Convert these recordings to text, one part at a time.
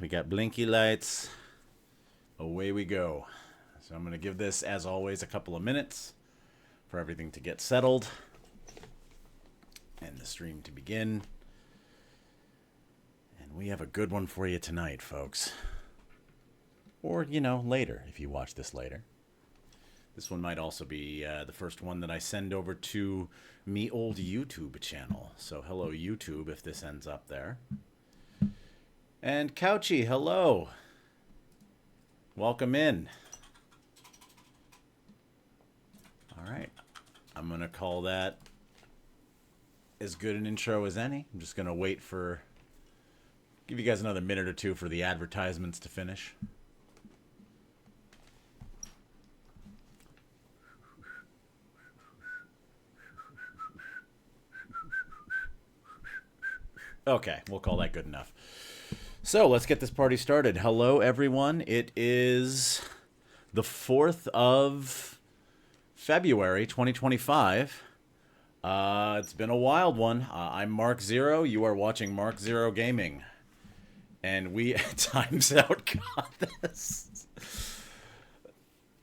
We got blinky lights. Away we go. So I'm going to give this, as always, a couple of minutes for everything to get settled and the stream to begin. And we have a good one for you tonight, folks. Or, you know, later, if you watch this later. This one might also be the first one that I send over to me old YouTube channel. So hello, YouTube, if this ends up there. And Couchy, hello. Welcome in. All right. I'm going to call that as good an intro as any. I'm just going to wait for... give you guys another minute or two for the advertisements to finish. Okay, we'll call that good enough. So let's get this party started. Hello, everyone. It is the 4th of February, 2025. It's been a wild one. I'm Mark Zero. You are watching Mark Zero Gaming. And we, times out, got this.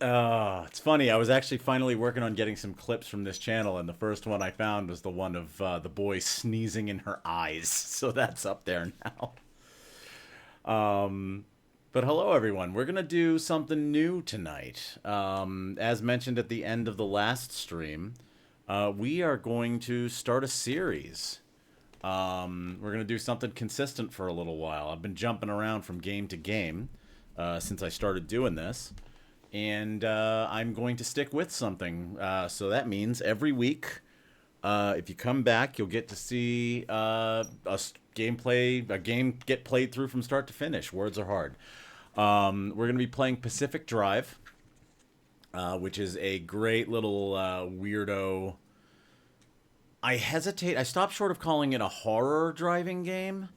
It's funny. I was actually finally working on getting some clips from this channel, and the first one I found was the one of the boy sneezing in her eyes. So that's up there now. But hello, everyone. We're going to do something new tonight. As mentioned at the end of the last stream, we are going to start a series. We're going to do something consistent for a little while. I've been jumping around from game to game since I started doing this. And I'm going to stick with something. So that means every week, if you come back, you'll get to see a game get played through from start to finish. Words are hard. We're going to be playing Pacific Drive, which is a great little weirdo. I stopped short of calling it a horror driving game,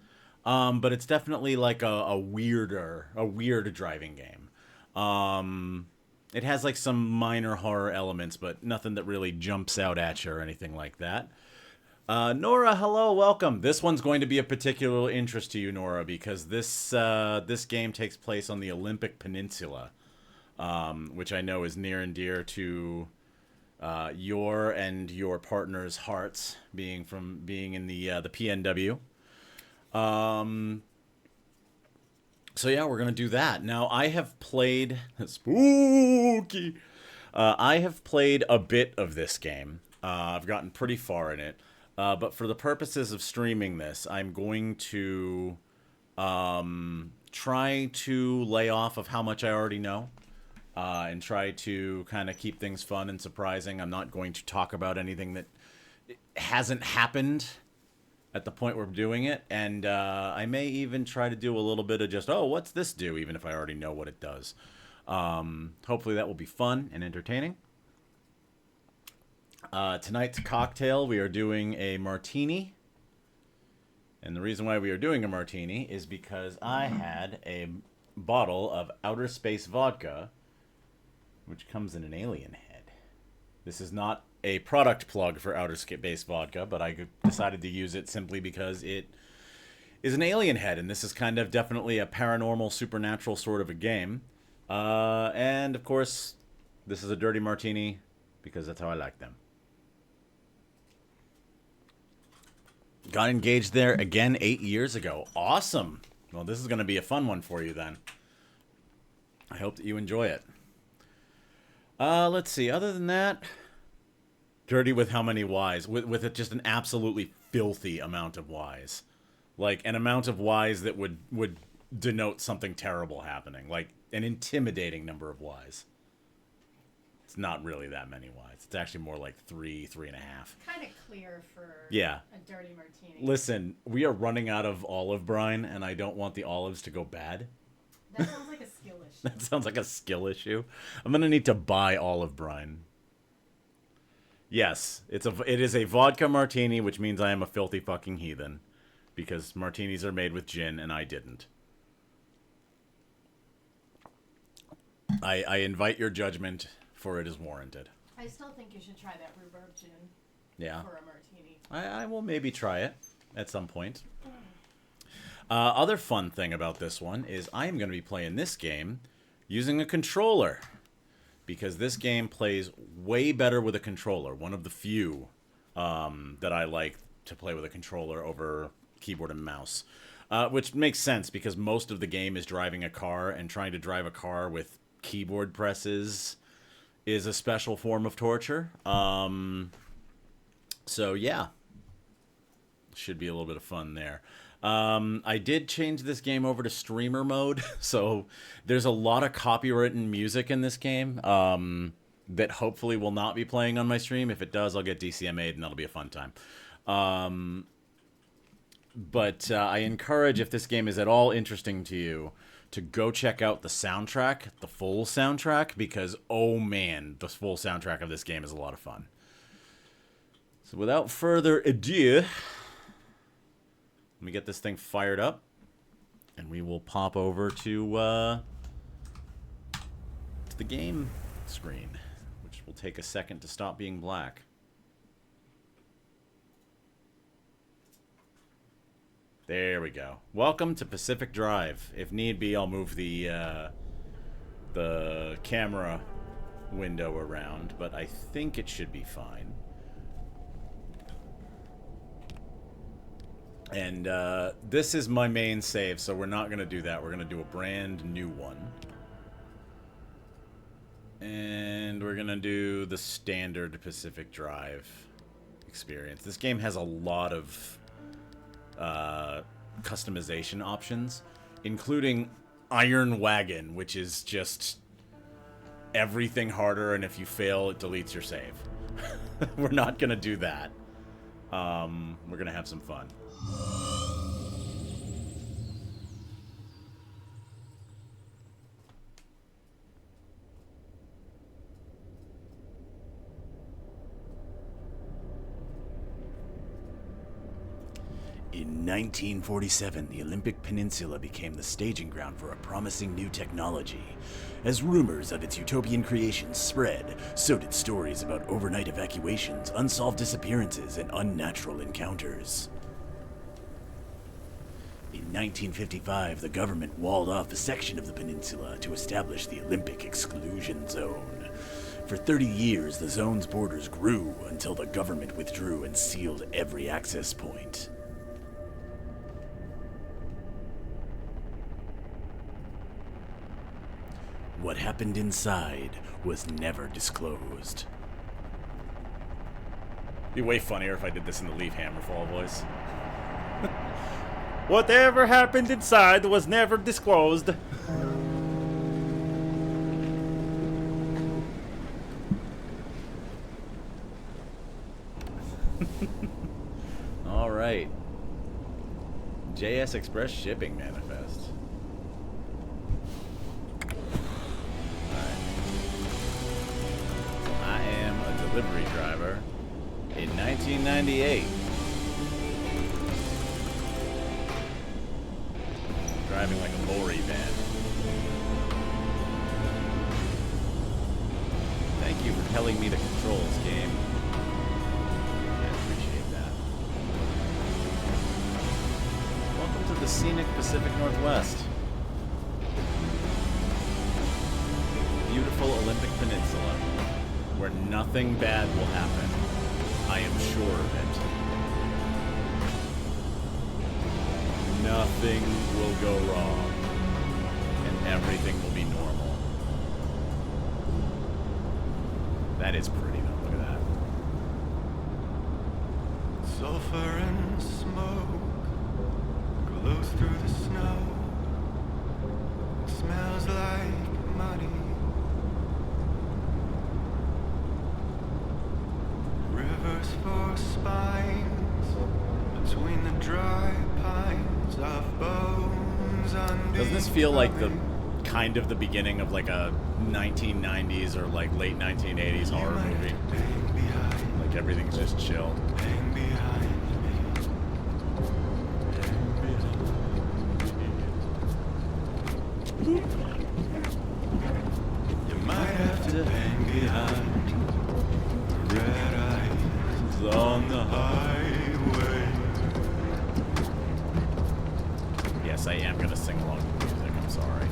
but it's definitely like a weird driving game. It has like some minor horror elements, but nothing that really jumps out at you or anything like that. Nora, hello, welcome. This one's going to be of particular interest to you, Nora, because this game takes place on the Olympic Peninsula, which I know is near and dear to your and your partner's hearts, being in the PNW. So yeah, we're gonna do that. Now I have played spooky. I have played a bit of this game. I've gotten pretty far in it, but for the purposes of streaming this, I'm going to try to lay off of how much I already know, and try to kind of keep things fun and surprising. I'm not going to talk about anything that hasn't happened at the point we're doing it, and I may even try to do a little bit of just, oh, what's this do, even if I already know what it does. Hopefully that will be fun and entertaining. Tonight's cocktail, we are doing a martini, and the reason why we are doing a martini is because I had a bottle of Outer Space vodka, which comes in an alien head. This is not a product plug for Outer Space vodka, but I decided to use it simply because it is an alien head, and this is kind of definitely a paranormal, supernatural sort of a game. And, of course, this is a dirty martini because that's how I like them. Got engaged there again 8 years ago. Awesome. Well, this is going to be a fun one for you then. I hope that you enjoy it. Let's see. Other than that... dirty with how many Ys? With it just an absolutely filthy amount of Ys. Like, an amount of Ys that would denote something terrible happening. Like, an intimidating number of Ys. It's not really that many Ys. It's actually more like 3.5. Kind of clear for a dirty martini. Listen, we are running out of olive brine, and I don't want the olives to go bad. That sounds like a skill issue. That sounds like a skill issue. I'm going to need to buy olive brine. Yes, it is a vodka martini, which means I am a filthy fucking heathen. Because martinis are made with gin, and I didn't. I invite your judgment, for it is warranted. I still think you should try that rhubarb gin for a martini. I will maybe try it at some point. Other fun thing about this one is I am going to be playing this game using a controller. Because this game plays way better with a controller. One of the few that I like to play with a controller over keyboard and mouse. Which makes sense because most of the game is driving a car, and trying to drive a car with keyboard presses is a special form of torture. So yeah, should be a little bit of fun there. I did change this game over to streamer mode, so there's a lot of copywritten music in this game that hopefully will not be playing on my stream. If it does, I'll get DCMA'd, and that'll be a fun time. But I encourage, if this game is at all interesting to you, to go check out the soundtrack, the full soundtrack, because, oh man, the full soundtrack of this game is a lot of fun. So without further ado, let me get this thing fired up, and we will pop over to the game screen, which will take a second to stop being black. There we go. Welcome to Pacific Drive. If need be, I'll move the camera window around, but I think it should be fine. And this is my main save, so we're not going to do that. We're going to do a brand new one. And we're going to do the standard Pacific Drive experience. This game has a lot of customization options, including Iron Wagon, which is just everything harder, and if you fail, it deletes your save. We're not going to do that. We're going to have some fun. In 1947, the Olympic Peninsula became the staging ground for a promising new technology. As rumors of its utopian creations spread, so did stories about overnight evacuations, unsolved disappearances, and unnatural encounters. In 1955, the government walled off a section of the peninsula to establish the Olympic exclusion zone. For 30 years, the zone's borders grew until the government withdrew and sealed every access point. What happened inside was never disclosed. It'd be way funnier if I did this in the Leaf Hammerfall voice. Whatever happened inside was never disclosed. All right. JS Express shipping manifest. I am a delivery driver in 1998. Driving like a lorry van. Thank you for telling me the controls, game. I appreciate that. Welcome to the scenic Pacific Northwest. Beautiful Olympic Peninsula, where nothing bad will happen. I am sure of it. Nothing will go wrong, and everything will be normal. That is pretty, though. Look at that. Sulfur and smoke glows through the snow. It smells like money. Rivers for spines between the dry pines of bones. Doesn't this feel like the kind of the beginning of like a 1990s or like late 1980s horror movie? Like everything's just chill. You might have to hang behind red eyes on the highway. I am gonna sing along to the music. I'm sorry.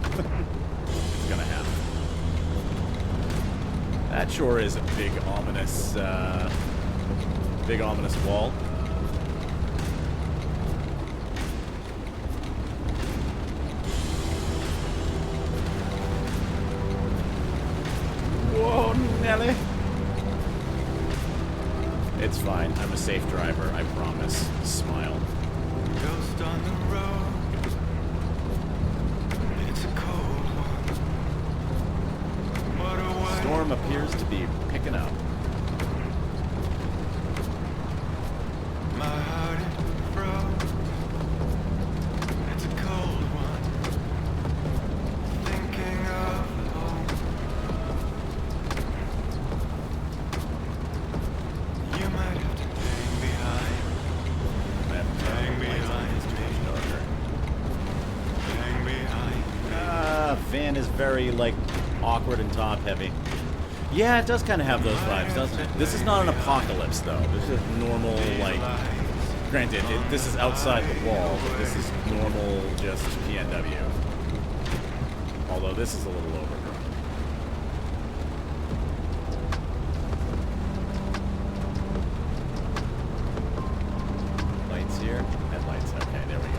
It's gonna happen. That sure is a big ominous wall. Whoa, Nelly. It's fine. I'm a safe driver. I promise. Smile. Ghost on the road. It's a cold one. What a way. Storm appears to be picking up. My heart it froze. It's a cold one. Thinking of home. You might have to hang behind. Hang behind me. Hang behind me. Van is very, like, awkward and top-heavy. Yeah, it does kind of have those vibes, doesn't it? This is not an apocalypse, though. This is normal, like... Granted, this is outside the wall, but this is normal, just PNW. Although this is a little overgrown. Lights here. Headlights. Okay, there we go.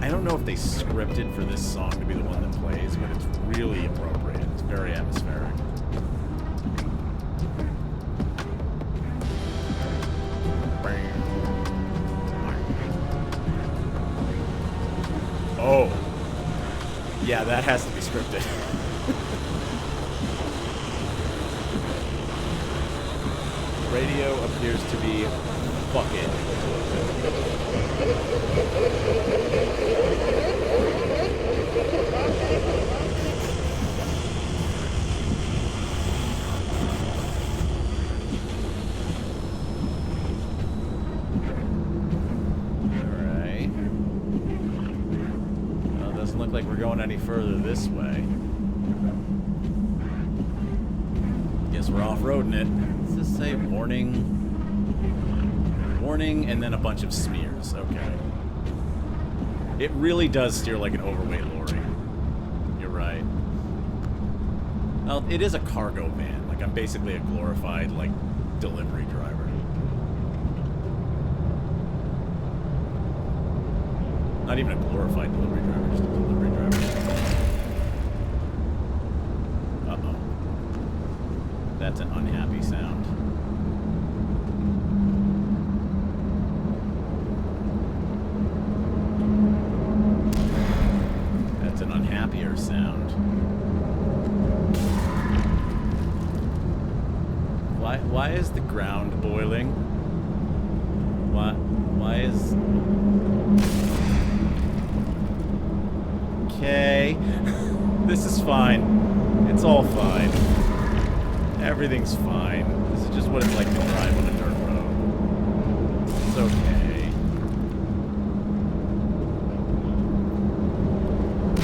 I don't know if they scripted for this song to be the one that plays, but it's really appropriate. It's very atmospheric. Oh. Yeah, that has to be scripted. Radio appears to be fuck it. Alright. Well, it doesn't look like we're going any further this way. Guess we're off-roading it. Does this say warning? Warning, and then a bunch of smears. Okay. It really does steer like an overweight lorry. You're right. Well, it is a cargo van. Like, I'm basically a glorified, like, delivery driver. Not even a glorified delivery driver, just a delivery driver. Uh-oh. That's an unhappy sound. That's an unhappier sound. Why is the ground boiling? Why is... Okay. This is fine. It's all fine. Everything's fine. This is just what it's like to drive on a dirt road. It's okay.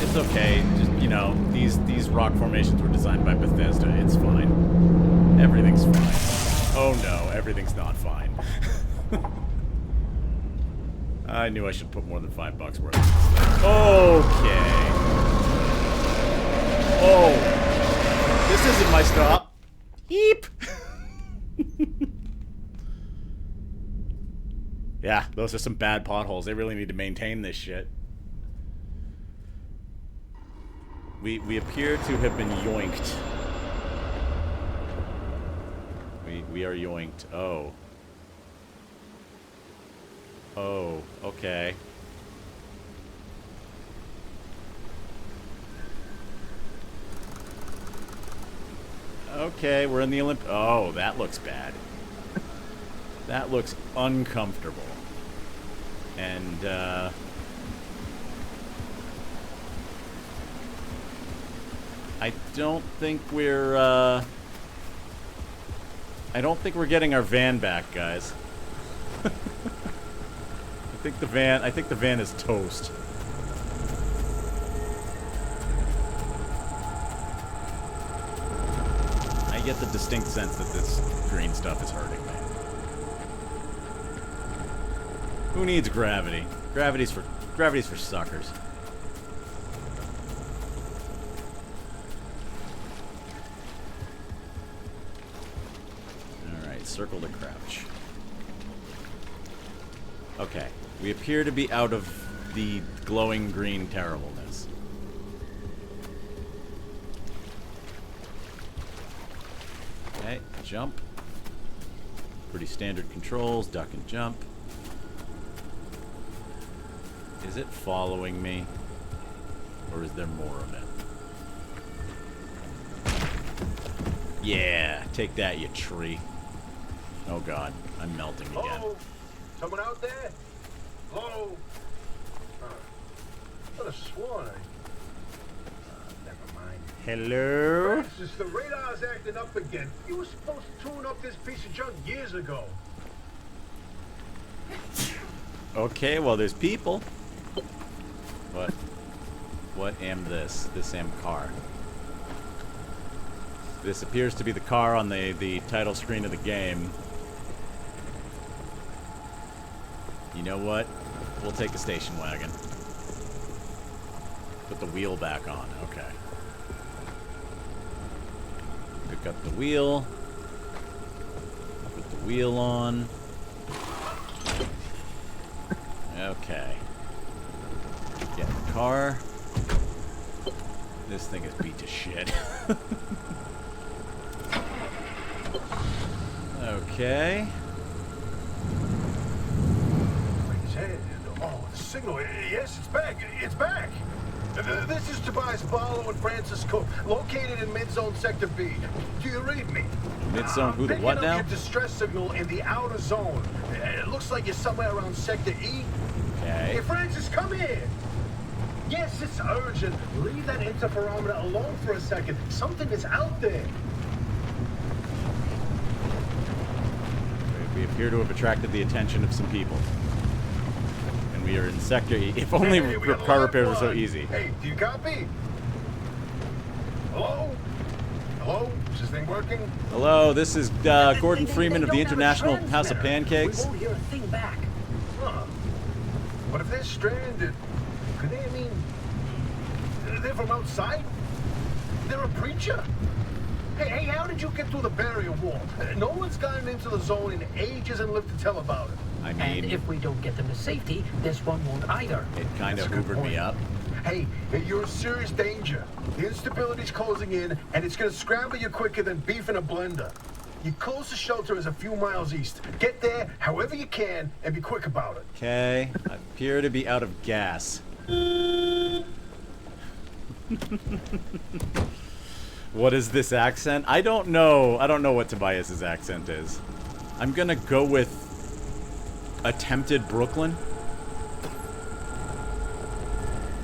It's okay. Just, you know, these rock formations were designed by Bethesda. It's fine. Everything's fine. Oh no, everything's not fine. I knew I should put more than $5 worth of this thing. Okay. Oh. This isn't my stop. Eep. Yeah, those are some bad potholes. They really need to maintain this shit. We appear to have been yoinked. We are yoinked. Oh. Oh, okay. Okay, we're in the Olympic... Oh, that looks bad. That looks uncomfortable. And, I don't think we're, I don't think we're getting our van back, guys. I think the van is toast. I get the distinct sense that this green stuff is hurting me. Who needs gravity? Gravity's for suckers. Alright, circle to crouch. Okay. We appear to be out of the glowing green terribleness. Okay, jump. Pretty standard controls, duck and jump. Is it following me? Or is there more of it? Yeah, take that, you tree. Oh god, I'm melting again. Hello? Someone out there? Hello? Could have sworn never mind. Hello? Francis, the radar's acting up again. You were supposed to tune up this piece of junk years ago. Okay, well, there's people. What am this? This am car. This appears to be the car on the title screen of the game. You know what? We'll take a station wagon. Put the wheel back on. Okay. Pick up the wheel. Put the wheel on. Okay. Get in the car. This thing is beat to shit. Okay. Oh, the signal. Yes, it's back. It's back. This is Tobias Barlow and Francis Cook, located in mid-zone sector B. Do you read me? Mid-zone who the what now? Picking up your distress signal in the outer zone. It looks like you're somewhere around sector E. Okay. Hey, Francis, come here. Yes, it's urgent. Leave that interferometer alone for a second. Something is out there. We appear to have attracted the attention of some people. And we are in Sector E. If only car repairs were so easy. Hey, do you copy? Hello? Hello? Is this thing working? Hello, this is Gordon Freeman of the International House of Pancakes. We won't hear a thing back. Huh. What if they're stranded? Could they, they're from outside? They're a preacher? Hey, how did you get through the barrier wall? No one's gotten into the zone in ages and lived to tell about it. I And mean, if we don't get them to safety, this one won't either. it kind of That's a good hoovered me point. up. Hey, you're in serious danger. The instability's closing in, and it's gonna scramble you quicker than beef in a blender. Your closest shelter is a few miles east. Get there however you can, and be quick about it. Okay, I appear to be out of gas. What is this accent? I don't know. I don't know what Tobias's accent is. I'm gonna go with attempted Brooklyn.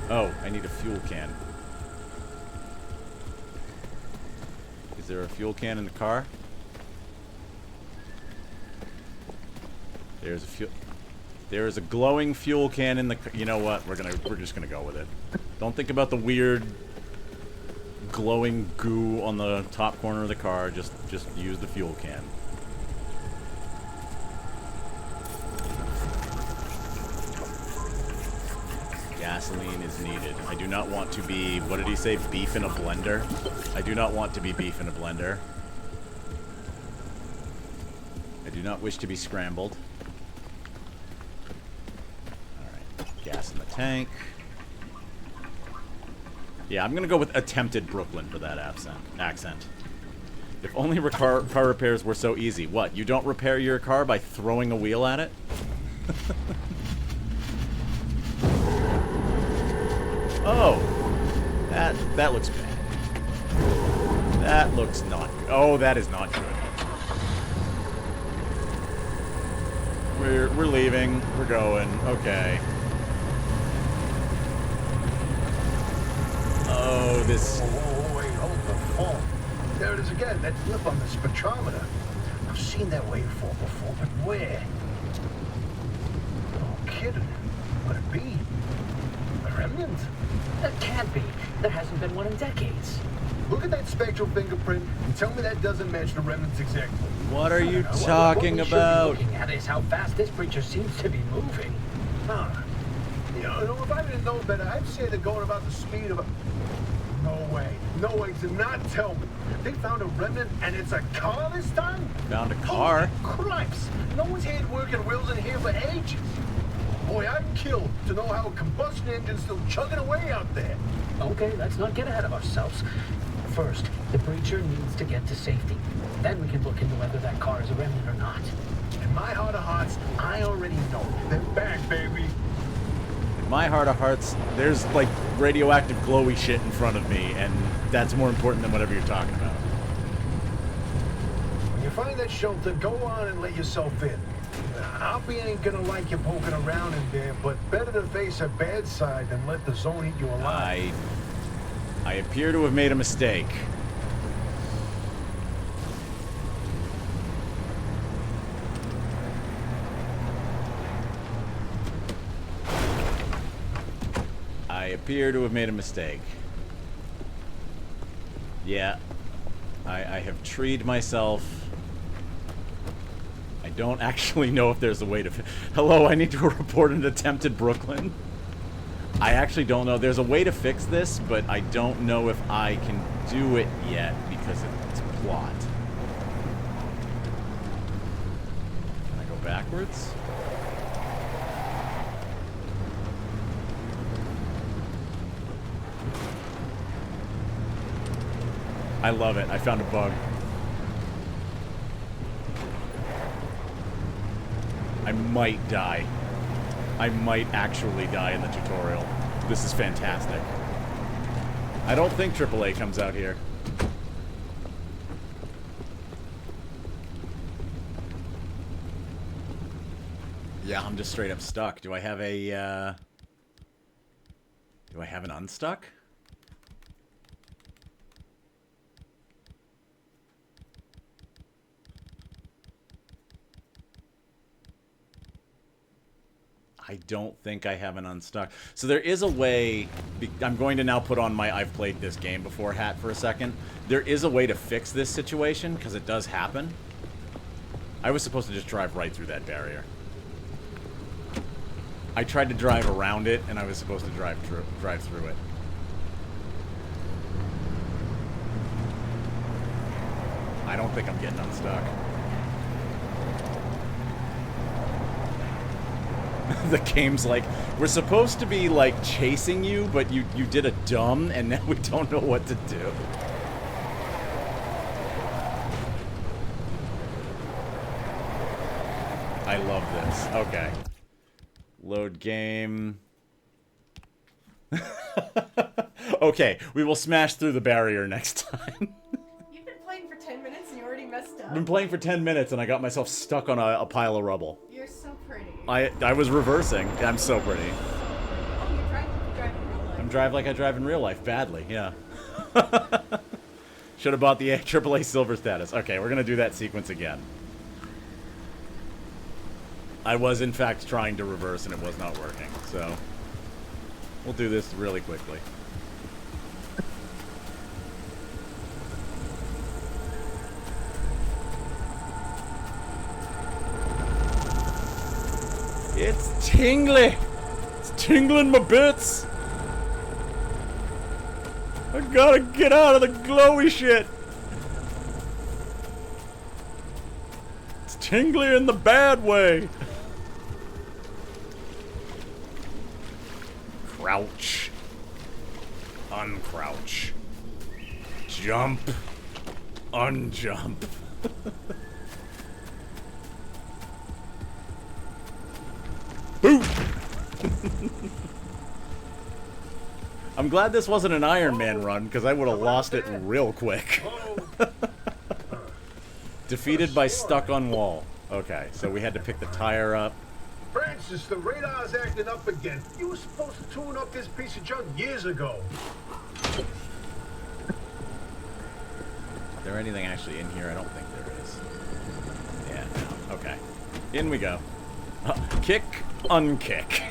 Oh, I need a fuel can. Is there a fuel can in the car? There's a fuel. There is a glowing fuel can in the. You know what? We're just gonna go with it. Don't think about the weird glowing goo on the top corner of the car. Just use the fuel can. Gasoline is needed. I do not want to be. What did he say? Beef in a blender. I do not want to be beef in a blender. I do not wish to be scrambled. Gas in the tank. Yeah, I'm gonna go with attempted Brooklyn for that accent. If only car repairs were so easy. What, you don't repair your car by throwing a wheel at it? Oh! That looks bad. That looks not good. Oh, that is not good. We're leaving. We're going. Okay. Oh, this... Whoa, wait, hold the phone. There it is again, that flip on the spectrometer. I've seen that waveform before, but where? No kidding. Could it be? A remnant? That can't be. There hasn't been one in decades. Look at that spectral fingerprint and tell me that doesn't match the remnants exactly. What are you What talking we should be about? looking at is how fast this creature seems to be moving. Huh. You know, if I didn't know better, I'd say they're going about the speed of a... No way. No way. Do not tell me. They found a remnant and it's a car this time? Found a car? Holy Christ. No one's had working wheels in here for ages. Boy, I'm killed to know how a combustion engine's still chugging away out there. Okay, let's not get ahead of ourselves. First, the breacher needs to get to safety. Then we can look into whether that car is a remnant or not. In my heart of hearts, I already know. They're back, baby. In my heart of hearts, there's like radioactive glowy shit in front of me, and that's more important than whatever you're talking about. When you find that shelter, go on and let yourself in. Hoppy ain't gonna like you poking around in there, but better to face a bad side than let the zone eat you alive. I appear to have made a mistake. I appear to have made a mistake. Yeah. I have treed myself. I don't actually know if there's a way to... Hello, I need to report an attempt at Brooklyn. I actually don't know. There's a way to fix this, but I don't know if I can do it yet because it's plot. Can I go backwards? I love it. I found a bug. I might die. I might actually die in the tutorial. This is fantastic. I don't think AAA comes out here. Yeah, I'm just straight up stuck. Do I have a, do I have an unstuck? I don't think I have an unstuck. So there is a way... I'm going to now put on my I've played this game before hat for a second. There is a way to fix this situation, because it does happen. I was supposed to just drive right through that barrier. I tried to drive around it, and I was supposed to drive through it. I don't think I'm getting unstuck. The game's like, we're supposed to be like chasing you, but you did a dumb, and now we don't know what to do. I love this. Okay. Load game. Okay, we will smash through the barrier next time. You've been playing for 10 minutes and you already messed up. I've been playing for 10 minutes and I got myself stuck on a pile of rubble. You're so pretty. I was reversing. I'm so pretty. Oh, you drive in real life. I'm drive like I drive in real life. Badly, yeah. Should have bought the AAA silver status. Okay, we're gonna do that sequence again. I was in fact trying to reverse and it was not working, so we'll do this really quickly. It's tingly! It's tingling my bits! I gotta get out of the glowy shit! It's tingly in the bad way! Crouch. Uncrouch. Jump. Unjump. Boom! I'm glad this wasn't an Iron Man run, because I would have lost it real quick. Defeated by stuck on wall. Okay, so we had to pick the tire up. Francis, the radar's acting up again. You were supposed to tune up this piece of junk years ago. Is there anything actually in here? I don't think there is. Yeah, no. Okay. In we go. Kick, unkick.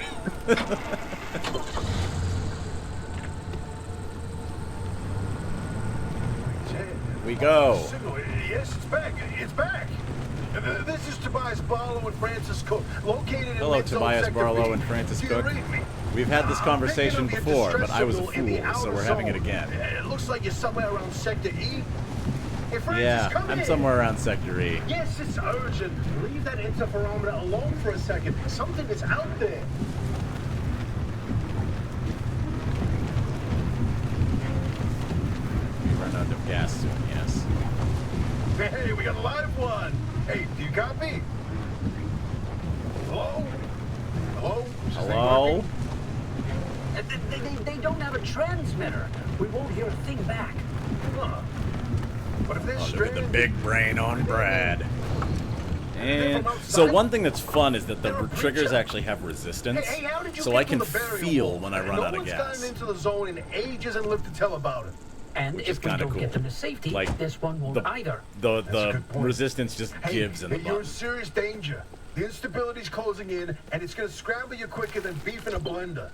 we go. Signal. Yes, it's back. It's back. This is Tobias Barlow and Francis Cook, located in Hello, Mid-Zone Tobias Sector Barlow B. and Francis Do you Cook. read me? We've had this conversation Picking up before, your but I was a distress signal in the fool, so outer we're having it zone. again. It looks like you're somewhere around Sector E. Hey, Francis, Yeah, come I'm in. somewhere around Sector E. Yes, it's urgent. Leave that interferometer alone for a second. Something is out there. We run out of gas soon, yes. Hey, we got a live one. Hey, do you copy? Hello? Hello? Is this thing Hello? working? They don't have a transmitter. We won't hear a thing back. Huh. But if they're Oh, look at the stranded, big brain on Brad. And so one thing that's fun is that the triggers actually have resistance, Hey, how did you so get I can through the burial feel wall? when I run out of No one's gas. gotten into the zone in ages and lived to tell about it. And Which is if we kinda don't cool. get them to safety, Like, this one won't either. The That's a good point. resistance just Hey, gives in the you're in button. serious danger. The instability's closing in, and it's going to scramble you quicker than beef in a blender.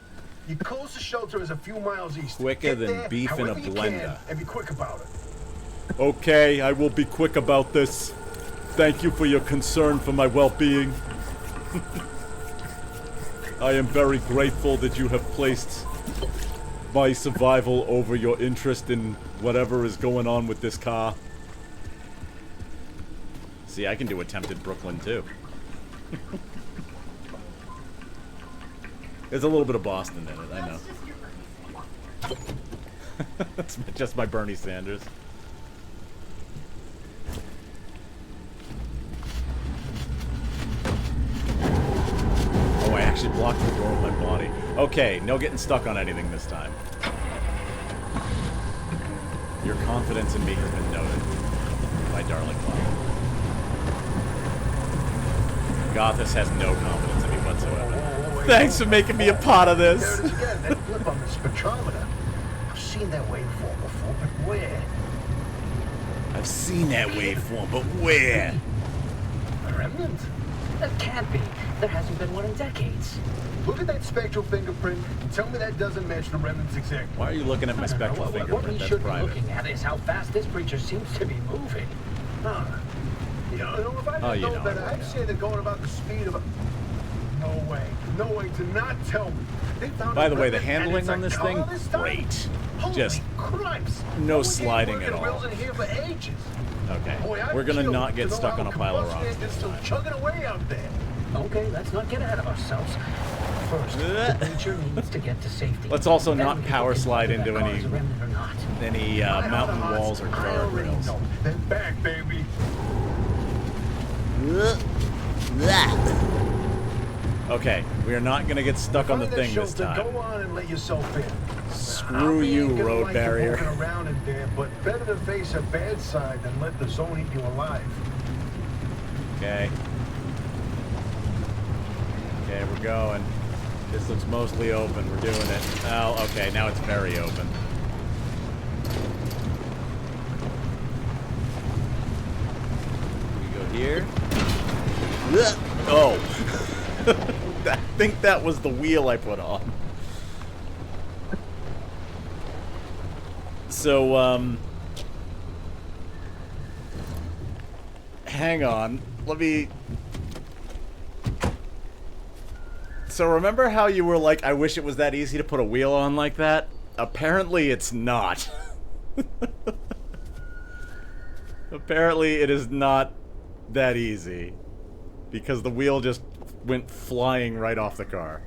Your closest shelter is a few miles east. Quicker Get than there beef in a however you blender. can, and be quick about it. Okay, I will be quick about this. Thank you for your concern for my well-being. I am very grateful that you have placed my survival over your interest in whatever is going on with this car. See, I can do attempted Brooklyn too. There's a little bit of Boston in it, I know. That's just your Bernie Sanders. That's just my Bernie Sanders. Oh, I actually blocked the door with my body. Okay, no getting stuck on anything this time. Your confidence in me has been noted, my darling client. Gothis has no confidence in me whatsoever. Thanks for making me a part of There this. it is again, that blip on the spectrometer. I've seen that waveform before, but where? I've seen that waveform, but where? A remnant? That can't be. There hasn't been one in decades. Look at that spectral fingerprint and tell me that doesn't match the remnants exactly. Why are you looking at my I don't know. spectral What we fingerprint? That's should be private. looking at is how fast this creature seems to be moving. Huh. You know, if I Oh, didn't you know know better, I I'd say they're going about the speed of a... No way. No way to not tell me. They found By a the way, the remnant and handling it's a on this car thing, this time? great. Holy Just cripes. no one sliding ain't at working all. wheels in here for ages. Okay, Boy, I'm we're gonna killed not to get know stuck how on a pile of combustion rocks engine's this still time. chugging away out there. Okay, let's not get ahead of ourselves. First, Blech. the creature needs to get to safety. Let's also Then not we can power look into slide whether that into car any- is a remnant or not. Any My mountain hearts, walls or I already guardrails. know. They're back, baby. Okay, we are not gonna get stuck on the Find that thing this shelter, time. Go on and let yourself in. Screw I you, ain't gonna road like barrier. You walking around in there, but better to face a bad side than let the zone eat you alive. Okay. Okay, we're going. This looks mostly open. We're doing it. Oh, okay, now it's very open. We go here. Oh. I think that was the wheel I put on. So, hang on. Let me... So remember how you were like, I wish it was that easy to put a wheel on like that? Apparently it's not. Apparently it is not that easy. Because the wheel just went flying right off the car.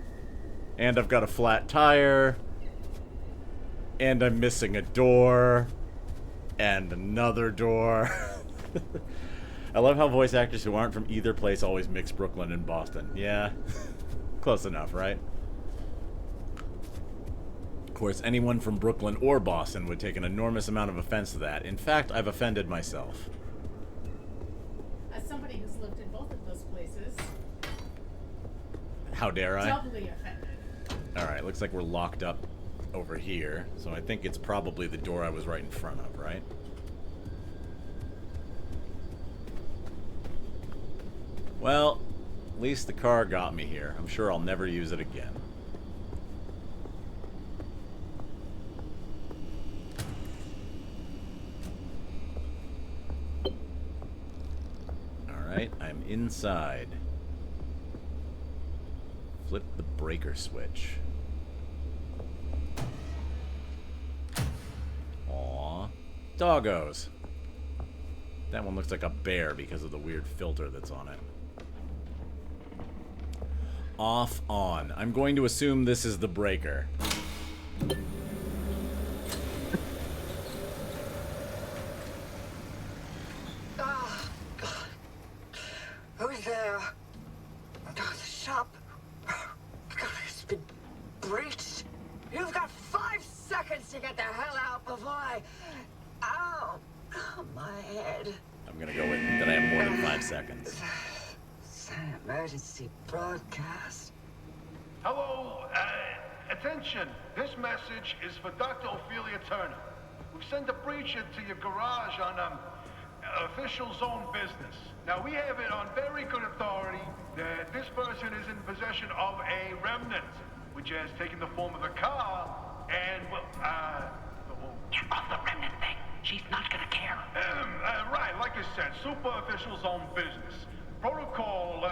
And I've got a flat tire. And I'm missing a door. And another door. I love how voice actors who aren't from either place always mix Brooklyn and Boston. Yeah. Close enough, right? Of course, anyone from Brooklyn or Boston would take an enormous amount of offense to that. In fact, I've offended myself. As somebody who's lived in both of those places, How dare I? doubly offended. Alright, looks like we're locked up over here. So I think it's probably the door I was right in front of, right? Well, at least the car got me here. I'm sure I'll never use it again. inside. Flip the breaker switch. Aw. Doggos. That one looks like a bear because of the weird filter that's on it. Off, on. I'm going to assume this is the breaker. Oh, God. Who's there? Oh, the shop. God, it's been breached. You've got 5 seconds to get the hell out before I... Ow. Oh, my head. I'm gonna go with that I have more than 5 seconds. It's an emergency broadcast. Hello, attention. This message is for Dr. Ophelia Turner. We've sent a breacher to your garage on official zone business. Now, we have it on very good authority that this person is in possession of a remnant, which has taken the form of a car, and, well, Get off the remnant thing. She's not gonna care. right, like I said, super official zone business. Protocol,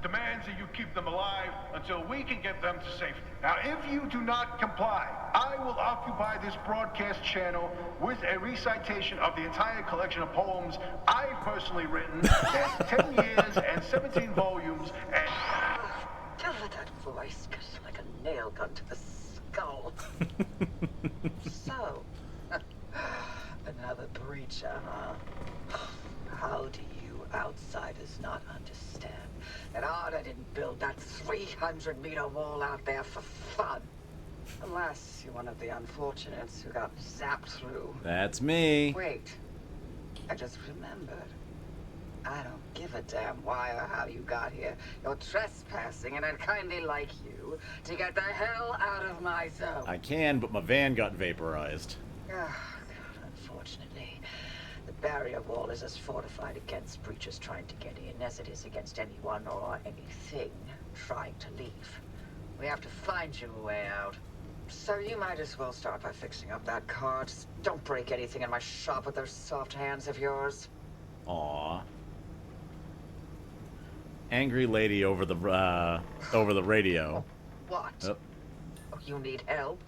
demands that you keep them alive until we can get them to safety. Now, if you do not comply, I will occupy this broadcast channel with a recitation of the entire collection of poems I've personally written. That's 10 years and 17 volumes, and... Don't let that voice cut like a nail gun to the skull. So, another breacher, huh? How do you outsiders not understand that Arda didn't build that 300-meter wall out there for fun? Unless you're one of the unfortunates who got zapped through. That's me. Wait, I just remembered. I don't give a damn why or how you got here. You're trespassing, and I'd kindly like you to get the hell out of my zone. I can, but my van got vaporized. Oh, God, unfortunately, the barrier wall is as fortified against breachers trying to get in as it is against anyone or anything trying to leave. We have to find you a way out. So you might as well start by fixing up that car. Just don't break anything in my shop with those soft hands of yours. Aw. Angry lady over the radio. What? Oh. Oh, you need help?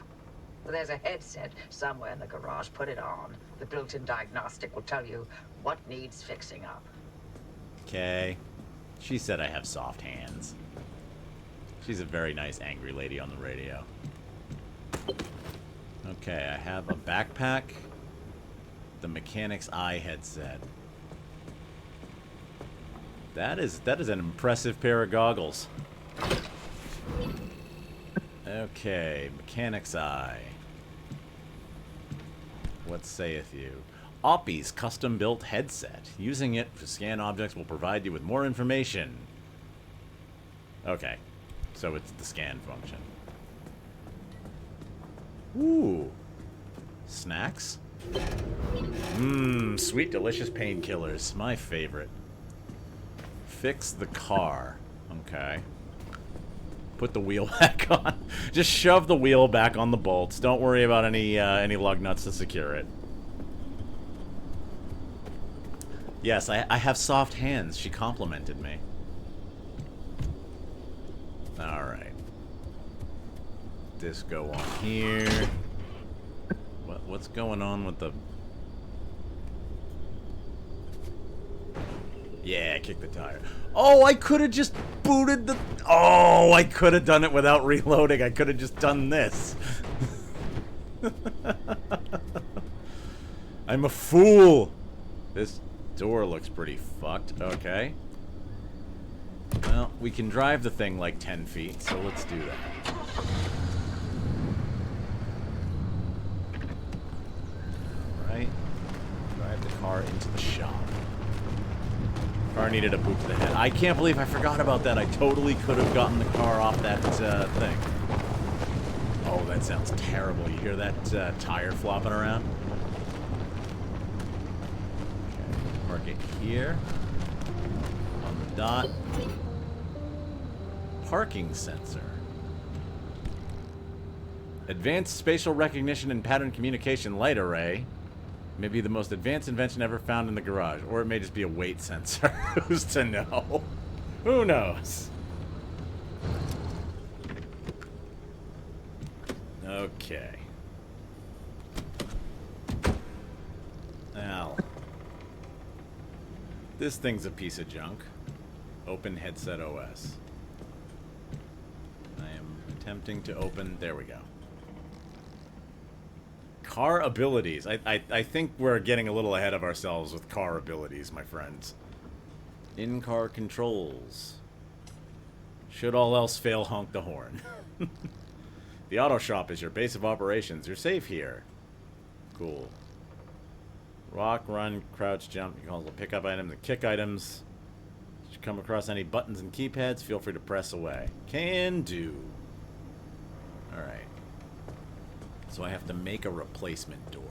Well, there's a headset somewhere in the garage. Put it on. The built-in diagnostic will tell you what needs fixing up. Okay. She said I have soft hands. She's a very nice angry lady on the radio. Okay, I have a backpack. The mechanic's eye headset. That is an impressive pair of goggles. Okay, mechanic's eye. What saith you? Oppie's custom-built headset. Using it to scan objects will provide you with more information. Okay, so it's the scan function. Ooh. Snacks? Mmm, sweet delicious painkillers. My favorite. Fix the car. Okay. Put the wheel back on. Just shove the wheel back on the bolts. Don't worry about any lug nuts to secure it. Yes, I have soft hands. She complimented me. Alright. This go on here. What's going on with the... Yeah, kick the tire. Oh, I could have just booted the... Oh, I could have done it without reloading. I could have just done this. I'm a fool. This door looks pretty fucked. Okay. Well, we can drive the thing like 10 feet, so let's do that. Alright. Drive the car into the shop. Car needed a boot to the head. I can't believe I forgot about that. I totally could have gotten the car off that thing. Oh, that sounds terrible. You hear that tire flopping around? Okay, park it here. On the dot. Parking sensor. Advanced spatial recognition and pattern communication light array. Maybe the most advanced invention ever found in the garage. Or it may just be a weight sensor. Who's to know? Who knows? Okay. Now, this thing's a piece of junk. Open headset OS. I am attempting to open... There we go. Car abilities. I think we're getting a little ahead of ourselves with car abilities, my friends. In-car controls. Should all else fail, honk the horn. The auto shop is your base of operations. You're safe here. Cool. Rock, run, crouch, jump. You can also pick up items and kick items. If you come across any buttons and keypads, feel free to press away. Can do. Alright. So I have to make a replacement door.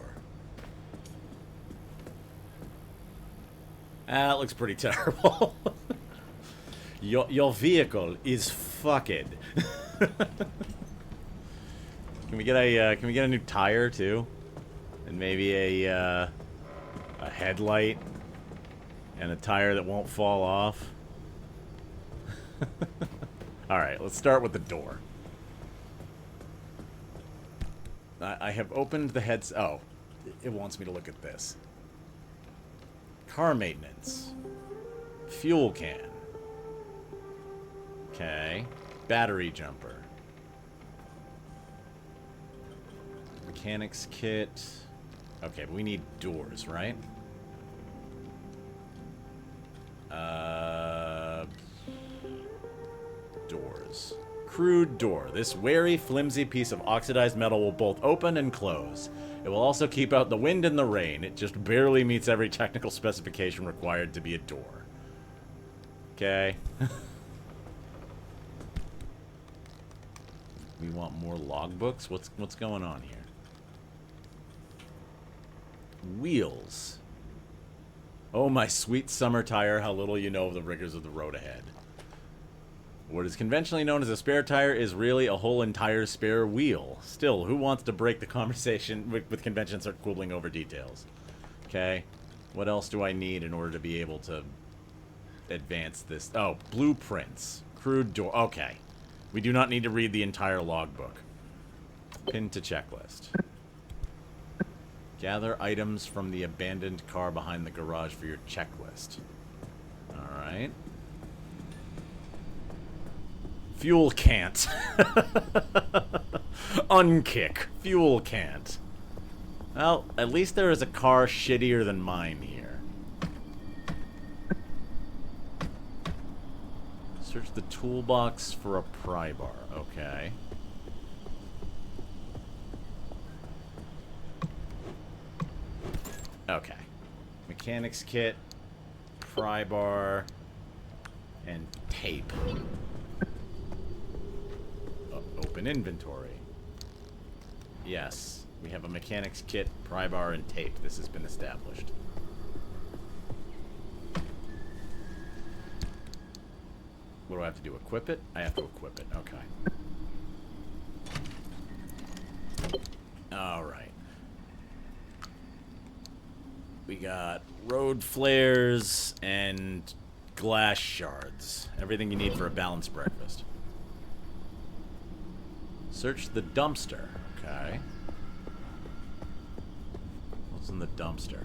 Ah, that looks pretty terrible. Your vehicle is fucked. Can we get a new tire too? And maybe a headlight and a tire that won't fall off. Alright, let's start with the door. I have opened the heads... Oh, it wants me to look at this. Car maintenance. Fuel can. Okay. Battery jumper. Mechanics kit. Okay, but we need doors, right? Doors. Crude door. This wary, flimsy piece of oxidized metal will both open and close. It will also keep out the wind and the rain. It just barely meets every technical specification required to be a door. Okay. We want more logbooks? What's going on here? Wheels. Oh, my sweet summer tire, how little you know of the rigors of the road ahead. What is conventionally known as a spare tire is really a whole entire spare wheel. Still, who wants to break the conversation with convention and start quibbling over details? Okay. What else do I need in order to be able to advance this? Oh, blueprints. Crude door. Okay. We do not need to read the entire logbook. Pin to checklist. Gather items from the abandoned car behind the garage for your checklist. Alright. Fuel can't. Unkick. Fuel can't. Well, at least there is a car shittier than mine here. Search the toolbox for a pry bar. Okay. Okay. Mechanics kit, pry bar, and tape. Open inventory. Yes, we have a mechanics kit, pry bar, and tape. This has been established. What do I have to do? Equip it? I have to equip it. Okay. Alright. We got road flares and glass shards. Everything you need for a balanced breakfast. Search the dumpster. Okay. What's in the dumpster?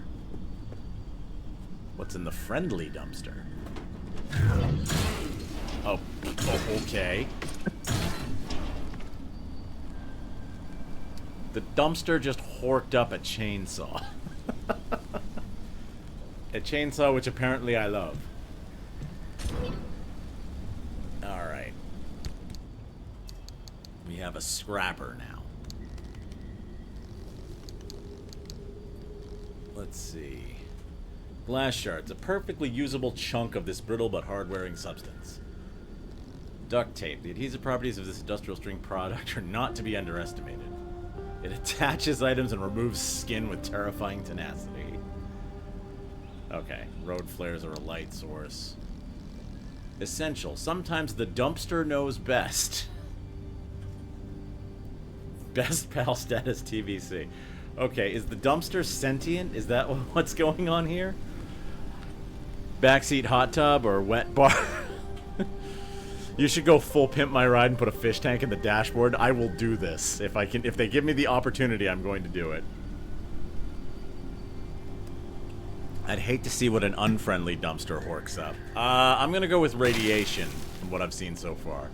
What's in the friendly dumpster? Oh, okay. The dumpster just horked up a chainsaw. A chainsaw which apparently I love. Alright. We have a scrapper now. Let's see. Glass shards, a perfectly usable chunk of this brittle but hard-wearing substance. Duct tape. The adhesive properties of this industrial string product are not to be underestimated. It attaches items and removes skin with terrifying tenacity. Okay, road flares are a light source. Essential. Sometimes the dumpster knows best. Best pal status TBC. Okay, is the dumpster sentient? Is that what's going on here? Backseat hot tub or wet bar? You should go full pimp my ride and put a fish tank in the dashboard. I will do this. If I can, if they give me the opportunity, I'm going to do it. I'd hate to see what an unfriendly dumpster horks up. I'm gonna go with radiation from what I've seen so far.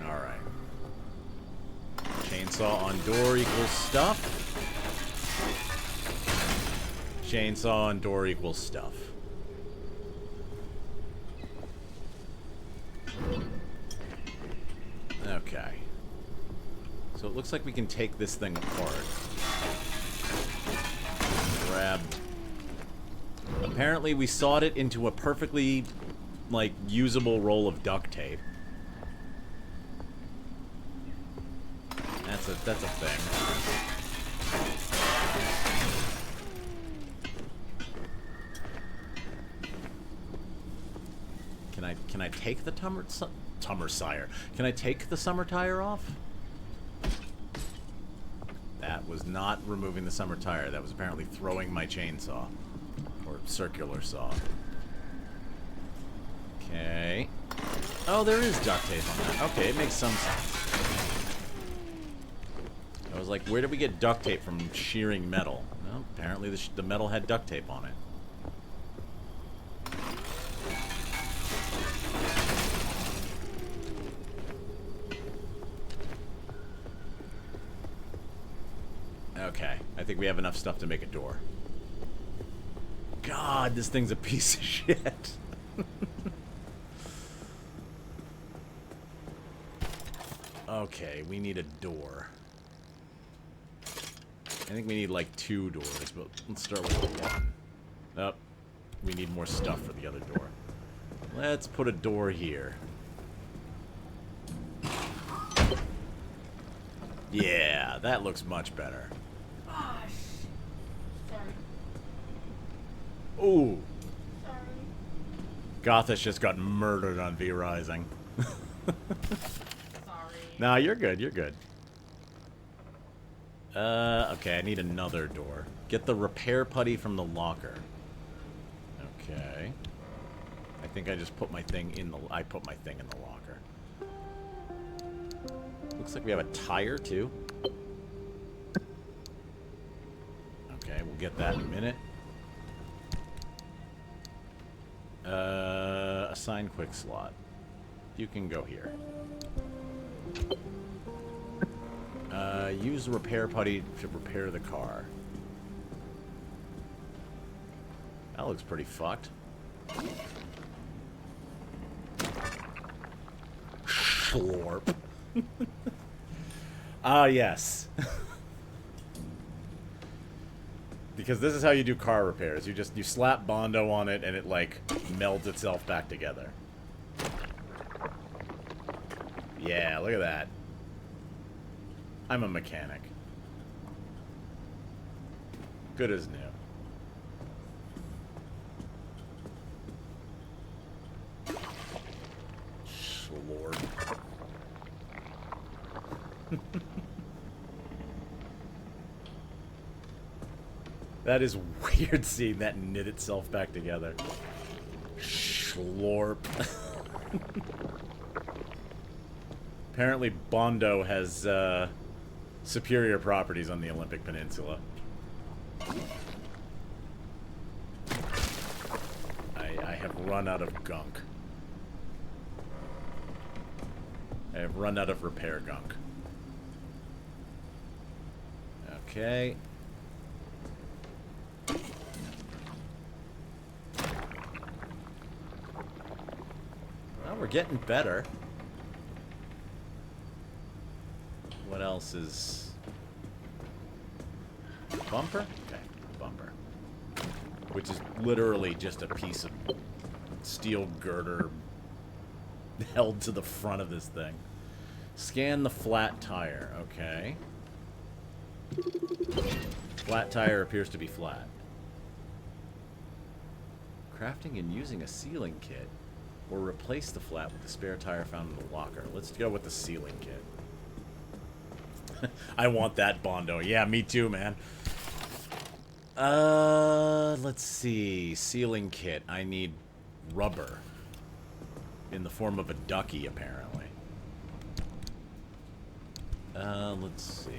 Alright. Chainsaw on door equals stuff. Chainsaw on door equals stuff. Okay. So it looks like we can take this thing apart. Grab. Apparently we sawed it into a perfectly, like, usable roll of duct tape. That's a thing. Can I take the Sire? Can I take the summer tire off? That was not removing the summer tire. That was apparently throwing my chainsaw. Or circular saw. Okay. Oh, there is duct tape on that. Okay, it makes some sense. I was like, where did we get duct tape from shearing metal? Well, apparently the metal had duct tape on it. Okay, I think we have enough stuff to make a door. God, this thing's a piece of shit. Okay, we need a door. I think we need like 2 doors, but let's start with 1. Oh, we need more stuff for the other door. Let's put a door here. Yeah, that looks much better. Gosh. Sorry. Ooh. Sorry. Gothish just got murdered on V-Rising. Sorry. Nah, you're good, you're good. Okay, I need another door. Get the repair putty from the locker. Okay. I think I just put my thing in the... I put my thing in the locker. Looks like we have a tire, too. Okay, we'll get that in a minute. Assign quick slot. You can go here. Use the repair putty to repair the car. That looks pretty fucked. Schlorp. Ah, yes. Because this is how you do car repairs. You slap Bondo on it and it like melds itself back together. Yeah, look at that. I'm a mechanic. Good as new. Lord. That is weird seeing that knit itself back together. Schlorp. Apparently Bondo has superior properties on the Olympic Peninsula. I have run out of gunk. I have run out of repair gunk. Okay. Well, we're getting better. What else is... Bumper? Okay, bumper. Which is literally just a piece of steel girder held to the front of this thing. Scan the flat tire. Okay. Flat tire appears to be flat. Crafting and using a sealing kit. Or replace the flat with the spare tire found in the locker. Let's go with the sealing kit. I want that Bondo. Yeah, me too, man. Let's see. Sealing kit. I need rubber. In the form of a ducky, apparently. Let's see.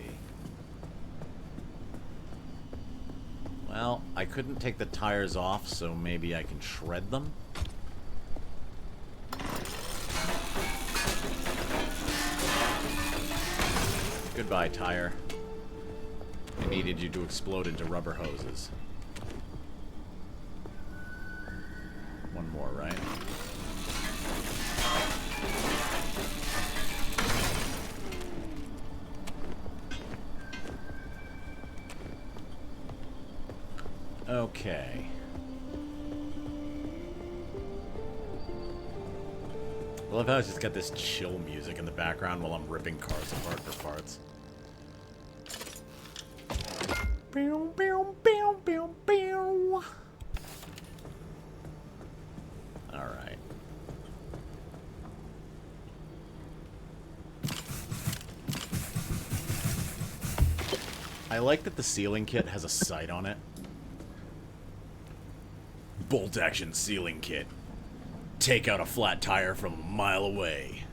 Well, I couldn't take the tires off, so maybe I can shred them. Goodbye, tire. I needed you to explode into rubber hoses. One more, right? Okay. I love how it's just got this chill music in the background while I'm ripping cars apart for parts. Pew, pew, pew, pew, pew. Alright. I like that the sealing kit has a sight on it. Bolt action sealing kit. Take out a flat tire from a mile away.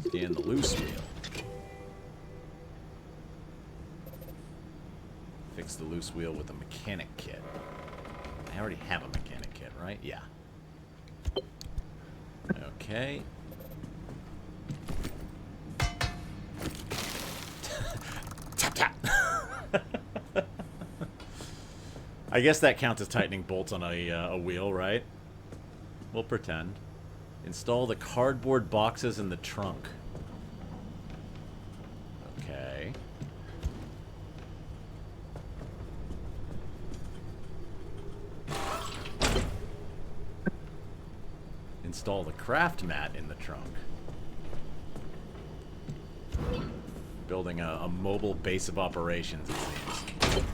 Stand the loose wheel. Fix the loose wheel with a mechanic kit. I already have a mechanic kit, right? Yeah. Okay. Tap, tap. I guess that counts as tightening bolts on a wheel, right? We'll pretend. Install the cardboard boxes in the trunk. Okay. Install the craft mat in the trunk. Building a mobile base of operations, it seems.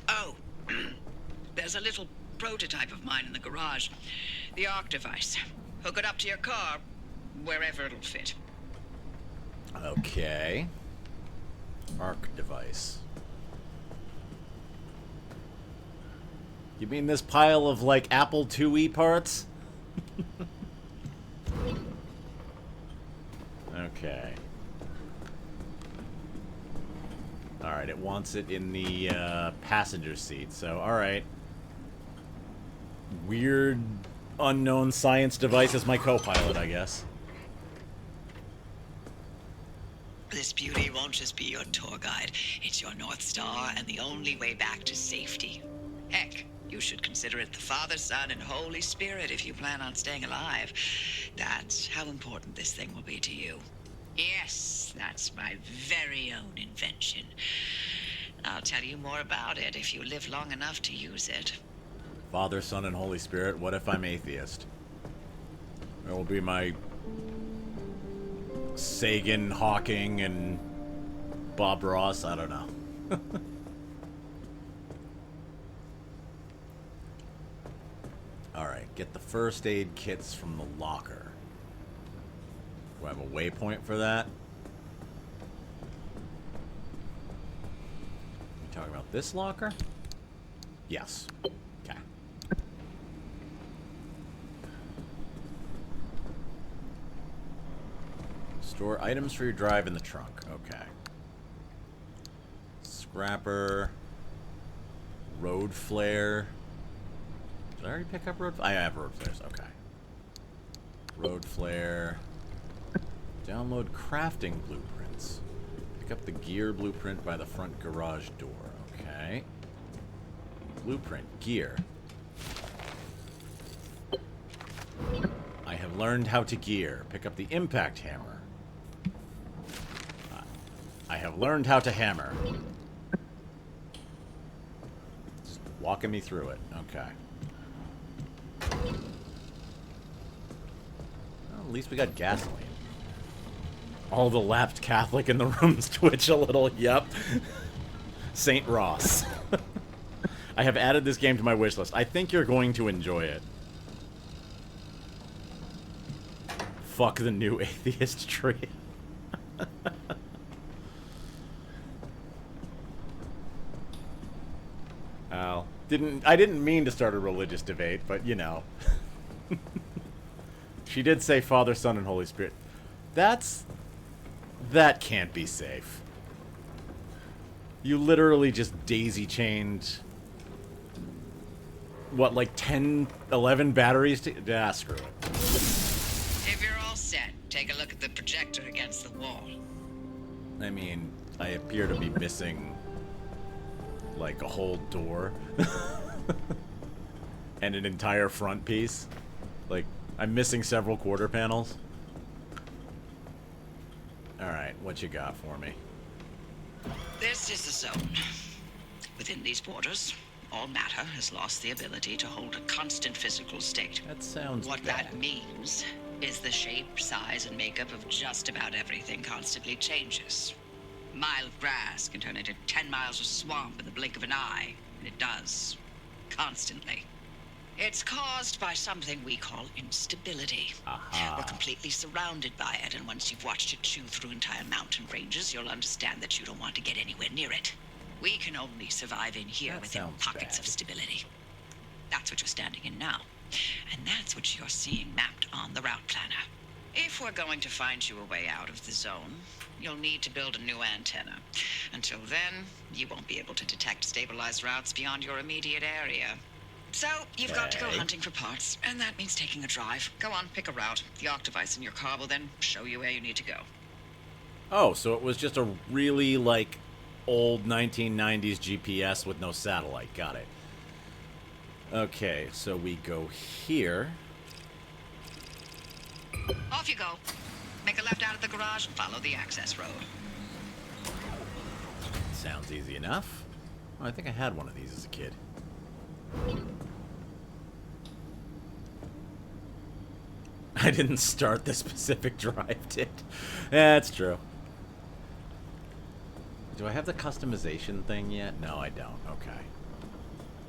Oh, there's a little prototype of mine in the garage. The arc device. Hook it up to your car, wherever it'll fit. Okay. Arc device. You mean this pile of, like, Apple IIe parts? Okay. Alright, it wants it in the passenger seat, so alright. Weird, unknown science device as my co-pilot, I guess. This beauty won't just be your tour guide. It's your North Star and the only way back to safety. Heck, you should consider it the Father, Son, and Holy Spirit if you plan on staying alive. That's how important this thing will be to you. Yes, that's my very own invention. I'll tell you more about it if you live long enough to use it. Father, Son, and Holy Spirit, what if I'm atheist? It will be my Sagan, Hawking, and Bob Ross, I don't know. Alright, get the first aid kits from the locker. Do I have a waypoint for that? You talking about this locker? Yes. Okay. Store items for your drive in the trunk. Okay. Scrapper. Road flare. Did I already pick up road? I have road flares. Okay. Road flare. Download crafting blueprints. Pick up the gear blueprint by the front garage door. Okay. Blueprint. Gear. I have learned how to gear. Pick up the impact hammer. I have learned how to hammer. Just walking me through it. Okay. Well, at least we got gasoline. All the lapsed Catholic in the rooms twitch a little. Yep. St. Ross. I have added this game to my wish list. I think you're going to enjoy it. Fuck the new atheist tree. Oh, I didn't mean to start a religious debate, but you know. She did say Father, Son, and Holy Spirit. That can't be safe. You literally just daisy-chained... What, like 10, 11 batteries to... Ah, screw it. If you're all set, take a look at the projector against the wall. I mean, I appear to be missing... like a whole door. And an entire front piece. Like, I'm missing several quarter panels. Alright, what you got for me? This is the zone. Within these borders, all matter has lost the ability to hold a constant physical state. That sounds What bad. that means is the shape, size, and makeup of just about everything constantly changes. A mile of grass can turn into 10 miles of swamp in the blink of an eye, and it does. Constantly. It's caused by something we call instability. Aha. We're completely surrounded by it, and once you've watched it chew through entire mountain ranges, you'll understand that you don't want to get anywhere near it. We can only survive in here That within sounds pockets bad. of stability. That's what you're standing in now. And that's what you're seeing mapped on the route planner. If we're going to find you a way out of the zone, you'll need to build a new antenna. Until then, you won't be able to detect stabilized routes beyond your immediate area. So, you've got to go Okay. hunting for parts, and that means taking a drive. Go on, pick a route. The arc device in your car will then show you where you need to go. Oh, so it was just a really, like, old 1990s GPS with no satellite. Got it. Okay, so we go here. Off you go. Make a left out of the garage and follow the access road. Sounds easy enough. Oh, I think I had one of these as a kid. I didn't start the specific drive, did? That's true. Do I have the customization thing yet? No, I don't. Okay.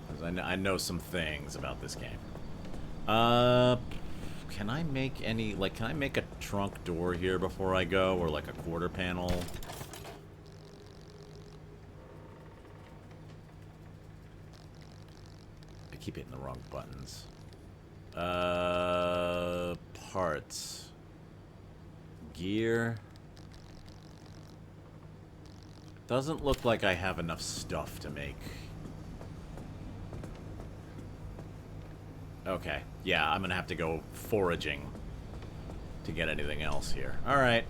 'Cause I know some things about this game. Can I make any... Like, can I make a trunk door here before I go? Or, like, a quarter panel? I keep hitting the wrong buttons. Parts. Gear. Doesn't look like I have enough stuff to make. Okay. Yeah, I'm gonna have to go foraging to get anything else here. Alright.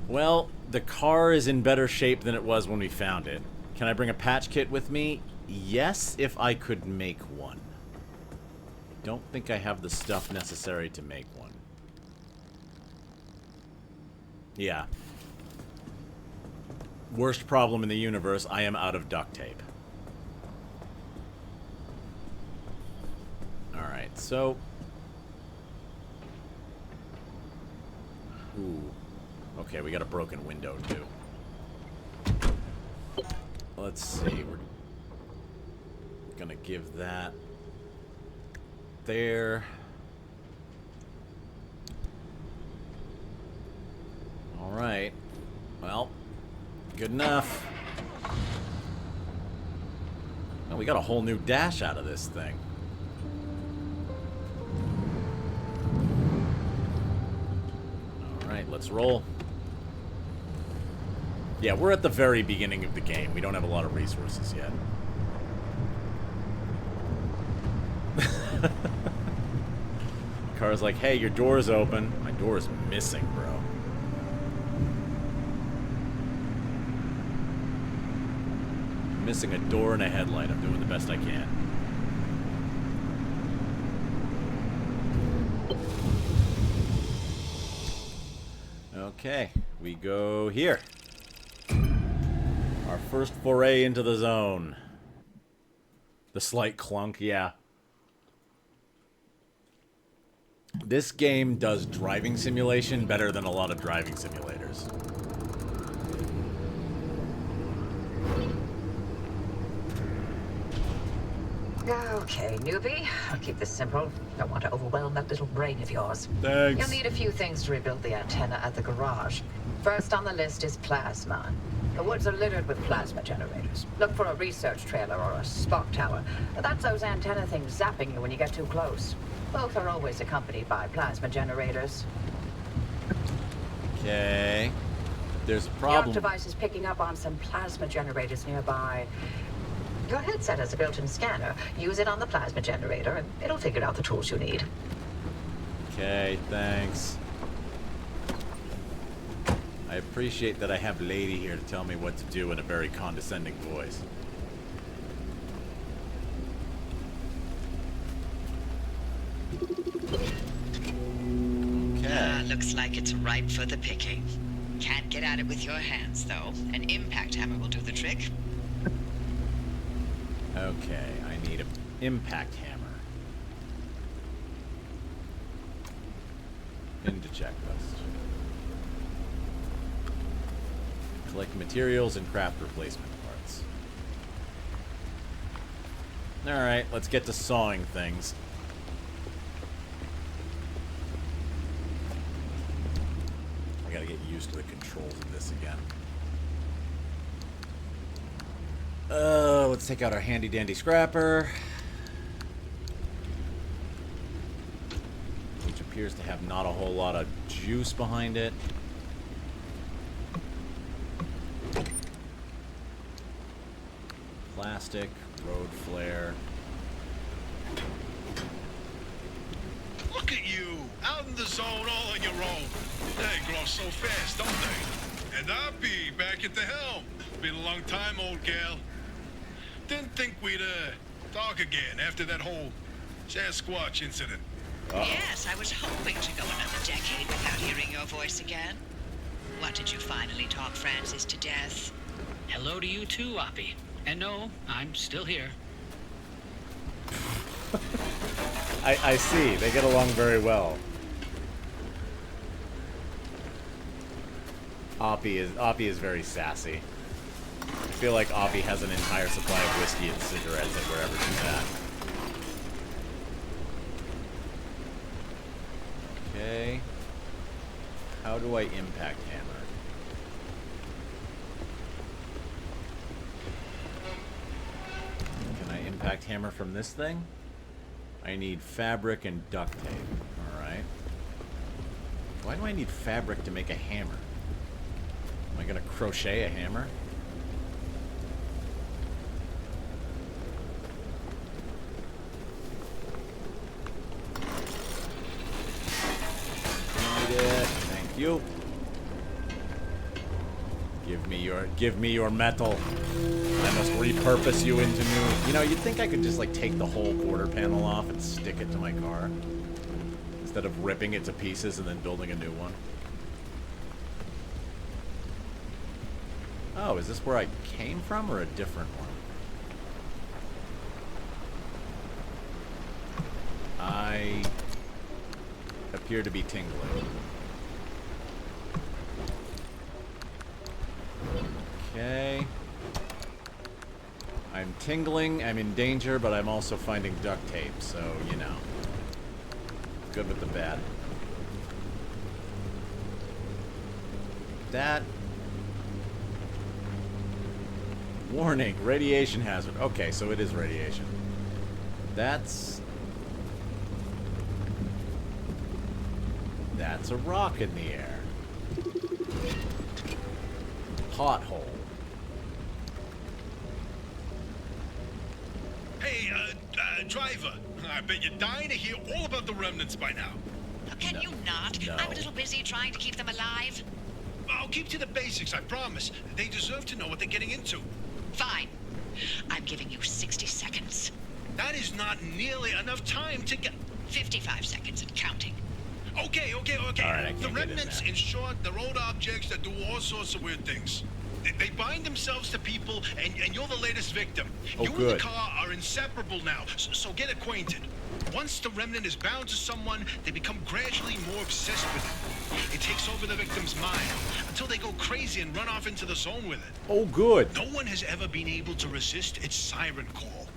Well, the car is in better shape than it was when we found it. Can I bring a patch kit with me? Yes, if I could make one. Don't think I have the stuff necessary to make one. Yeah. Worst problem in the universe, I am out of duct tape. Alright, so... Ooh. Okay, we got a broken window, too. Let's see, we're gonna give that... there. Alright. Well, good enough. Oh, we got a whole new dash out of this thing. Alright, let's roll. Yeah, we're at the very beginning of the game. We don't have a lot of resources yet. Car's like, hey, your door's open. My door is missing, bro. I'm missing a door and a headlight. I'm doing the best I can. Okay, we go here. Our first foray into the zone. The slight clunk, yeah. This game does driving simulation better than a lot of driving simulators. Okay, newbie. I'll keep this simple. Don't want to overwhelm that little brain of yours. Thanks. You'll need a few things to rebuild the antenna at the garage. First on the list is plasma. The woods are littered with plasma generators. Look for a research trailer or a spot tower. That's those antenna things zapping you when you get too close. Both are always accompanied by plasma generators. Okay. There's a Your problem. device is picking up on some plasma generators nearby. Your headset has a built-in scanner. Use it on the plasma generator, and it'll figure out the tools you need. Okay, thanks. I appreciate that I have Lady here to tell me what to do in a very condescending voice. Okay. Looks like it's ripe for the picking. Can't get at it with your hands, though. An impact hammer will do the trick. Okay, I need an impact hammer. Into checklist. Collect materials and craft replacement parts. Alright, let's get to sawing things. I gotta get used to the controls of this again. Let's take out our handy dandy scrapper, which appears to have not a whole lot of juice behind it. Plastic, road flare. Look at you, out in the zone all on your own. They grow so fast, don't they? And I'll be back at the helm. Been a long time, old gal. Didn't think we'd, talk again after that whole Sasquatch incident. Yes, I was hoping to go another decade without hearing your voice again. What, did you finally talk Francis to death? Hello to you too, Oppie. And no, I'm still here. I see. They get along very well. Oppie is very sassy. I feel like Oppie has an entire supply of whiskey and cigarettes at wherever she's at. Okay. How do I impact hammer? Can I impact hammer from this thing? I need fabric and duct tape. Alright. Why do I need fabric to make a hammer? Am I gonna crochet a hammer? Need it. Thank you. Give me your metal. I must repurpose you into new. You know, you'd think I could just like take the whole quarter panel off and stick it to my car instead of ripping it to pieces and then building a new one. Oh, is this where I came from or a different one? I appear to be tingling. Okay. I'm tingling, I'm in danger, but I'm also finding duct tape, so, you know. Good with the bad. That... Warning, radiation hazard. Okay, so it is radiation. That's a rock in the air. Pothole. Hey, driver, I bet you're dying to hear all about the remnants by now. Can you not? No. I'm a little busy trying to keep them alive. I'll keep to the basics, I promise. They deserve to know what they're getting into. Fine. I'm giving you 60 seconds. That is not nearly enough time to get... 55 seconds and counting. Okay. All right, I can't The get in remnants, there. in short, they're old objects that do all sorts of weird things. They bind themselves to people, and you're the latest victim. Oh, you and good. the car are inseparable now, so get acquainted. Once the remnant is bound to someone, they become gradually more obsessed with it. It takes over the victim's mind until they go crazy and run off into the zone with it. Oh, good. No one has ever been able to resist its siren call.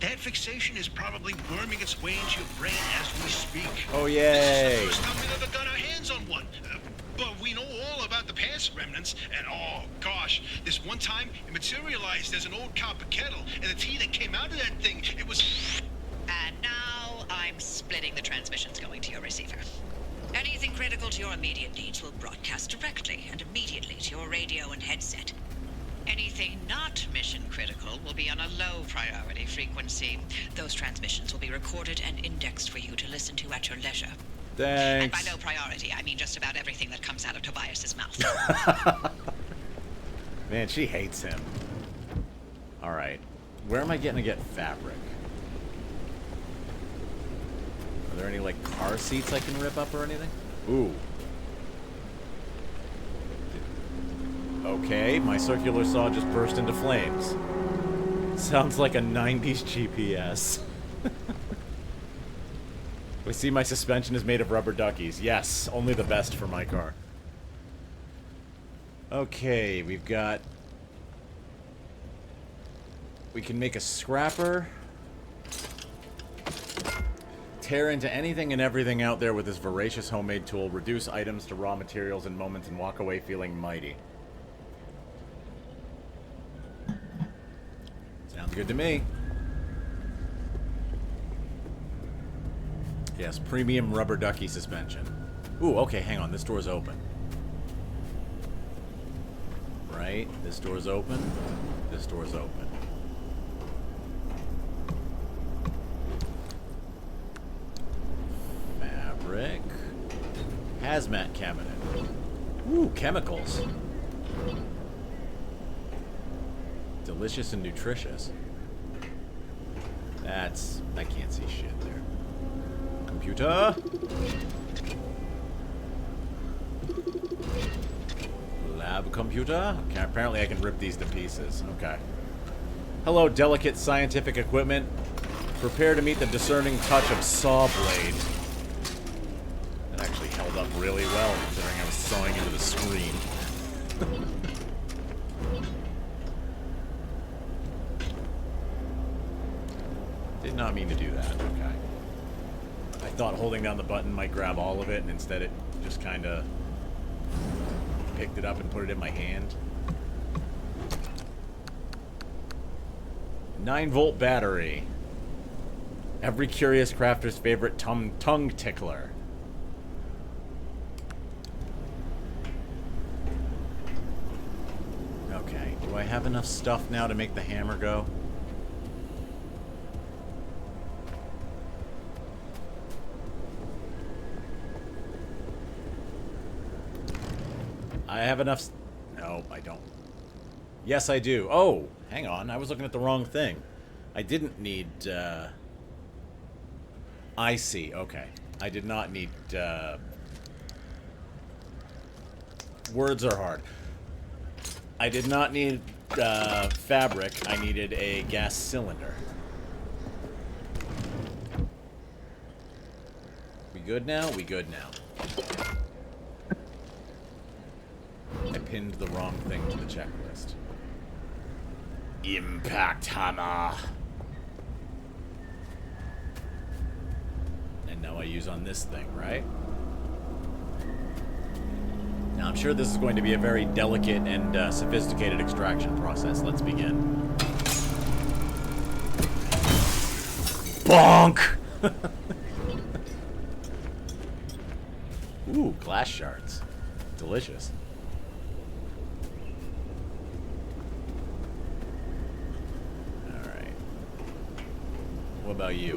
That fixation is probably worming its way into your brain as we speak. Oh, This yay. is the first time we've ever got our hands on one. But we know all about the past remnants, and oh gosh, this one time it materialized as an old copper kettle, and the tea that came out of that thing, it was... And now I'm splitting the transmissions going to your receiver. Anything critical to your immediate needs will broadcast directly and immediately to your radio and headset. Anything not mission critical will be on a low priority frequency. Those transmissions will be recorded and indexed for you to listen to at your leisure. Thanks. And by low priority, I mean just about everything that comes out of Tobias's mouth. Man, she hates him. Alright. Where am I getting to get fabric? Are there any, like, car seats I can rip up or anything? Ooh. Okay, my circular saw just burst into flames. Sounds like a 90s GPS. We see my suspension is made of rubber duckies. Yes, only the best for my car. Okay, we've got... We can make a scrapper. Tear into anything and everything out there with this voracious homemade tool. Reduce items to raw materials in moments and walk away feeling mighty. Sounds good to me. Yes, premium rubber ducky suspension. Ooh, okay, hang on. This door's open. Right? This door's open. This door's open. Fabric. Hazmat cabinet. Ooh, chemicals. Delicious and nutritious. That's... I can't see shit there. Computer. Lab computer. Okay, apparently I can rip these to pieces. Okay. Hello, delicate scientific equipment. Prepare to meet the discerning touch of saw blade. That actually held up really well, considering I was sawing into the screen. Did not mean to do that. Okay. I thought holding down the button might grab all of it, and instead it just kind of picked it up and put it in my hand. 9-volt battery. Every curious crafter's favorite tongue tickler. Okay, do I have enough stuff now to make the hammer go? I have enough... No, I don't. Yes, I do. Oh, hang on. I was looking at the wrong thing. I didn't need, I see. Okay. I did not need, Words are hard. I did not need, fabric. I needed a gas cylinder. We good now? We good now. I pinned the wrong thing to the checklist. Impact hammer. And now I use on this thing, right? Now I'm sure this is going to be a very delicate and sophisticated extraction process. Let's begin. Bonk! Ooh, glass shards. Delicious. What about you?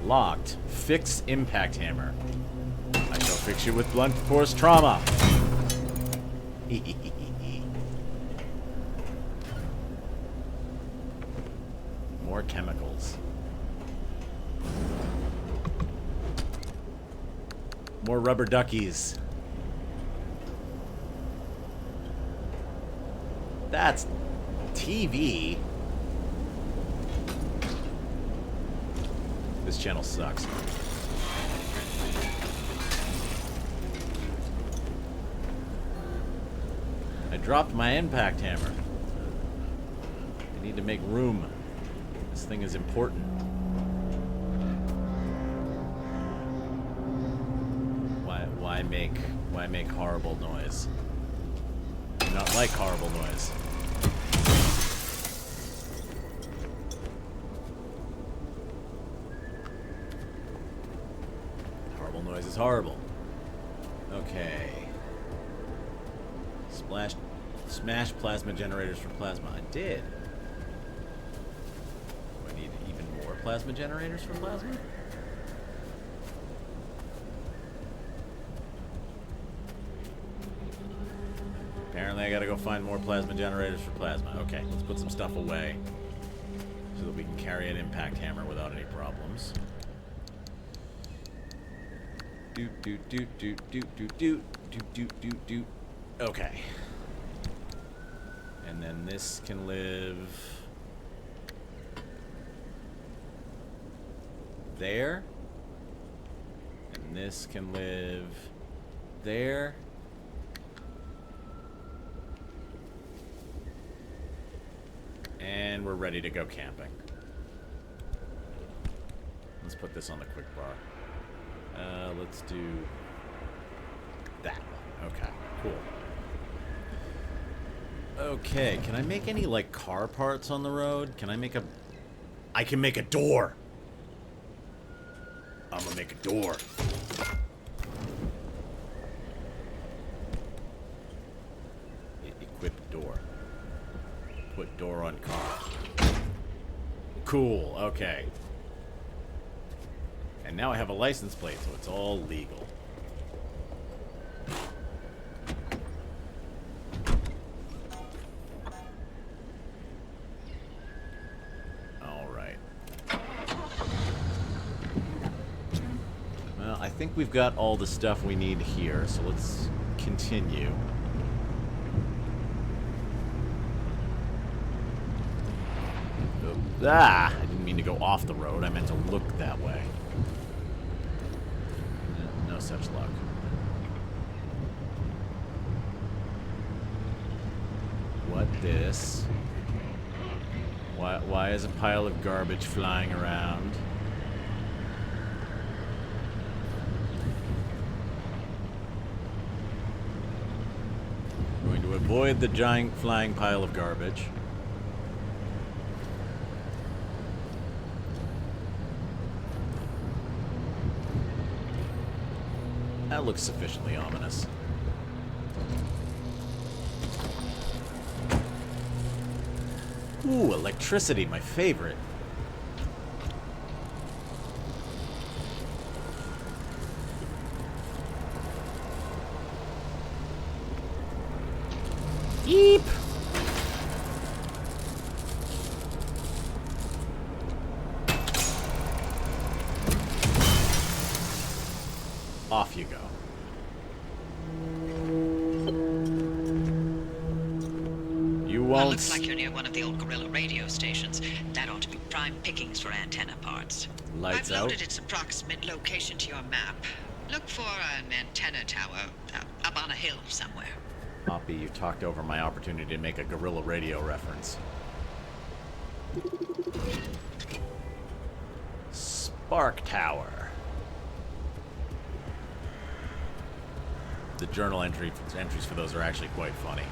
Locked. Fix impact hammer. I shall fix you with blunt force trauma. More chemicals. More rubber duckies. That's TV. This channel sucks. I dropped my impact hammer. I need to make room. thing is important. Why make horrible noise? I do not like horrible noise. Horrible noise is horrible. Okay. Smash plasma generators for plasma. I did. Do I need even more plasma generators for plasma? Apparently I gotta go find more plasma generators for plasma. Okay, let's put some stuff away so that we can carry an impact hammer without any problems. Okay. And then this can live there. And this can live there. And we're ready to go camping. Let's put this on the quick bar. Let's do that one. Okay, cool. Okay, can I make any, like, car parts on the road? Can I make a... I can make a door! I'm gonna make a door. Equip door. Put door on car. Cool, okay. And now I have a license plate, so it's all legal. Alright. Well, I think we've got all the stuff we need here, so let's continue. Ah! I didn't mean to go off the road. I meant to look that way. No such luck. What this? Why is a pile of garbage flying around? I'm going to avoid the giant flying pile of garbage. That looks sufficiently ominous. Ooh, electricity, my favorite. Eep! Off you go. You won't. Well, looks like you're near one of the old gorilla radio stations. That ought to be prime pickings for antenna parts. Lights I've out. loaded its approximate location to your map. Look for an antenna tower up on a hill somewhere. Poppy, you talked over my opportunity to make a gorilla radio reference. Spark Tower. The journal entries for those are actually quite funny.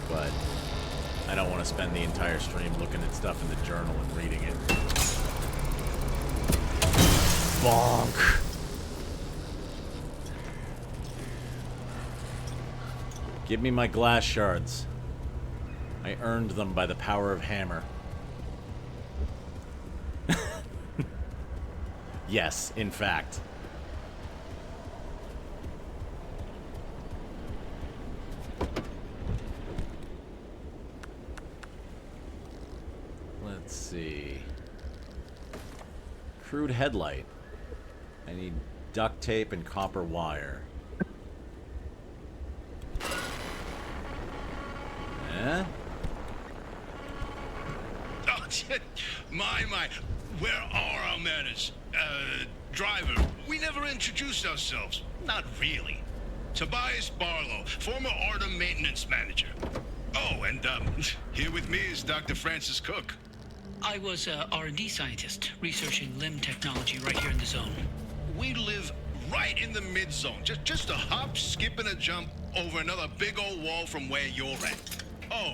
But I don't want to spend the entire stream looking at stuff in the journal and reading it. Bonk! Give me my glass shards. I earned them by the power of hammer. Yes, in fact. Let's see. Crude headlight. I need duct tape and copper wire. Eh? Oh, my. Where are our manners? Driver, we never introduced ourselves. Not really. Tobias Barlow, former Artem maintenance manager. Oh, and, here with me is Dr. Francis Cook. I was a R&D scientist researching limb technology right here in the zone. We live right in the mid-zone. Just a hop, skip, and a jump over another big old wall from where you're at. Oh,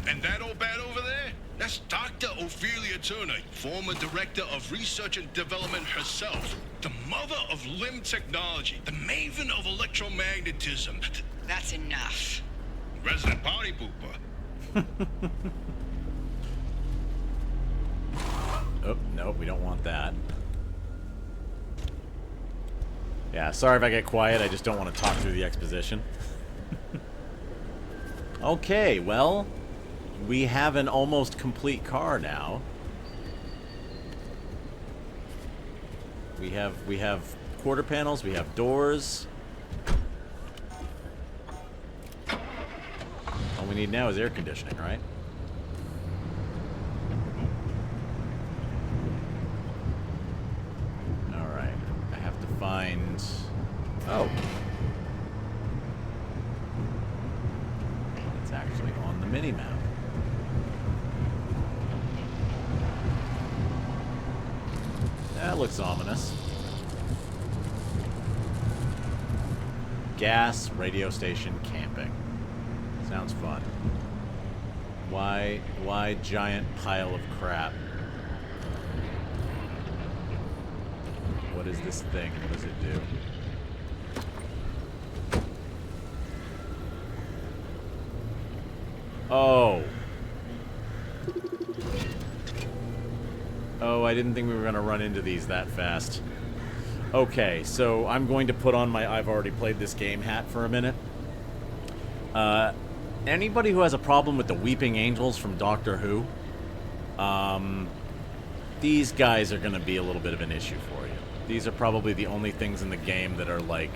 and that old bat over there? That's Dr. Ophelia Turner, former director of research and development herself. The mother of limb technology, the maven of electromagnetism. That's enough. Resident party pooper. Oh, nope, we don't want that. Yeah, sorry if I get quiet, I just don't want to talk through the exposition. Okay, well, we have an almost complete car now. We have quarter panels, we have doors. All we need now is air conditioning, right? Alright, I have to find... Oh. It's actually on the mini-map. That looks ominous. Gas radio station camping. Sounds fun. Why giant pile of crap? What is this thing? What does it do? Oh. Oh, I didn't think we were going to run into these that fast. Okay, so I'm going to put on my I've already played this game hat for a minute. Anybody who has a problem with the Weeping Angels from Doctor Who, these guys are going to be a little bit of an issue for you. These are probably the only things in the game that are, like,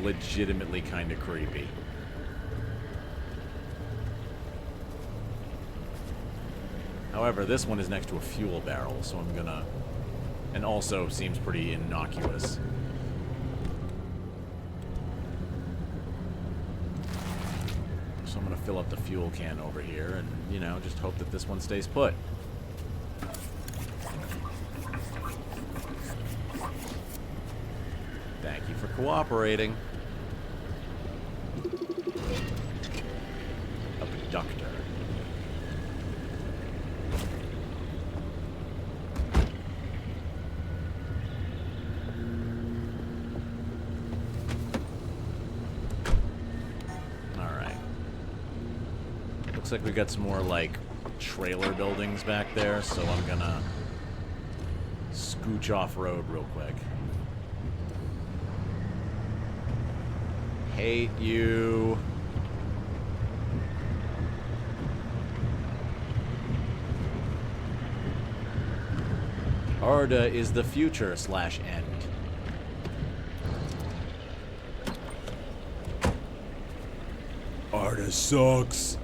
legitimately kind of creepy. However, this one is next to a fuel barrel, so I'm gonna... And also seems pretty innocuous. So I'm gonna fill up the fuel can over here and, you know, just hope that this one stays put. Thank you for cooperating. Abductor. Looks like we got some more, like, trailer buildings back there, so I'm gonna scooch off-road real quick. Hate you. Arda is the future / end. Arda sucks.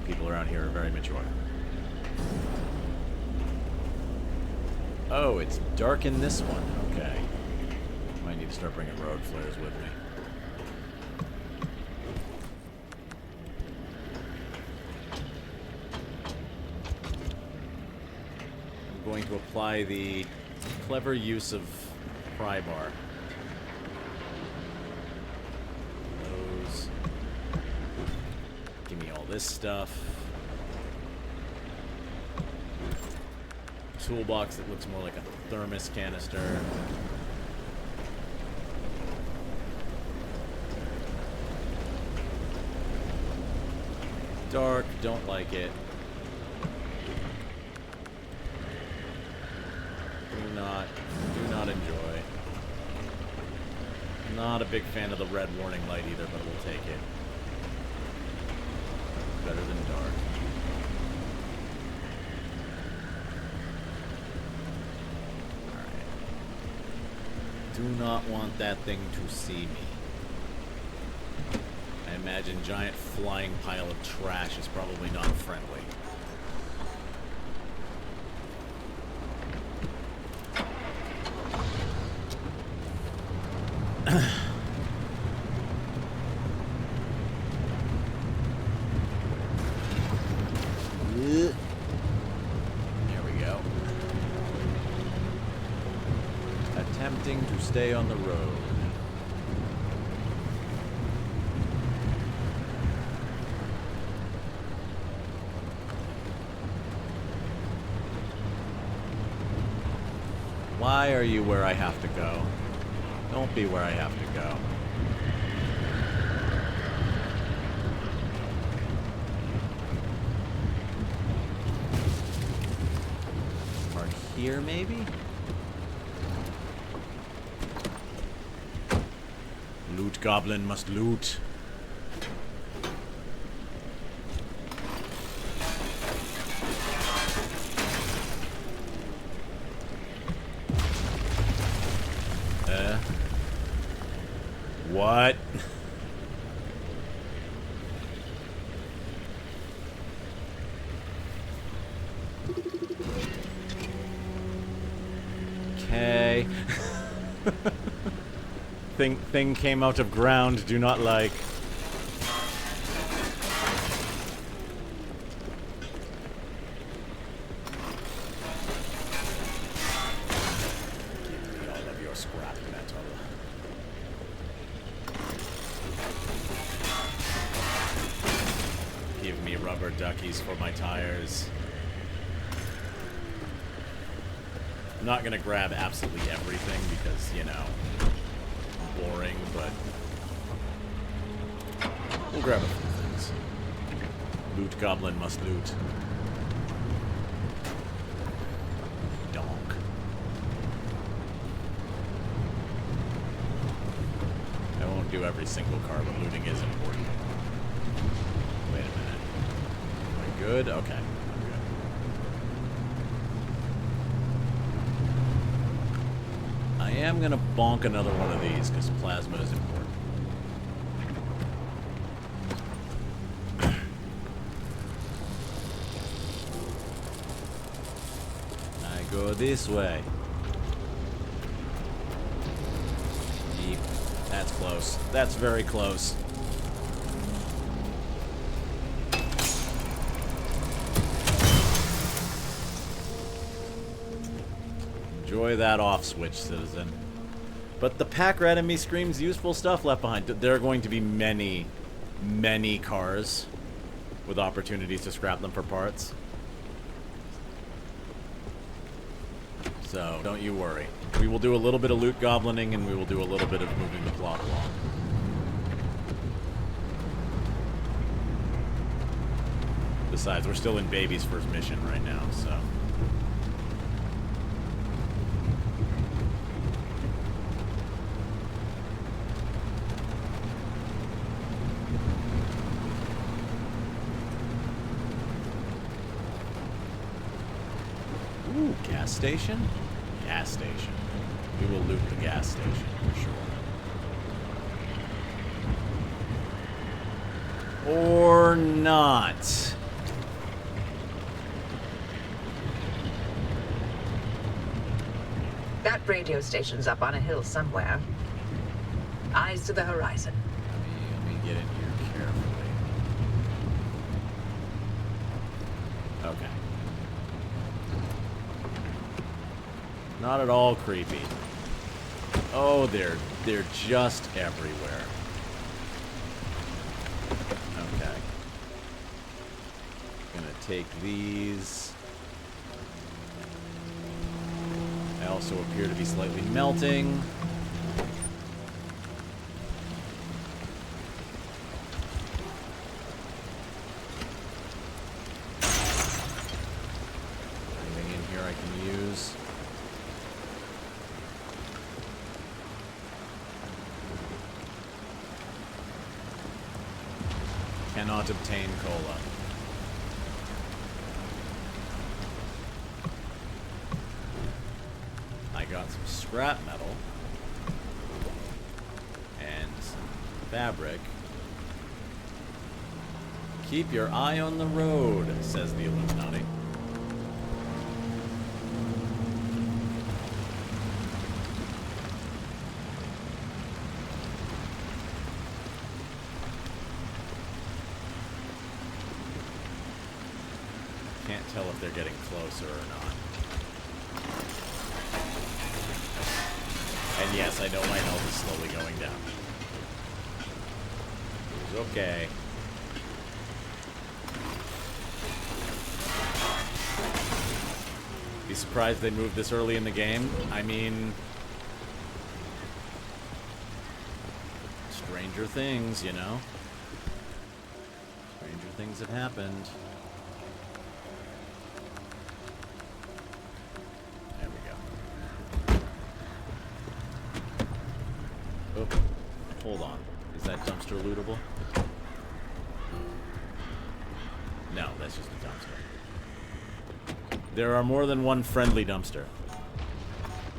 People around here are very mature. Oh, it's dark in this one. Okay. Might need to start bringing road flares with me. I'm going to apply the clever use of pry bar. This stuff. Toolbox that looks more like a thermos canister. Dark, don't like it. Do not enjoy. Not a big fan of the red warning light either, but we'll take it. Better than dark. Alright. Do not want that thing to see me. I imagine giant flying pile of trash is probably not friendly. stay on the road. Why are you where I have to go? Don't be where I have to go. Park here, maybe? Loot goblin must loot. What? Okay. Thing came out of ground, do not like. Give me all of your scrap metal. Give me rubber duckies for my tires. I'm not gonna grab absolutely everything because, you know, boring, but we'll grab a few things. Loot goblin must loot. Donk. I won't do every single car, but looting is important. Wait a minute. Am I good? Okay. I'm good. I am gonna bonk another one of these because plasma is important. I go this way. Yeep. That's close. That's very close. Enjoy that off switch, citizen. But the pack rat in me screams useful stuff left behind. There are going to be many, many cars with opportunities to scrap them for parts. So, don't you worry. We will do a little bit of loot goblining, and we will do a little bit of moving the plot along. Besides, we're still in Baby's first mission right now, so... Ooh, gas station? Gas station. We will loot the gas station, for sure. Or not. That radio station's up on a hill somewhere. Eyes to the horizon. Let me get in here carefully. Okay. Not at all creepy. Oh, they're just everywhere. Okay. Gonna take these. They also appear to be slightly melting. Anything in here I can use? Cannot obtain cola. I got some scrap metal and some fabric. Keep your eye on the road, says the Illuminati. Can't tell if they're getting closer or not. And yes, I know my health is slowly going down. It's okay. Be surprised they moved this early in the game. I mean, stranger things, you know? Stranger things have happened. There we go. Oh, hold on. Is that dumpster lootable? No, that's just a dumpster. There are more than one friendly dumpster.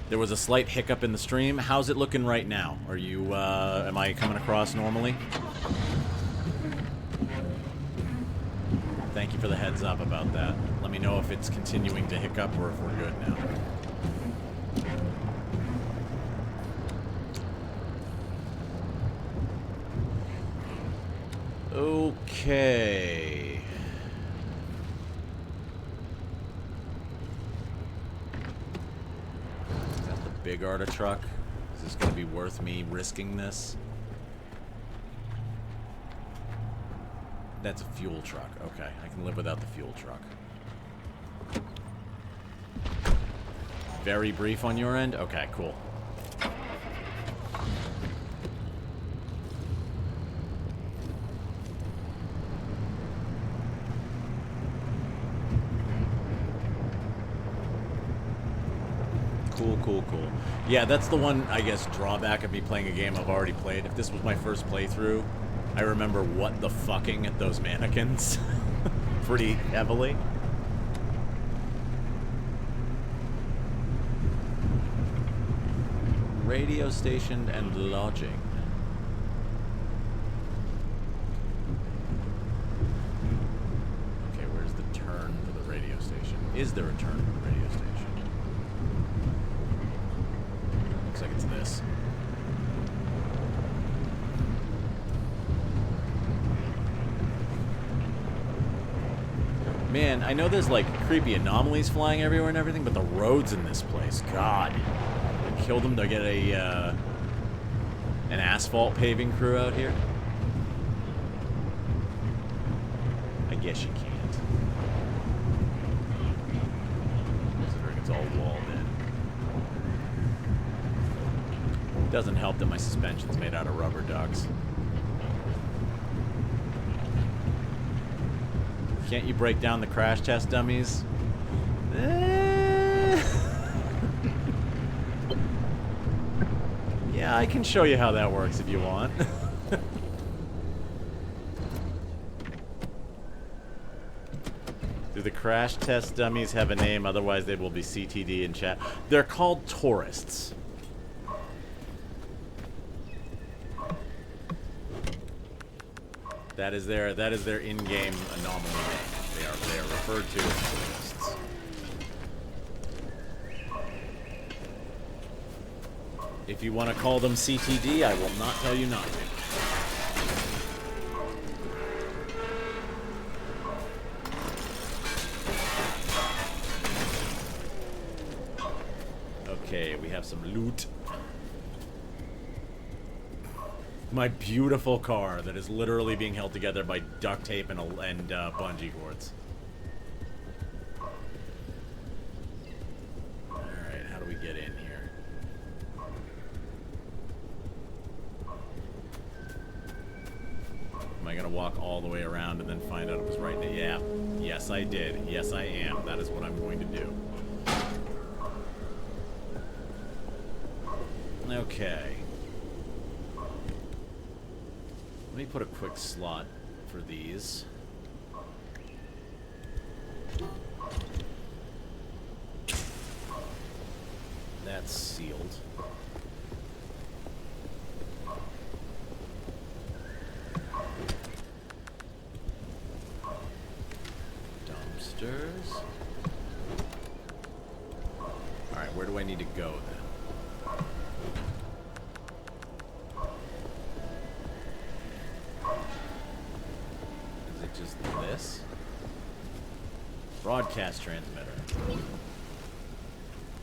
There was a slight hiccup in the stream. How's it looking right now? Are you, am I coming across normally? Thank you for the heads up about that. Let me know if it's continuing to hiccup or if we're good now. Okay. Big Arta truck. Is this going to be worth me risking this? That's a fuel truck. Okay, I can live without the fuel truck. Very brief on your end? Okay, cool. Cool. Yeah, that's the one, I guess, drawback of me playing a game I've already played. If this was my first playthrough, I remember what the fucking at those mannequins pretty heavily. Radio station and lodging. Okay, where's the turn for the radio station? Is there a turn for the radio station? Looks like it's this. Man, I know there's like creepy anomalies flying everywhere and everything, but the roads in this place, God. I killed them to get a an asphalt paving crew out here. I guess you can't. Considering it's all walled in. Doesn't help that my suspension's made out of rubber ducks. Can't you break down the crash test dummies? Yeah, I can show you how that works if you want. Do the crash test dummies have a name? Otherwise they will be CTD in chat. They're called tourists. That is their in-game anomaly name. They are referred to as tourists. If you want to call them CTD, I will not tell you not to. Okay, we have some loot. My beautiful car that is literally being held together by duct tape and bungee cords. Alright, how do we get in here? Am I gonna walk all the way around and then find out it was right there? Yeah. Yes, I did. Yes, I am. That is what I'm going to do. Okay. Let me put a quick slot for these. That's sealed. Dumpsters. Alright, where do I need to go then? Just this broadcast transmitter.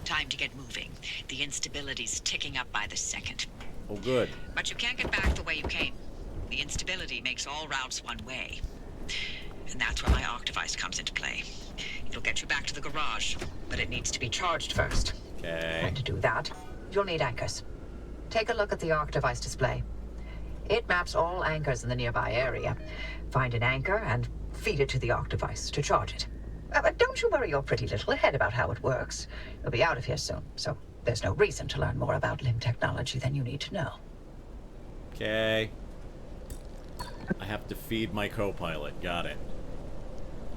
Time to get moving. The instability's ticking up by the second. Oh, good. But you can't get back the way you came. The instability makes all routes one way. And that's where my Octavice comes into play. It'll get you back to the garage, but it needs to be charged first. Okay. And to do that, you'll need anchors. Take a look at the Octavice display. It maps all anchors in the nearby area. Find an anchor and feed it to the Octavice to charge it. But don't you worry your pretty little head about how it works. You'll be out of here soon, so there's no reason to learn more about limb technology than you need to know. Okay. I have to feed my co-pilot. Got it.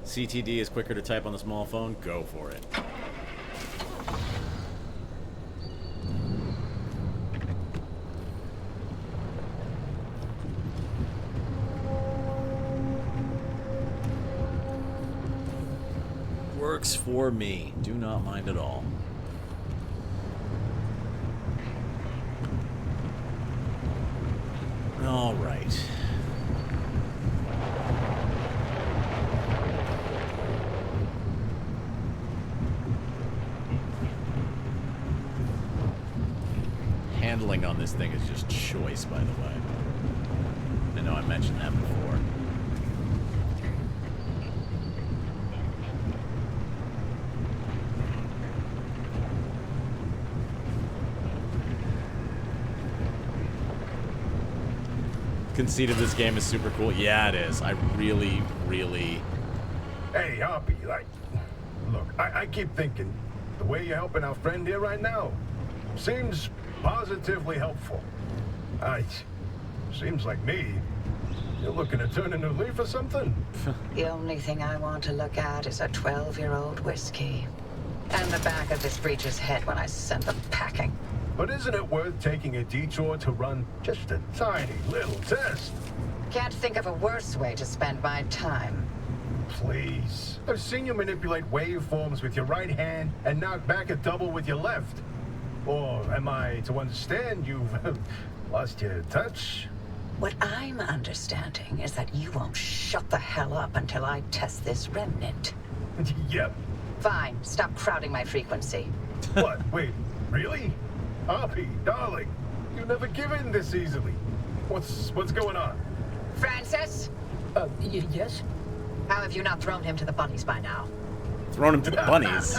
CTD is quicker to type on the small phone. Go for it. Works for me. Do not mind at all. All right. Handling on this thing is just choice, by the way. I know I mentioned that before. Conceit of this game is super cool. Yeah, it is. I really, really... Hey, Hoppy, look, I keep thinking, the way you're helping our friend here right now seems positively helpful. Seems like me. You're looking to turn a new leaf or something? The only thing I want to look at is a 12-year-old whiskey. And the back of this breacher's head when I send them packing. But isn't it worth taking a detour to run just a tiny little test? Can't think of a worse way to spend my time. Please. I've seen you manipulate waveforms with your right hand and knock back a double with your left. Or am I to understand you've lost your touch? What I'm understanding is that you won't shut the hell up until I test this remnant. Yep. Fine, stop crowding my frequency. What? Wait, really? Hoppy, darling, you never give in this easily. What's going on? Francis? Yes? How have you not thrown him to the bunnies by now? Thrown him to the bunnies.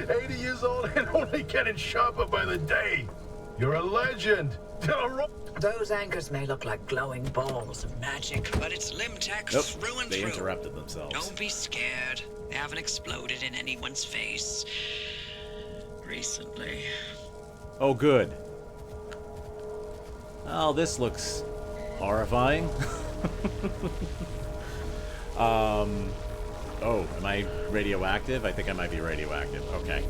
80 years old and only getting sharper by the day. You're a legend. Those anchors may look like glowing balls of magic. But it's limb tech Nope, through and they through. interrupted themselves. Don't be scared. They haven't exploded in anyone's face recently. Oh, good. Oh, this looks horrifying. Oh, am I radioactive? I think I might be radioactive. Okay.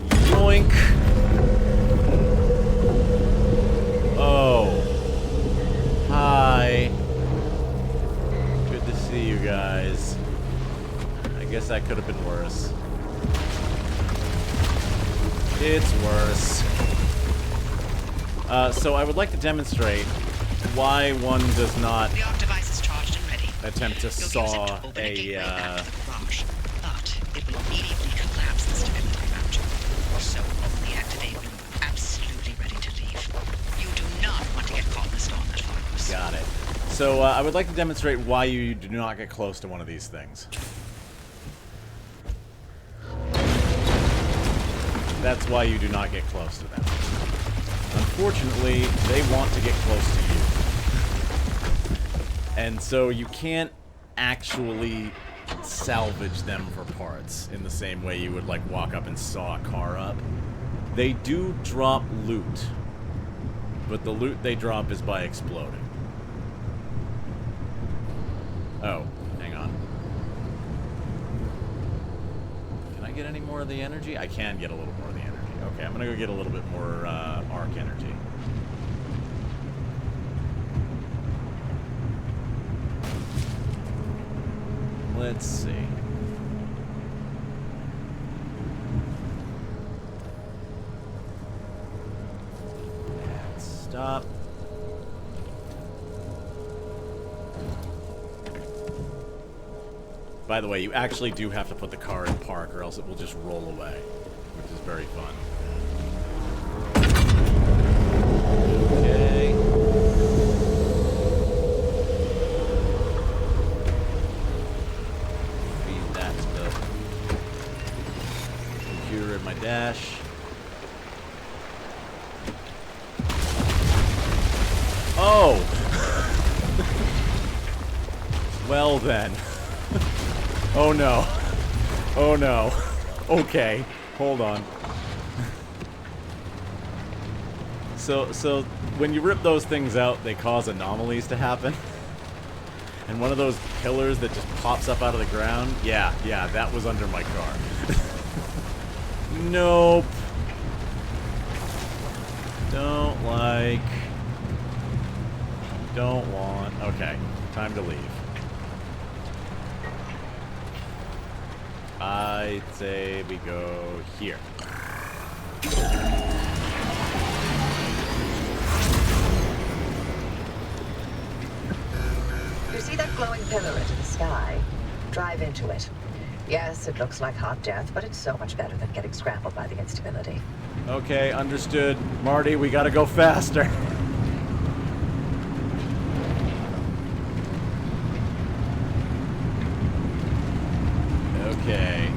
Yoink! Oh. Hi. Good to see you guys. I guess that could have been worse. It's worse. So I would like to demonstrate why one does not The Octavice is charged and ready. attempt to You'll use it saw to open a gateway back a, to the garage, but it will immediately collapse the stability around you. So only activate when you're absolutely ready to leave. You do not want to get caught in the storm that follows. got it. So I would like to demonstrate why you do not get close to one of these things. That's why you do not get close to them. Unfortunately, they want to get close to you. And so you can't actually salvage them for parts in the same way you would, like, walk up and saw a car up. They do drop loot, but the loot they drop is by exploding. Oh, hang on. Can I get any more of the energy? I can get a little more of the energy. Okay, I'm gonna go get a little bit more arc energy. Let's see. And stop. By the way, you actually do have to put the car in park or else it will just roll away, which is very fun. Okay. Feed that to the computer in my dash. Oh! Well then. Oh no. Oh no. Okay. Hold on. So when you rip those things out, they cause anomalies to happen. And one of those pillars that just pops up out of the ground, yeah, that was under my car. Nope. Don't like. Don't want. Okay, time to leave. I'd say we go here. You see that glowing pillar into the sky? Drive into it. Yes, it looks like hot death, but it's so much better than getting scrambled by the instability. Okay, understood. Marty, we gotta go faster. Okay.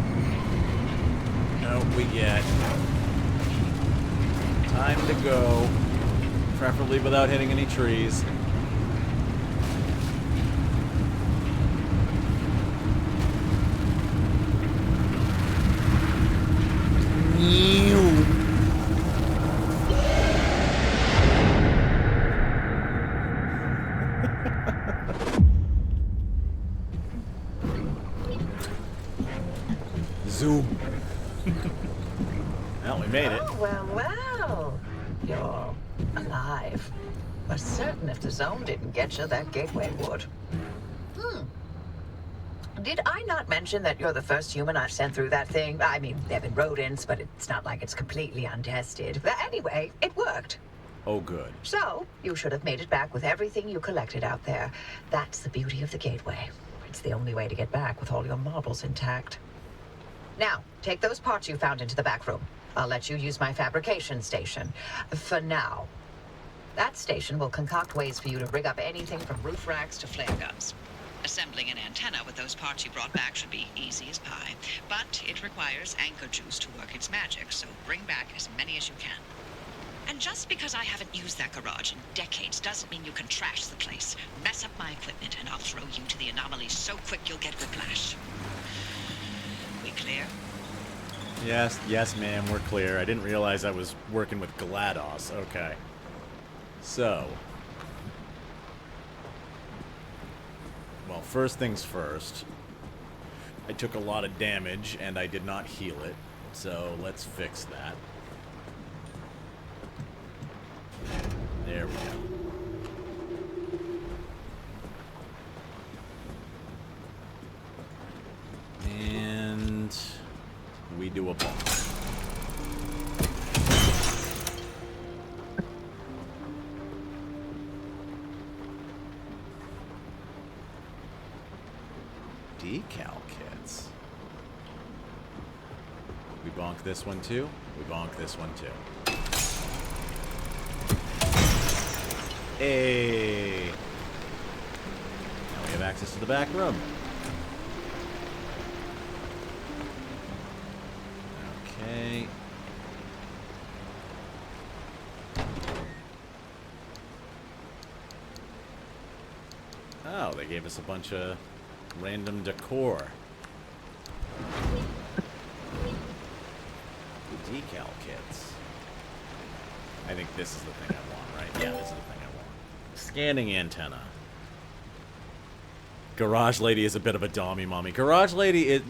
Nope, we get time to go. Preferably without hitting any trees. Zoom. Well, we made it. Oh, well. You're alive. We're certain if the zone didn't get you, that gateway would. Did I not mention that you're the first human I've sent through that thing? I mean, there have been rodents, but it's not like it's completely untested. But anyway, it worked. Oh, good. So, you should have made it back with everything you collected out there. That's the beauty of the gateway. It's the only way to get back with all your marbles intact. Now, take those parts you found into the back room. I'll let you use my fabrication station. For now. That station will concoct ways for you to rig up anything from roof racks to flare guns. Assembling an antenna with those parts you brought back should be easy as pie, but it requires anchor juice to work its magic, so bring back as many as you can. And just because I haven't used that garage in decades doesn't mean you can trash the place. Mess up my equipment and I'll throw you to the anomalies so quick you'll get whiplash. We clear? Yes, ma'am, we're clear. I didn't realize I was working with GLaDOS. Okay. So. Well, first things first. I took a lot of damage, and I did not heal it. So, let's fix that. There we go. And we do a ball. Decal kits. We bonk this one too. We bonk this one too. Hey. Now we have access to the back room. Okay. Oh, they gave us a bunch of random decor. The decal kits. I think this is the thing I want, right? Yeah, this is the thing I want. Scanning antenna. Garage Lady is a bit of a dommy mommy. Garage Lady is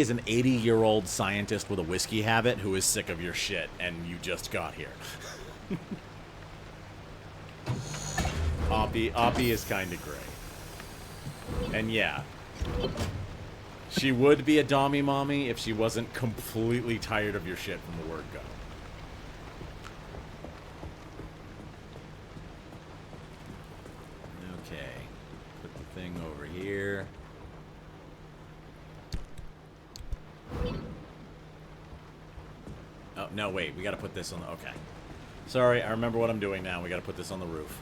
an 80-year-old scientist with a whiskey habit who is sick of your shit, and you just got here. Oppie is kind of great. And yeah, she would be a dommy mommy if she wasn't completely tired of your shit from the word go. Okay, put the thing over here. No, wait. We got to put this on the... Okay. Sorry, I remember what I'm doing now. We got to put this on the roof.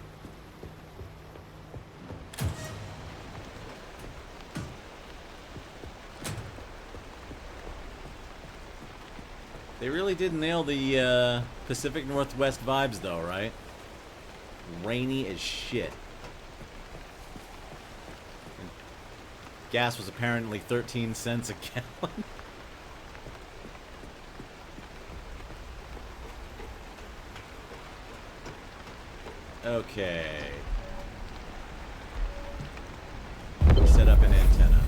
They really did nail the Pacific Northwest vibes, though, right? Rainy as shit. And gas was apparently 13 cents a gallon. Okay. Set up an antenna.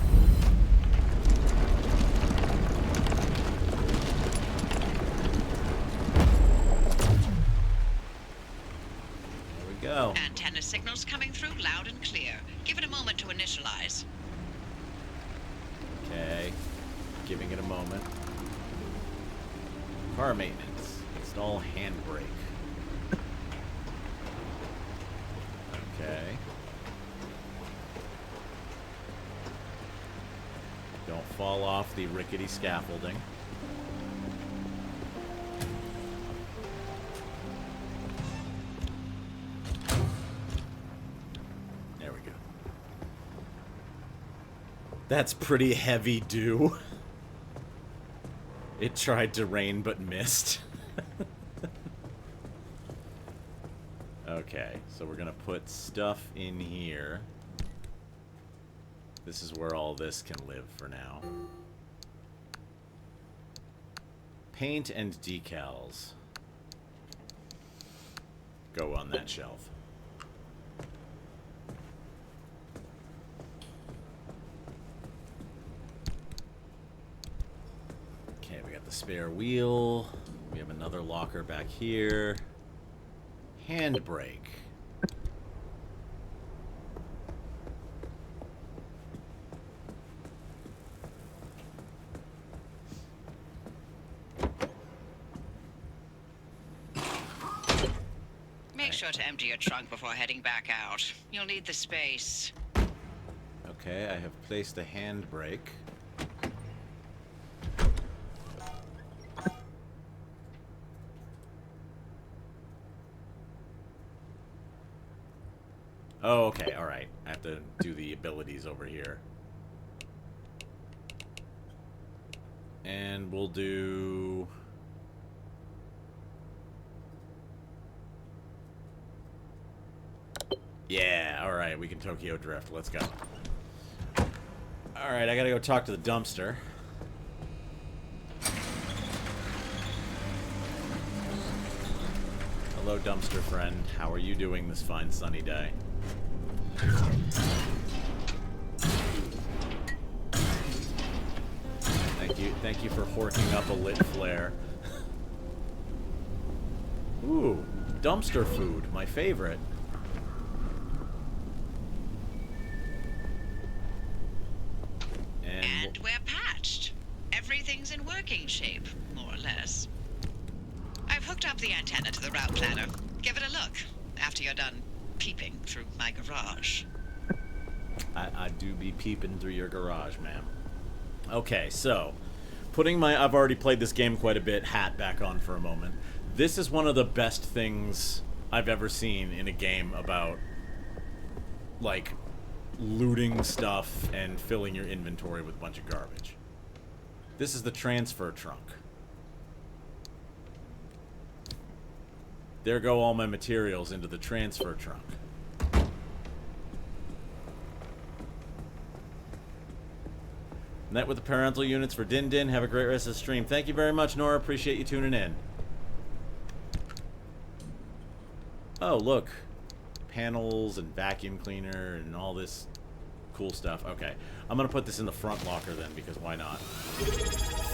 There we go. Antenna signals coming through loud and clear. Give it a moment to initialize. Okay. Giving it a moment. Car maintenance. Install handbrake. Okay. Don't fall off the rickety scaffolding. There we go. That's pretty heavy dew. It tried to rain but missed. Okay, so we're gonna put stuff in here. This is where all this can live for now. Paint and decals. Go on that shelf. Okay, we got the spare wheel. We have another locker back here. Handbrake. Make sure to empty your trunk before heading back out. You'll need the space. Okay, I have placed a handbrake. Oh, okay, alright. I have to do the abilities over here. And we'll do... Yeah, alright, we can Tokyo Drift. Let's go. Alright, I gotta go talk to the dumpster. Hello, dumpster friend. How are you doing this fine sunny day? Thank you for horking up a lit flare. Ooh, dumpster food, my favorite. And we're patched. Everything's in working shape, more or less. I've hooked up the antenna to the route planner. Give it a look after you're done peeping through my garage. I do be peeping through your garage, ma'am. Okay, so putting my I've already played this game quite a bit hat back on for a moment. This is one of the best things I've ever seen in a game about like looting stuff and filling your inventory with a bunch of garbage. This is the transfer trunk. There go all my materials into the transfer trunk. Met with the parental units for Din Din. Have a great rest of the stream. Thank you very much, Nora. Appreciate you tuning in. Oh, look. Panels and vacuum cleaner and all this cool stuff. Okay. I'm going to put this in the front locker then, because why not?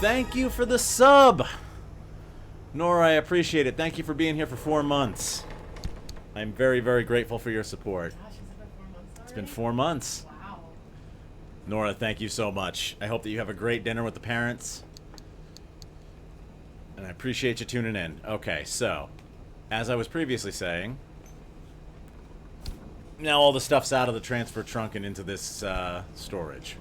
Thank you for the sub! Nora, I appreciate it. Thank you for being here for 4 months. I'm very, very grateful for your support. Gosh, has it been 4 months already? It's been 4 months. Wow. Nora, thank you so much. I hope that you have a great dinner with the parents. And I appreciate you tuning in. Okay, so, as I was previously saying, now all the stuff's out of the transfer trunk and into this storage.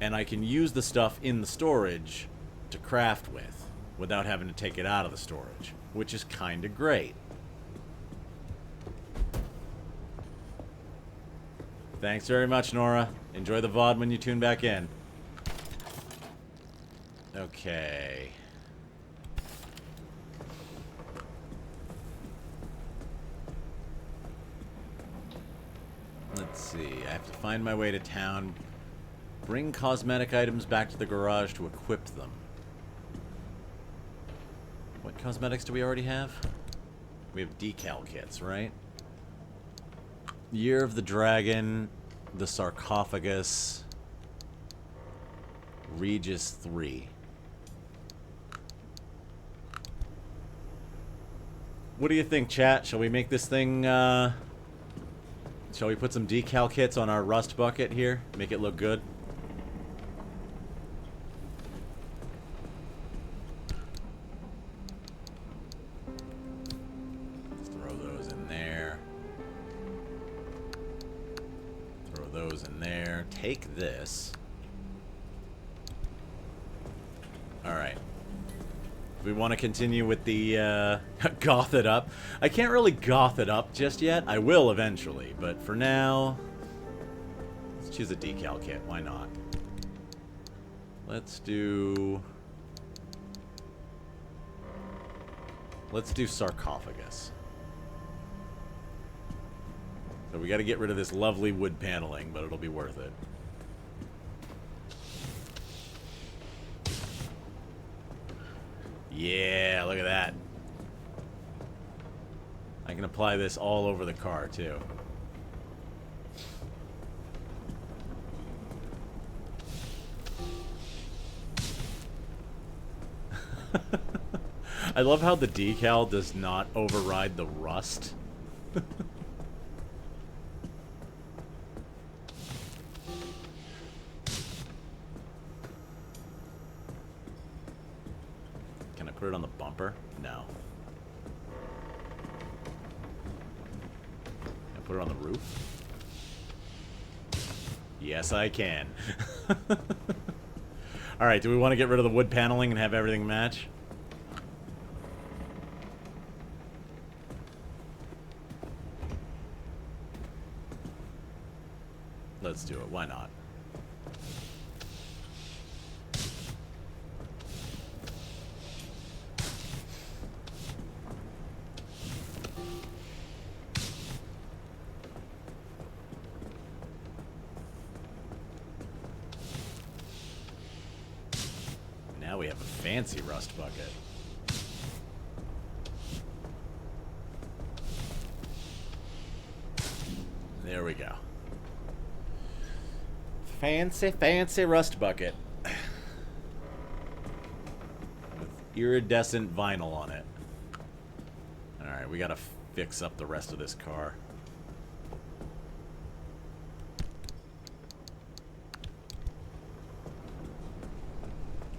And I can use the stuff in the storage to craft with, without having to take it out of the storage, which is kind of great. Thanks very much, Nora. Enjoy the VOD when you tune back in. Okay. Let's see. I have to find my way to town. Bring cosmetic items back to the garage to equip them. What cosmetics do we already have? We have decal kits, right? Year of the Dragon, the Sarcophagus, Regis 3. What do you think, chat? Shall we make this thing, shall we put some decal kits on our rust bucket here? Make it look good? Let's throw those in there. Throw those in there. Take this. Alright. We want to continue with the, goth it up. I can't really goth it up just yet. I will eventually, but for now, let's choose a decal kit. Why not? Let's do sarcophagus. So we got to get rid of this lovely wood paneling, but it'll be worth it. Yeah, look at that. I can apply this all over the car, too. I love how the decal does not override the rust. Can I put it on the bumper? No. Can I put it on the roof? Yes, I can. Alright, do we want to get rid of the wood paneling and have everything match? Let's do it. Why not? Now we have a fancy rust bucket. There we go. Fancy, fancy rust bucket. With iridescent vinyl on it. Alright, we gotta fix up the rest of this car.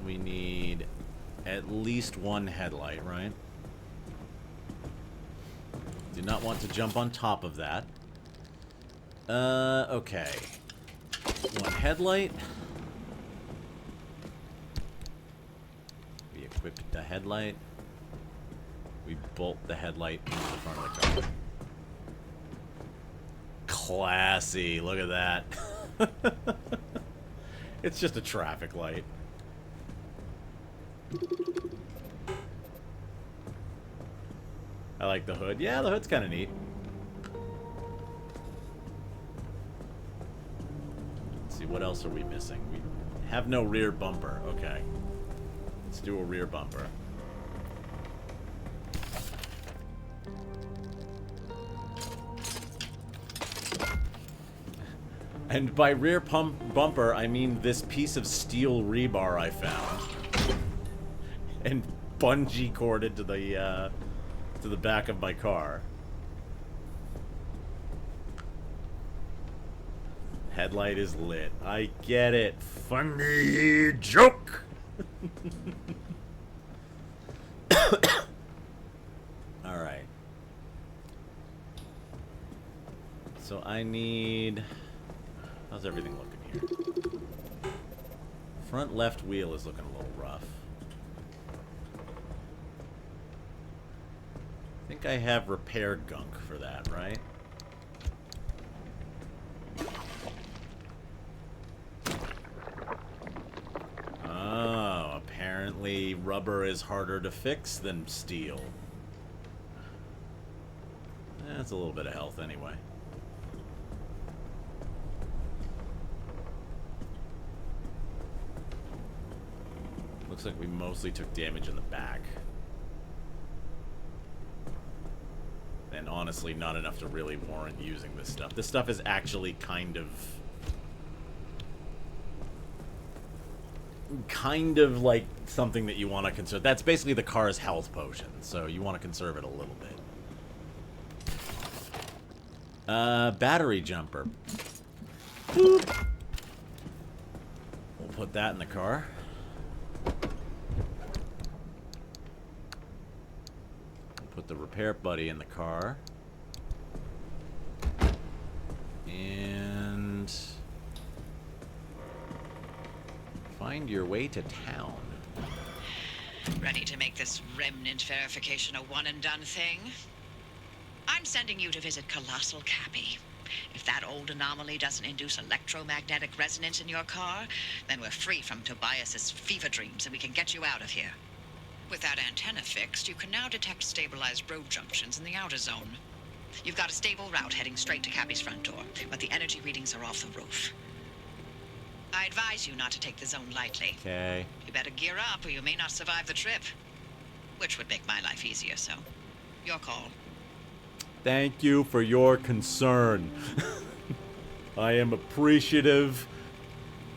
We need at least one headlight, right? Do not want to jump on top of that. Okay. One headlight. We equip the headlight. We bolt the headlight into the front of the car. Classy. Look at that. It's just a traffic light. I like the hood. Yeah, the hood's kind of neat. Let's see, what else are we missing? We have no rear bumper. Okay. Let's do a rear bumper. And by rear bumper, I mean this piece of steel rebar I found. And bungee corded to the back of my car. Headlight is lit. I get it. Funny joke. All right. So I need. How's everything looking here? Front left wheel is looking a little rough. think I have repair gunk for that, right? Oh, apparently rubber is harder to fix than steel. That's a little bit of health anyway. Looks like we mostly took damage in the back. And honestly, not enough to really warrant using this stuff. This stuff is actually kind of like something that you want to conserve. That's basically the car's health potion, so you want to conserve it a little bit. Battery jumper. Boop. We'll put that in the car. Put the repair buddy in the car. And find your way to town. Ready to make this remnant verification a one-and-done thing? I'm sending you to visit Colossal Cappy. If that old anomaly doesn't induce electromagnetic resonance in your car, then we're free from Tobias's fever dreams and we can get you out of here. With that antenna fixed, you can now detect stabilized road junctions in the outer zone. You've got a stable route heading straight to Cappy's front door, but the energy readings are off the roof. I advise you not to take the zone lightly. Okay. You better gear up or you may not survive the trip. Which would make my life easier, so your call. Thank you for your concern. I am appreciative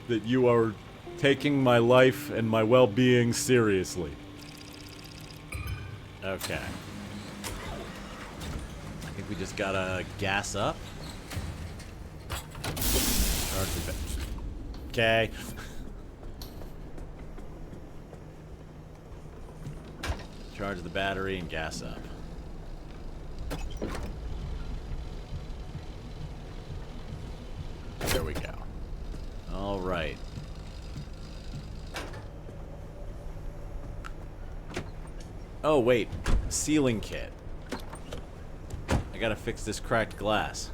that you are taking my life and my well-being seriously. Okay. I think we just gotta gas up. Charge the okay. Charge the battery and gas up. There we go. All right. Oh, wait. Sealing kit. I gotta fix this cracked glass.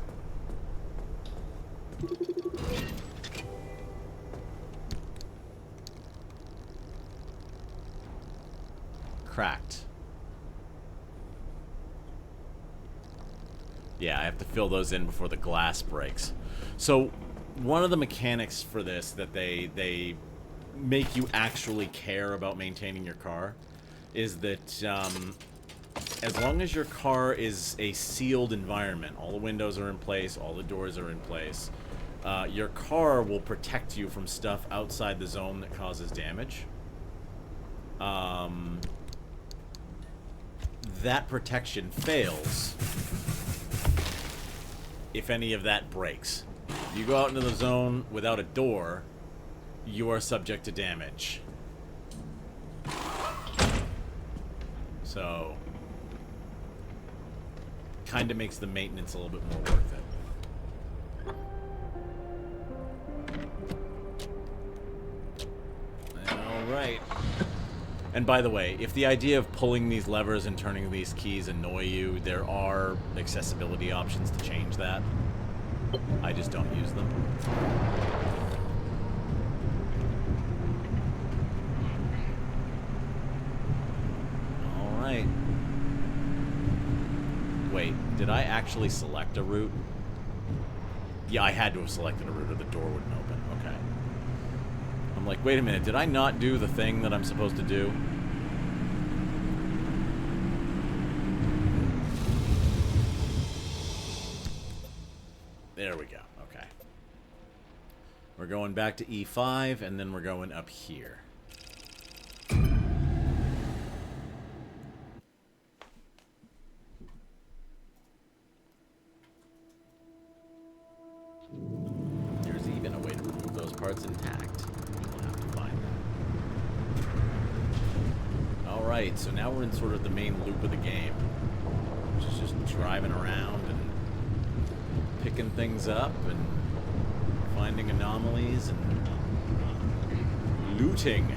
Cracked. Yeah, I have to fill those in before the glass breaks. So, one of the mechanics for this that they make you actually care about maintaining your car is that as long as your car is a sealed environment, all the windows are in place, all the doors are in place, your car will protect you from stuff outside the zone that causes damage. That protection fails if any of that breaks. You go out into the zone without a door, you are subject to damage. So, kind of makes the maintenance a little bit more worth it. Alright. And by the way, if the idea of pulling these levers and turning these keys annoy you, there are accessibility options to change that. I just don't use them. Alright. Wait, did I actually select a route? Yeah, I had to have selected a route or the door wouldn't open. Okay. I'm like, wait a minute, did I not do the thing that I'm supposed to do? There we go, okay. We're going back to E5, and then we're going up here. There's even a way to remove those parts intact. We'll have to find that. Alright, so now we're in sort of the main loop of the game. Which is just driving around and picking things up and finding anomalies and looting.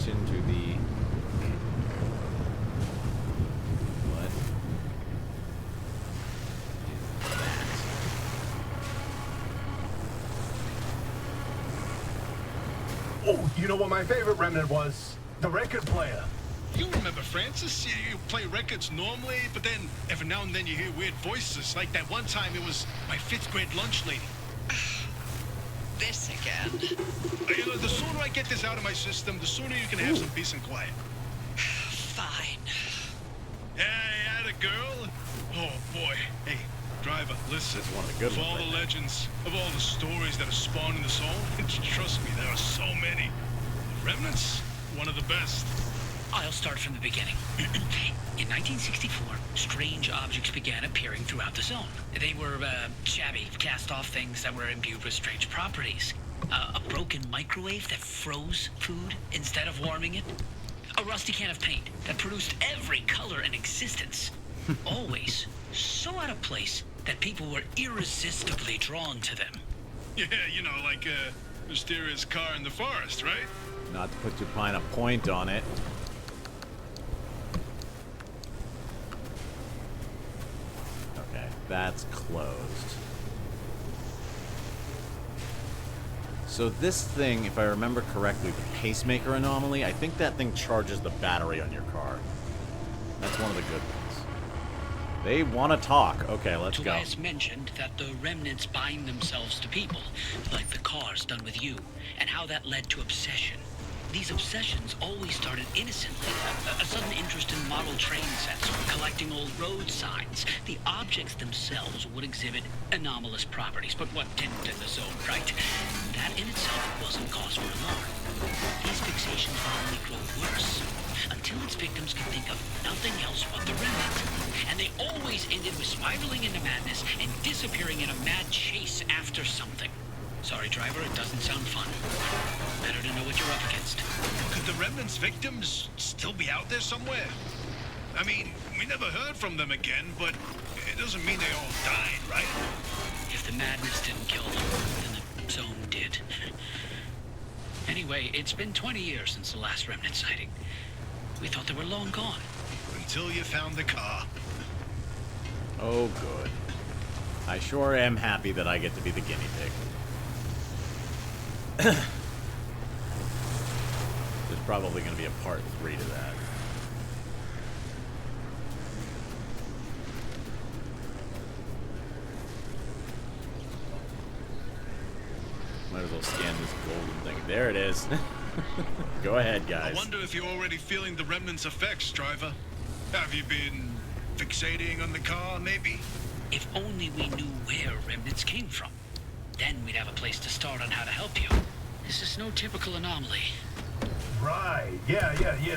attention to the... What is that? Oh, you know what my favorite remnant was? The record player. You remember Francis? You play records normally, but then every now and then you hear weird voices. Like that one time it was my 5th grade lunch lady. This again. You know, the sooner I get this out of my system, the sooner you can have some peace and quiet. Fine. Hey, atta girl. Oh, boy. Hey, driver, listen. That's one of the good Of ones all right the there. legends, of all the stories that are spawned in the zone, trust me, there are so many. The Remnants, one of the best. I'll start from the beginning. In 1964, strange objects began appearing throughout the zone. They were shabby, cast-off things that were imbued with strange properties. A broken microwave that froze food instead of warming it. A rusty can of paint that produced every color in existence. Always so out of place that people were irresistibly drawn to them. Yeah, you know, like a mysterious car in the forest, right? Not to put too fine a point on it. Okay, that's closed. So this thing, if I remember correctly, the pacemaker anomaly, I think that thing charges the battery on your car. That's one of the good ones. They want to talk. Okay, let's go. Tobias mentioned that the remnants bind themselves to people, like the cars done with you, and how that led to obsession. These obsessions always started innocently. A sudden interest in model train sets or collecting old road signs. The objects themselves would exhibit anomalous properties, but what didn't in the zone, right? That in itself wasn't cause for alarm. These fixations would only grow worse, until its victims could think of nothing else but the remnant. And they always ended with spiraling into madness and disappearing in a mad chase after something. Sorry, driver, it doesn't sound fun. Better to know what you're up against. Could the Remnants' victims still be out there somewhere? I mean, we never heard from them again, but it doesn't mean they all died, right? If the madness didn't kill them, then the zone did. Anyway, it's been 20 years since the last remnant sighting. We thought they were long gone. Until you found the car. Oh, good. I sure am happy that I get to be the guinea pig. There's probably going to be a part 3 to that. Might as well scan this golden thing. There it is. Go ahead, guys. I wonder if you're already feeling the Remnants' effects, driver. Have you been fixating on the car, maybe? If only we knew where remnants came from. Then we'd have a place to start on how to help you. This is no typical anomaly. Right. Yeah.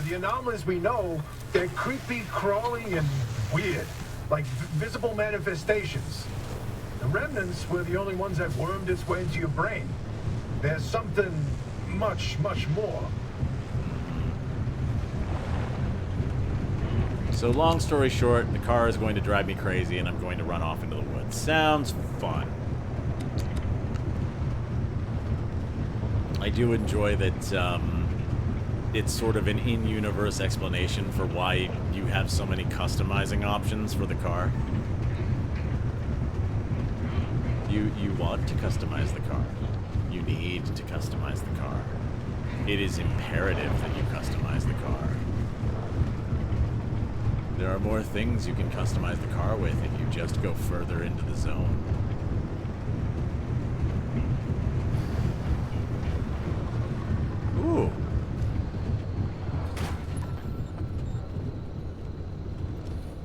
The anomalies we know, they're creepy, crawly, and weird. Like visible manifestations. The remnants were the only ones that wormed its way into your brain. There's something much, much more. So long story short, the car is going to drive me crazy and I'm going to run off into the woods. Sounds fun. I do enjoy that it's sort of an in-universe explanation for why you have so many customizing options for the car. You want to customize the car. You need to customize the car. It is imperative that you customize the car. There are more things you can customize the car with if you just go further into the zone. Ooh.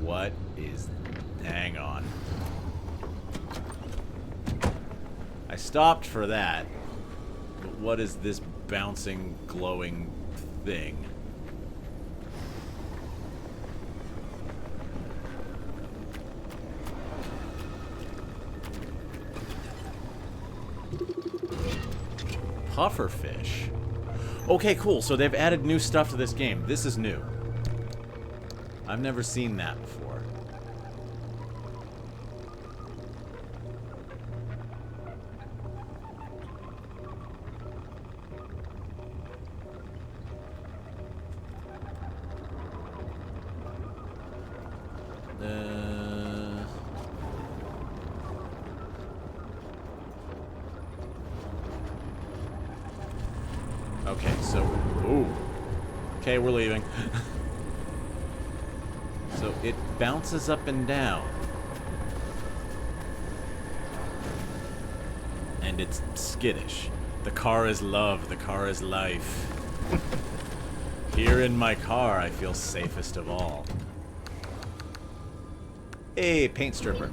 What is... Hang on. I stopped for that. But what is this bouncing, glowing thing? Pufferfish. Okay, cool. So they've added new stuff to this game. This is new. I've never seen that before. Okay, so... Ooh. Okay, we're leaving. So it bounces up and down. And it's skittish. The car is love, the car is life. Here in my car, I feel safest of all. Hey, paint stripper.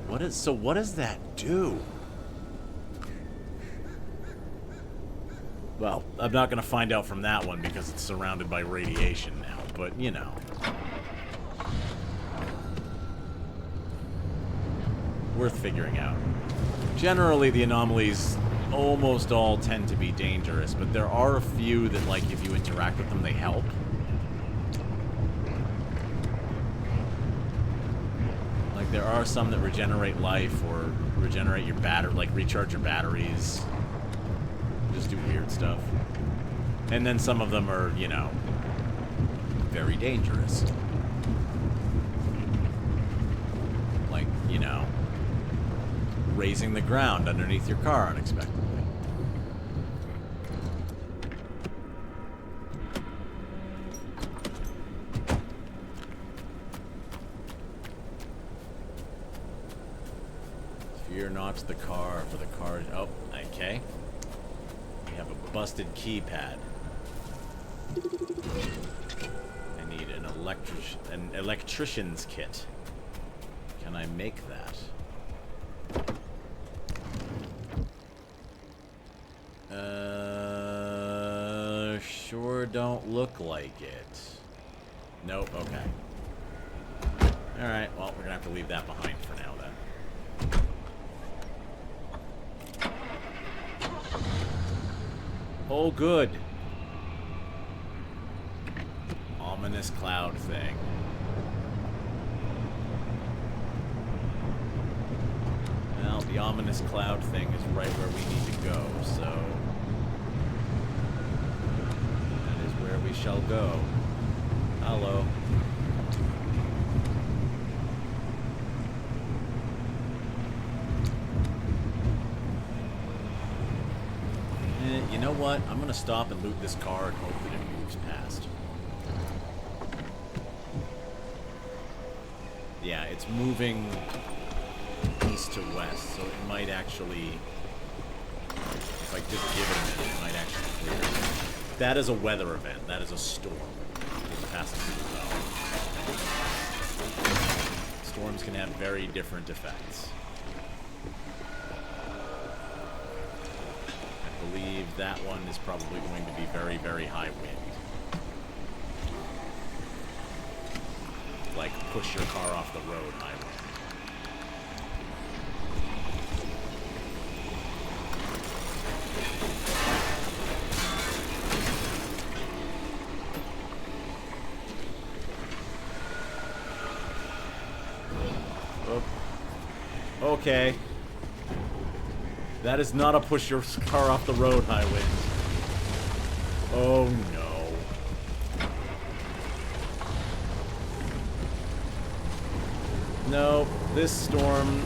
What does that do? Well, I'm not gonna find out from that one because it's surrounded by radiation now, but you know. Worth figuring out. Generally, the anomalies almost all tend to be dangerous, but there are a few that, like, if you interact with them, they help. Like, there are some that regenerate life or regenerate your battery, like, recharge your batteries. Just do weird stuff. And then some of them are, you know, very dangerous. Like, you know, raising the ground underneath your car unexpectedly. Fear not the car, for the car... Oh, okay. We have a busted keypad. I need an electrician's kit. Can I make that? Sure don't look like it. Nope, okay. Alright, well, we're gonna have to leave that behind for now, then. Oh, good. Ominous cloud thing. Well, the ominous cloud thing is right where we need to go, so... that is where we shall go. Hello. You know what? I'm gonna stop and loot this car and hope that it moves past. Yeah, it's moving east to west, so it might actually... if I just give it a minute, it might actually clear. That is a weather event. That is a storm. It's passing through the zone. Storms can have very different effects. I believe that one is probably going to be very, very high wind. Like, push your car off the road high wind. Oh. Okay. That is not a push your car off the road high wind. Oh no. No, this storm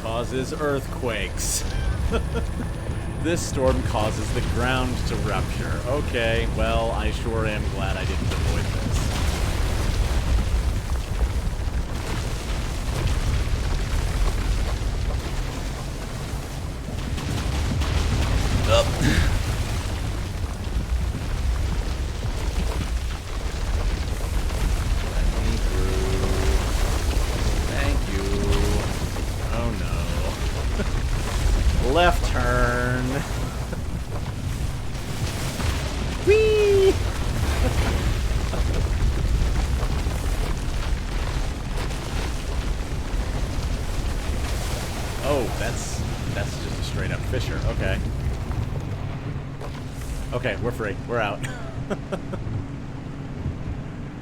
causes earthquakes. This storm causes the ground to rupture. Okay, well, I sure am glad I didn't avoid this. Left turn. Whee! Oh, that's just a straight up Fisher. Okay. Okay, we're free. We're out.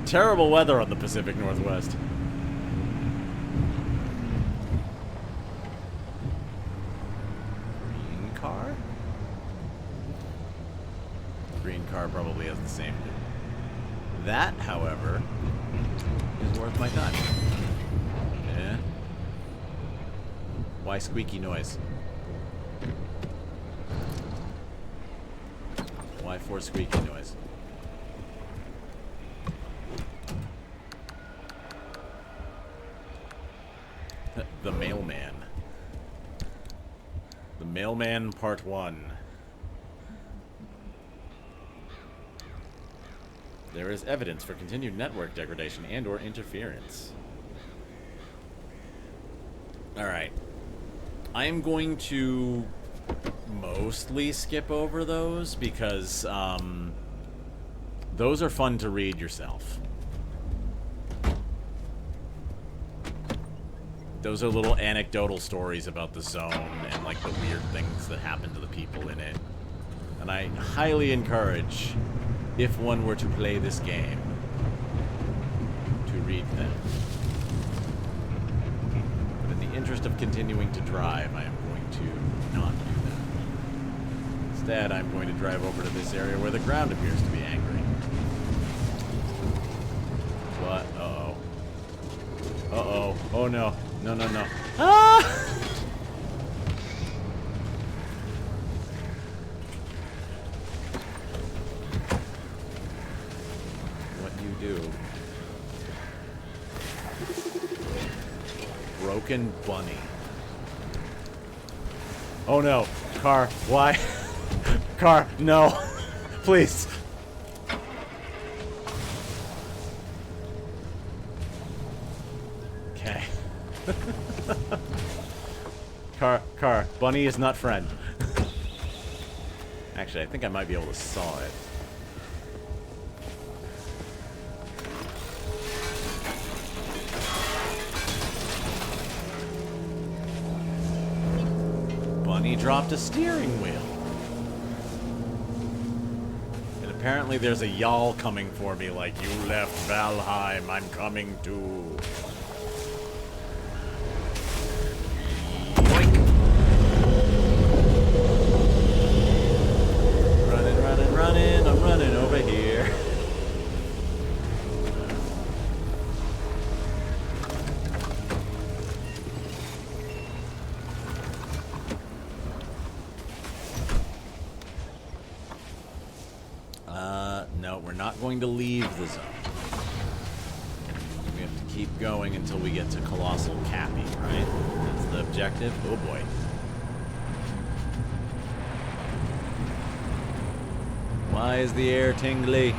Terrible weather on the Pacific Northwest. green car probably has the same. That, however, is worth my time. Yeah. Why squeaky noise? Why for squeaky noise? The Mailman. The Mailman Part 1. There is evidence for continued network degradation and or interference. Alright. I am going to mostly skip over those because those are fun to read yourself. Those are little anecdotal stories about the zone and like the weird things that happen to the people in it. And I highly encourage, if one were to play this game, to read them. But in the interest of continuing to drive, I am going to not do that. Instead, I'm going to drive over to this area where the ground appears to be angry. What? Uh-oh. Uh-oh. Oh no. No, no, no. Ah! What you do? Broken bunny. Oh no. Car, why? Car, no. Please. Okay. Car, bunny is not friend. Actually, I think I might be able to saw it. Bunny dropped a steering wheel. And apparently there's a yawl coming for me like, you left Valheim, I'm coming too. Running, I'm running over here. No, we're not going to leave the zone. We have to keep going until we get to Colossal Cappy, right? That's the objective. Oh boy. Why is the air tingly?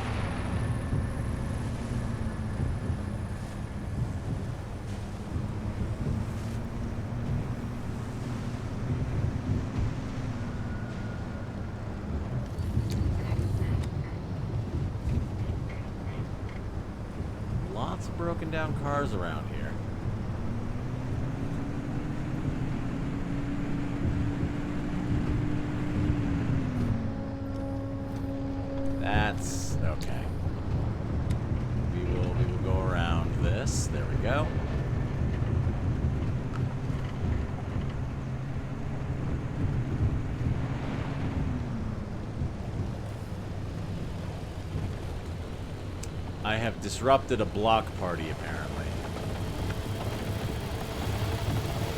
Lots of broken down cars around here. That's okay. We will go around this. There we go. I have disrupted a block party, apparently.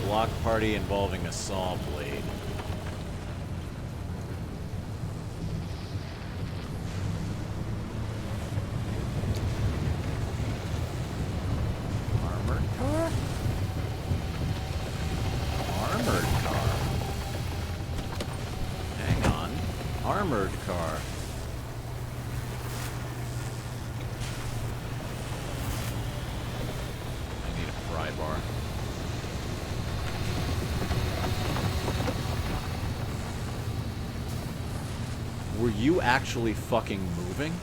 A block party involving a saw blade. Armored car? Armored car. Hang on. Armored car. Bar. Were you actually fucking moving?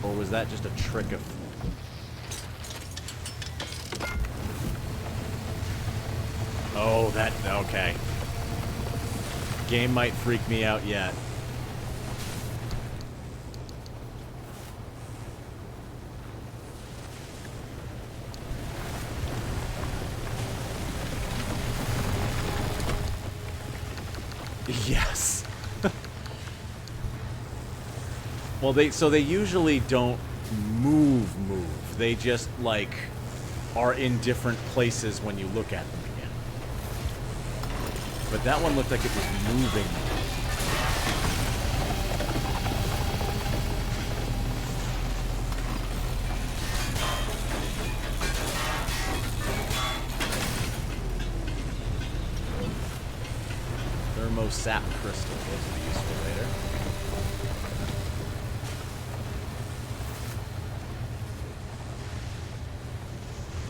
Or was that just a trick of... Oh, that... Okay. Game might freak me out yet. Yes. Well, they usually don't move. They just, like, are in different places when you look at them again. But that one looked like it was moving. Thermosap crystal. Those will be useful later.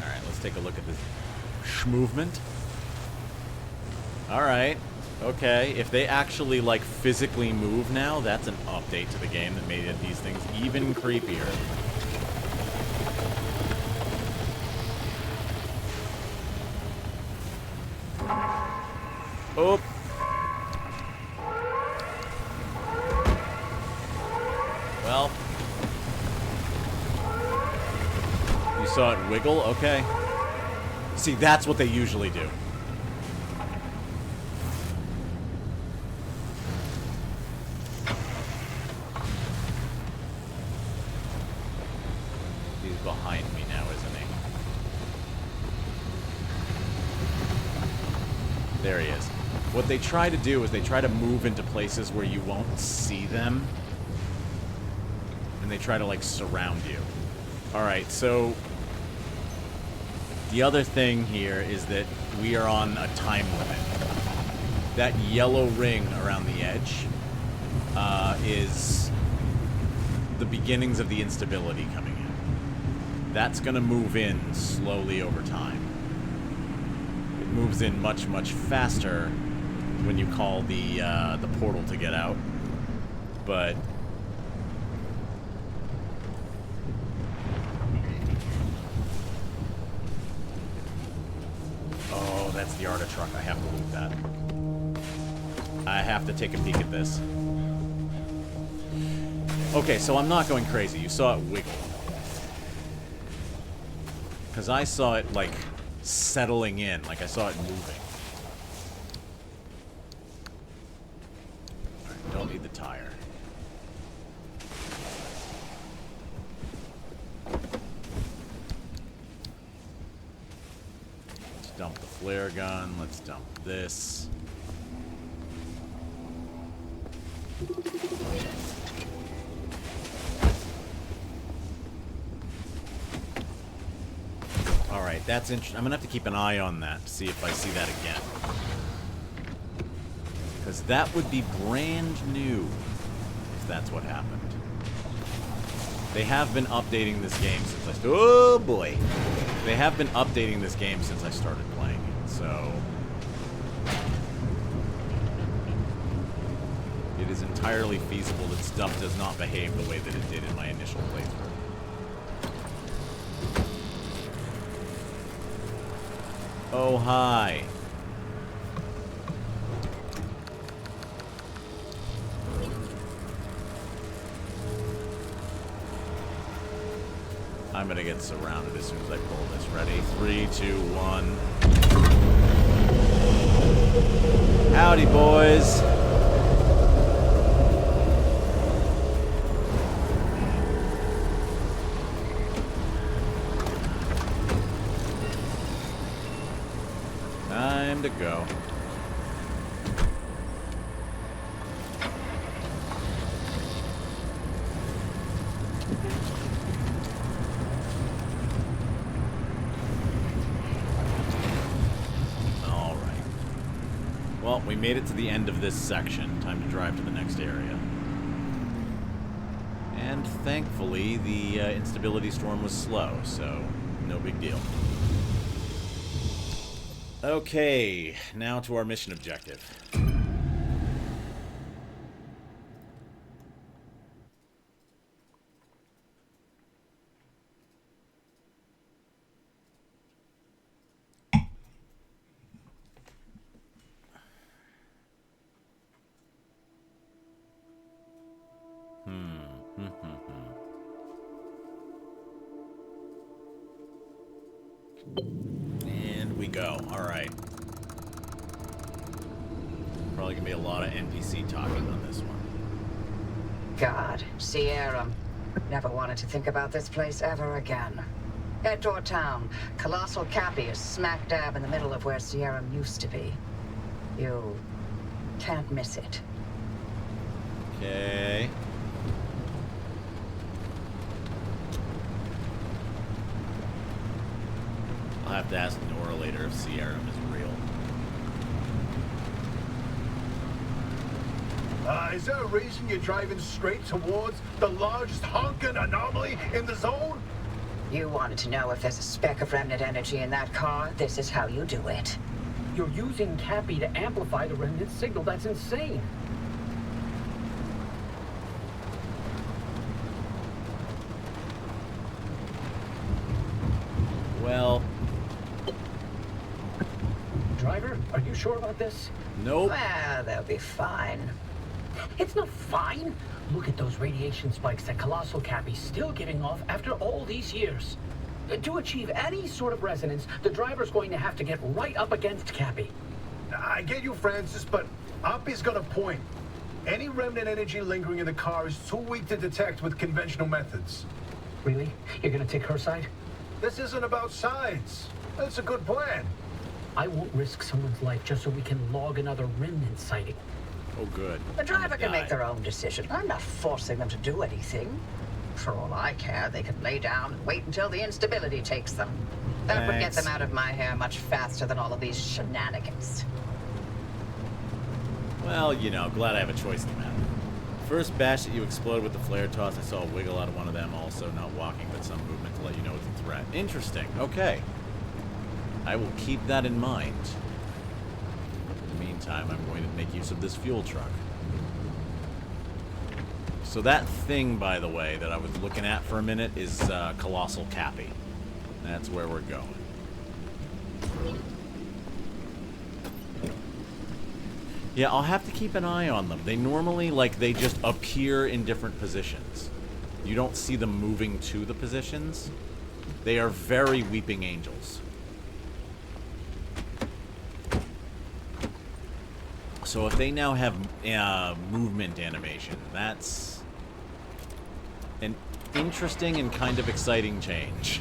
Alright, let's take a look at this movement. Alright. Okay. If they actually, like, physically move now, that's an update to the game that made these things even creepier. Oh. Well. You saw it wiggle? Okay. See, that's what they usually do. He's behind me now, isn't he? There he is. What they try to do is they try to move into places where you won't see them. And they try to, like, surround you. Alright, so the other thing here is that we are on a time limit. That yellow ring around the edge is the beginnings of the instability coming in. That's going to move in slowly over time. It moves in much, much faster when you call the portal to get out. But oh, that's the Arta truck. I have to loot that. I have to take a peek at this. Okay, so I'm not going crazy. You saw it wiggle. Because I saw it, like, settling in. Like, I saw it moving. Alright, don't need the tire. Let's dump the flare gun. Let's dump this. Alright, that's interesting. I'm gonna have to keep an eye on that to see if I see that again. Because that would be brand new if that's what happened. They have been updating this game since I... Oh, boy! They have been updating this game since I started playing it, so... It is entirely feasible that stuff does not behave the way that it did in my initial playthrough. Oh, hi. I'm gonna get surrounded as soon as I pull this. Ready? 3, 2, 1. Howdy, boys. Time to go. All right. Well, we made it to the end of this section. Time to drive to the next area. And thankfully, the instability storm was slow, so no big deal. Okay, now to our mission objective. And we go. All right. Probably gonna be a lot of NPC talking on this one. God, Sierra. Never wanted to think about this place ever again. Head toward town. Colossal Cappy is smack dab in the middle of where Sierra used to be. You can't miss it. Okay. I'll have to ask Nora later if Sierra is real. Is there a reason you're driving straight towards the largest honking anomaly in the zone? You wanted to know if there's a speck of remnant energy in that car? This is how you do it. You're using Cappy to amplify the remnant signal. That's insane. Well, Driver, are you sure about this? nope. Well, they'll be fine. It's not fine. Look at those radiation spikes that Colossal Cappy's still giving off after all these years. To achieve any sort of resonance, the driver's going to have to get right up against Cappy. I get you, Francis, but Oppie's got a point. Any remnant energy lingering in the car is too weak to detect with conventional methods. Really? You're gonna take her side? This isn't about sides. That's a good plan. I won't risk someone's life just so we can log another remnant sighting. Oh, good. The driver can Die. make their own decision. I'm not forcing them to do anything. For all I care, they can lay down and wait until the instability takes them. That would get Thanks. them out of my hair much faster than all of these shenanigans. Well, you know, glad I have a choice in the matter. First batch that you exploded with the flare toss, I saw a wiggle out of one of them also, not walking, but some movement to let you know it's a threat. Interesting. Okay. I will keep that in mind. In the meantime, I'm going to make use of this fuel truck. So that thing, by the way, that I was looking at for a minute is Colossal Cappy. That's where we're going. Yeah, I'll have to keep an eye on them. They normally, like, they just appear in different positions. You don't see them moving to the positions. They are very weeping angels. So if they now have movement animation, that's an interesting and kind of exciting change.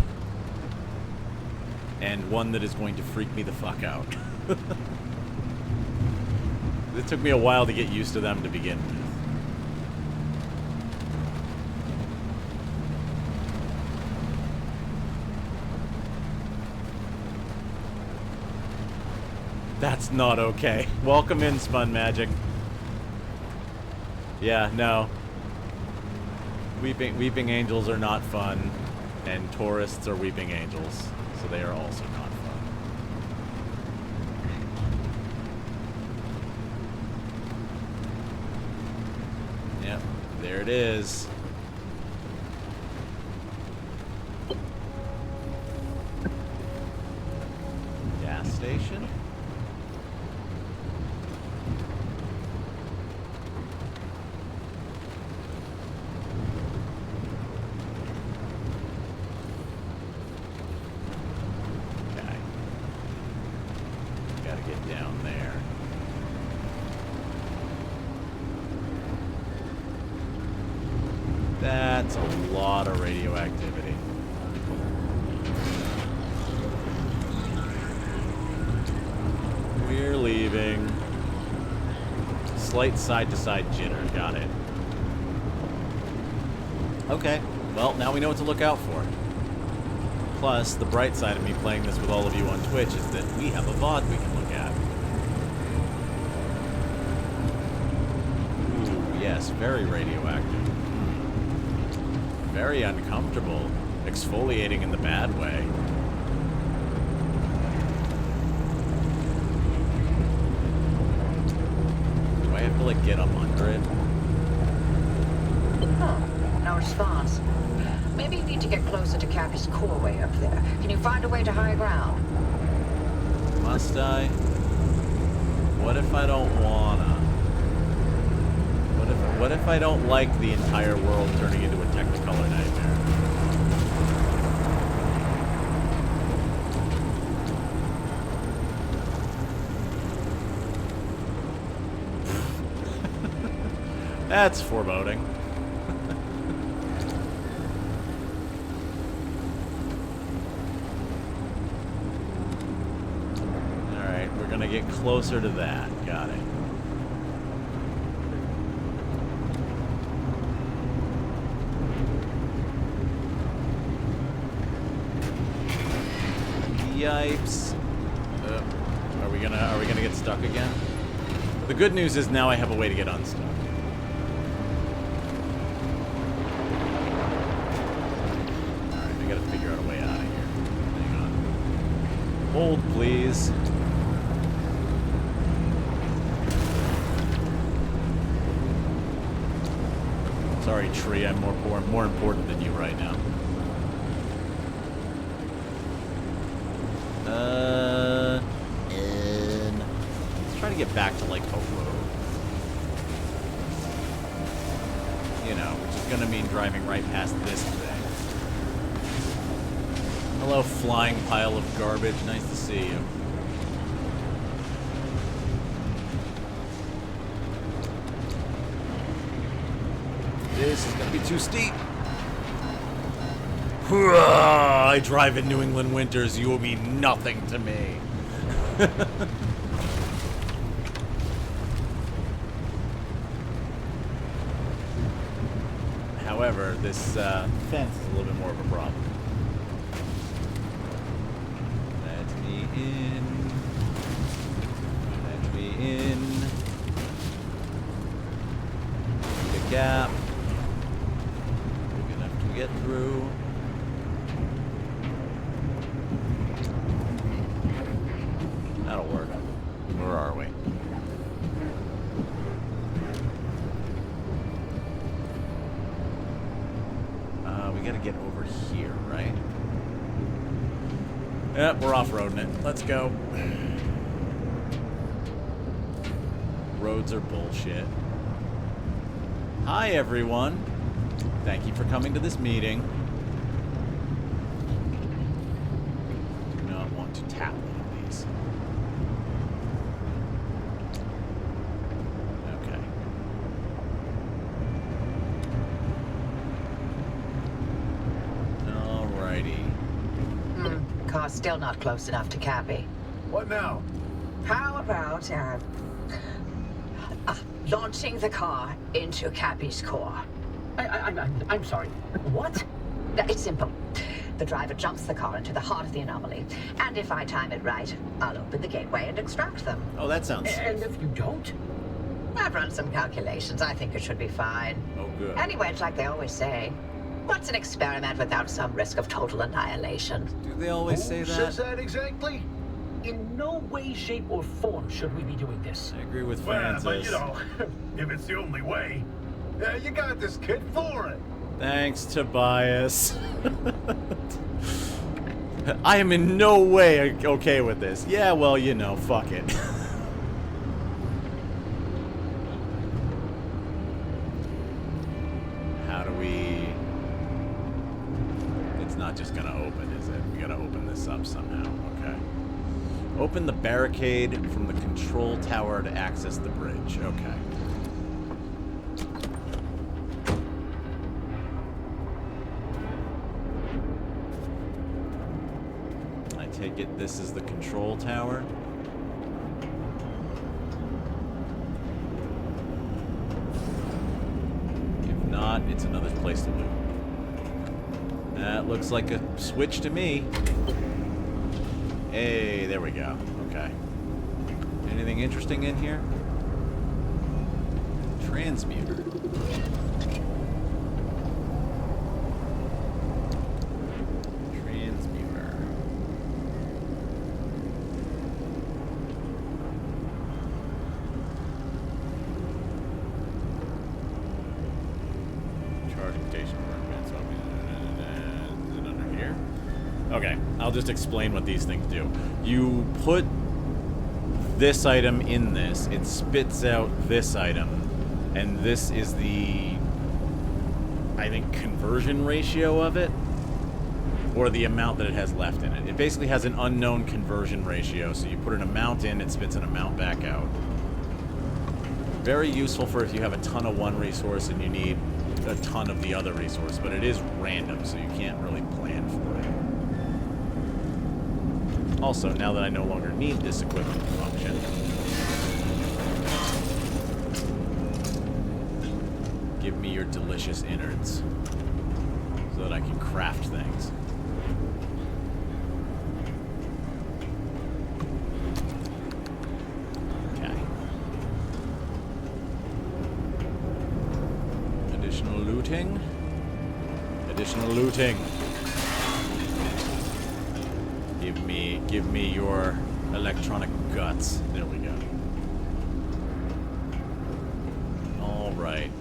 And one that is going to freak me the fuck out. It took me a while to get used to them to begin with. That's not okay. Welcome in, Spun Magic. Yeah, no. Weeping angels are not fun, and tourists are weeping angels, so they are also not fun. Yep, there it is. Gas station? Okay. Gotta get down there. That's a lot of radioactivity. We're leaving. Slight side-to-side jitter. Got it. Okay. Well, now we know what to look out for. Plus, the bright side of me playing this with all of you on Twitch is that we have a VOD we can look at. Ooh, yes, very radioactive. Very uncomfortable. Exfoliating in the bad way. Do I have to, like, get up under it? Huh. No response. Maybe you need to get closer to Cappy's core way up there. Can you find a way to high ground? Must I? What if I don't wanna? What if I don't like the entire world turning into a Technicolor nightmare? That's foreboding. Alright, we're gonna get closer to that. Got it. Yipes. Are we gonna get stuck again? The good news is now I have a way to get unstuck. Alright, I gotta figure out a way out of here. Hang on. Hold, please. Sorry, tree, I'm more important than you right now. Let's try to get back to, like, a road. You know, which is gonna mean driving right past this thing. Hello, flying pile of garbage. Nice to see you. This is gonna be too steep. I drive in New England winters. You will mean nothing to me. However, this fence is a little bit more of a problem. Let me in. Let me in. Need a gap. Big enough to get through. That'll work. Where are we? We gotta get over here, right? Yep, we're off-roading it. Let's go. Roads are bullshit. Hi, everyone. Thank you for coming to this meeting. Do not want to tap one of these. Okay. Alrighty. Car's still not close enough to Cappy. What now? How about, launching the car into Cappy's core? I'm sorry. What? It's simple. The driver jumps the car into the heart of the anomaly, and if I time it right, I'll open the gateway and extract them. Oh, that sounds... And if you don't? I've run some calculations. I think it should be fine. Oh, good. Anyway, it's like they always say. What's an experiment without some risk of total annihilation? Do they always say Who that? says that exactly? In no way, shape, or form should we be doing this. I agree with Well, Francis. but you know, if it's the only way, you got this kid for it. Thanks, Tobias. I am in no way okay with this. Yeah, well, you know, fuck it. How do we... It's not just gonna open, is it? We gotta open this up somehow. Okay. Open the barricade from the control tower to access the bridge. Okay. I take it this is the control tower. If not, it's another place to loot. That looks like a switch to me. Hey, there we go. Okay. Anything interesting in here? Transmuter. Transmuter. Charging station. Is it under here? Okay, I'll just explain what these things do. You put this item in this, it spits out this item, and this is the, I think, conversion ratio of it, or the amount that it has left in it. It basically has an unknown conversion ratio, so you put an amount in, it spits an amount back out. Very useful for if you have a ton of one resource and you need a ton of the other resource, but it is random, so you can't really plan for it. Also, now that I no longer need this equipment to function, give me your delicious innards so that I can craft things. Okay. Additional looting. Additional looting. Give me your electronic guts. There we go. All right.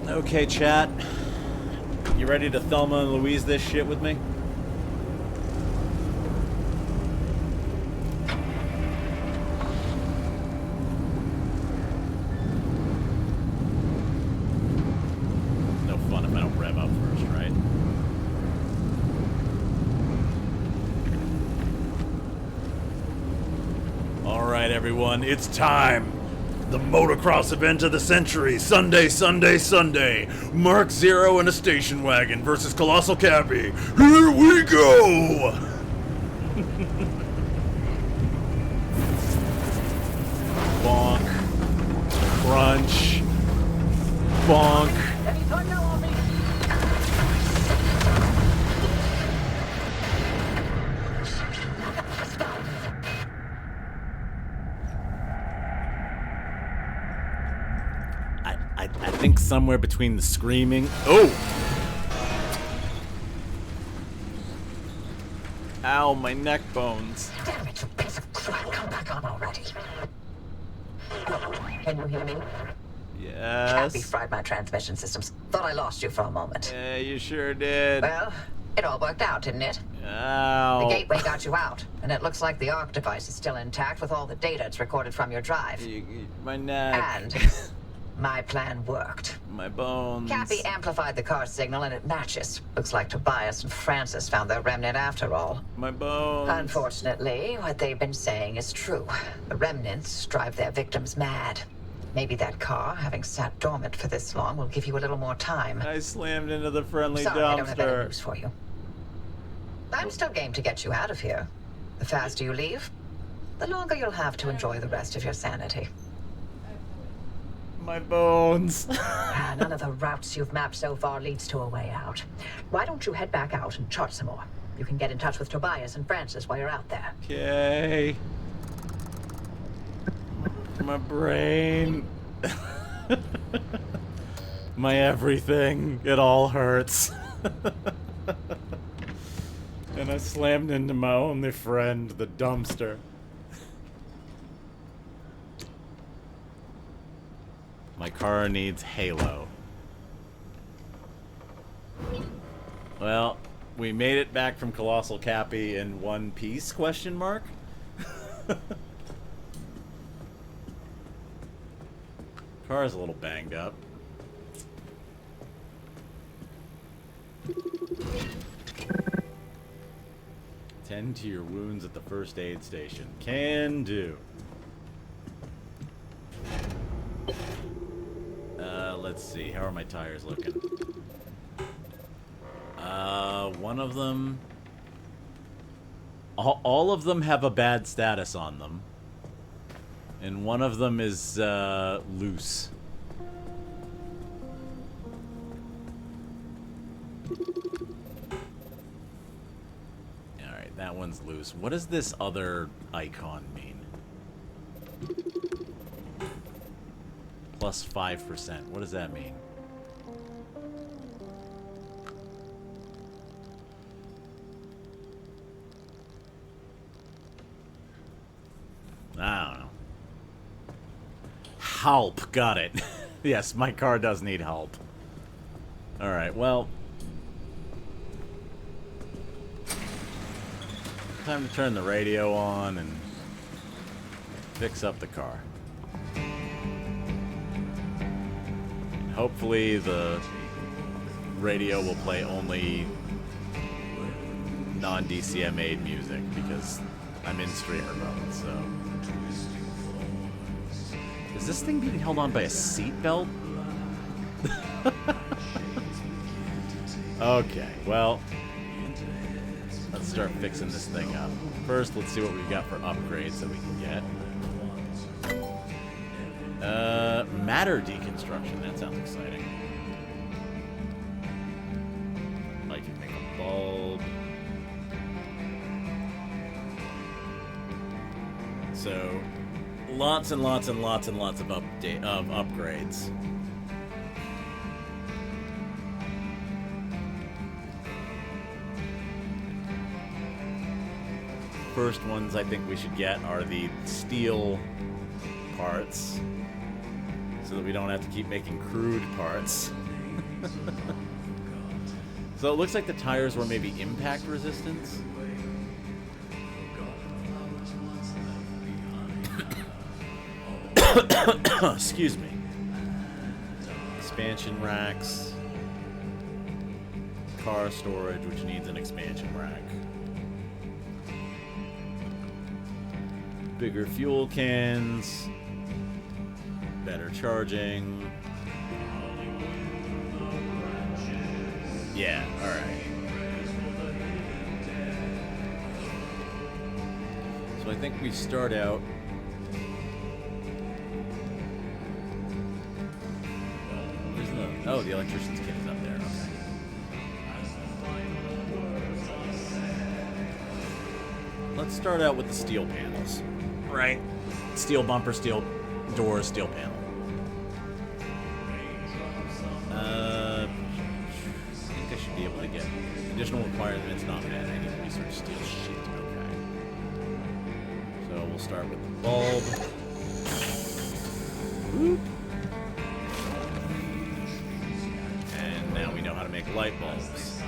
Okay, chat. You ready to Thelma and Louise this shit with me? No fun if I don't rev up first, right? All right, everyone, it's time. The motocross event of the century, Sunday, Sunday, Sunday. Mark Zero and a station wagon versus Colossal Cappy. Here we go! Bonk. Crunch. Bonk. Anytime now, on me. I think somewhere between the screaming. Oh! Ow, my neck bones. Damn it, you piece of crap. Come back on already. Can you hear me? Yes. Cappy fried my transmission systems. Thought I lost you for a moment. Yeah, you sure did. Well, it all worked out, didn't it? Ow. The gateway got you out, and it looks like the Arc device is still intact with all the data it's recorded from your drive. My neck. And my plan worked. My bones. Cappy amplified the car signal and it matches. Looks like Tobias and Francis found their remnant after all. My bones. Unfortunately, what they've been saying is true. The remnants drive their victims mad. Maybe that car, having sat dormant for this long, will give you a little more time. I slammed into the friendly Sorry, I don't have any dumpster. news for you. I'm still game to get you out of here. The faster you leave, the longer you'll have to enjoy the rest of your sanity. My bones. None of the routes you've mapped so far leads to a way out. Why don't you head back out and chart some more? You can get in touch with Tobias and Francis while you're out there. Okay. My brain. My everything. It all hurts. And I slammed into my only friend, the dumpster. My car needs Halo. Well, we made it back from Colossal Cappy in one piece, question mark? Car is a little banged up. Tend to your wounds at the first aid station. Can do. Let's see. How are my tires looking? One of them... All of them have a bad status on them. And one of them is, loose. Alright, that one's loose. What does this other icon mean? Plus 5%. What does that mean? I don't know. Help. Got it. Yes, my car does need help. Alright, well. Time to turn the radio on and fix up the car. Hopefully the radio will play only non-DCMA music because I'm in streamer mode, so. Is this thing being held on by a seatbelt? Okay, well, let's start fixing this thing up. First, let's see what we've got for upgrades that we can get. Matter deconstruction, that sounds exciting. I can make a bulb. So, lots and lots and lots and lots of upgrades. First ones I think we should get are the steel parts, so that we don't have to keep making crude parts. So it looks like the tires were maybe impact resistance. Excuse me. Expansion racks. Car storage, which needs an expansion rack. Bigger fuel cans. Better charging. Yeah, alright. So I think we start out. Oh, the electrician's kit is up there. Okay. Let's start out with the steel panels. Right. Steel bumper, steel doors, steel panel. I think I should be able to get additional requirements not met. I need to research steel sheet. Okay. So we'll start with the bulb. Whoop. And now we know how to make light bulbs.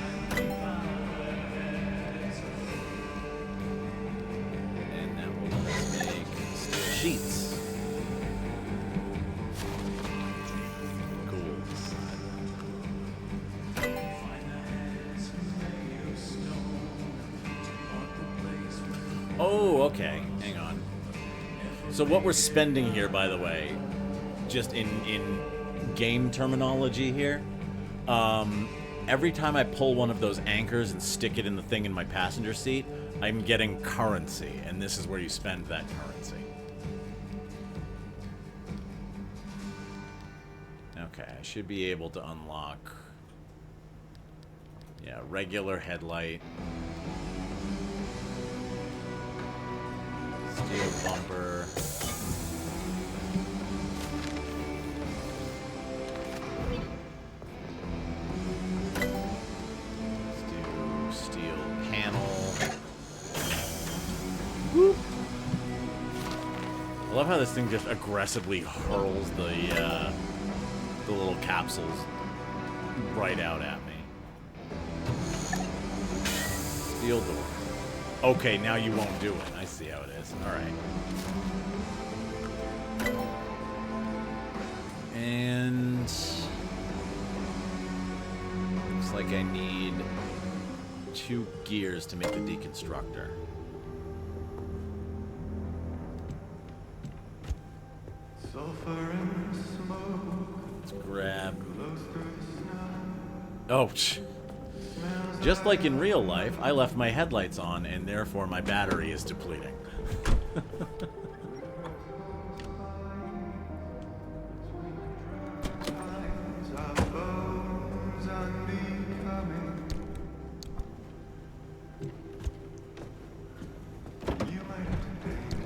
And now we'll make steel sheets. Oh, okay. Hang on. So what we're spending here, by the way, just in game terminology here, every time I pull one of those anchors and stick it in the thing in my passenger seat, I'm getting currency, and this is where you spend that currency. Okay, I should be able to unlock, yeah, regular headlight. Steel bumper. Steel panel. Whoop. I love how this thing just aggressively hurls the little capsules right out at me. Steel door. Okay, now you won't do it. I see how it is. Alright. And looks like I need 2 gears to make the deconstructor. Let's grab. Oh, just like in real life, I left my headlights on, and therefore my battery is depleting.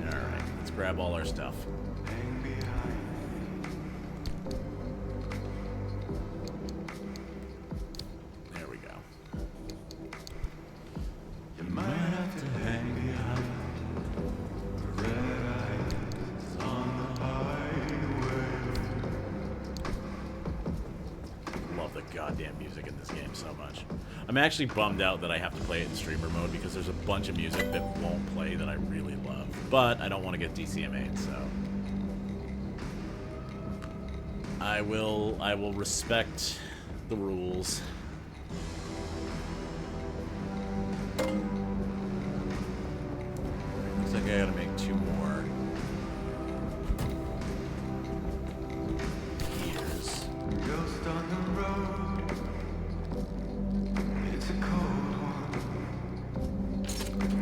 Alright, let's grab all our stuff. Goddamn music in this game so much. I'm actually bummed out that I have to play it in streamer mode because there's a bunch of music that won't play that I really love. But I don't want to get DCMA'd, so I will respect the rules. like I gotta make 2 more gears. Ghost on the road. It's a cold one.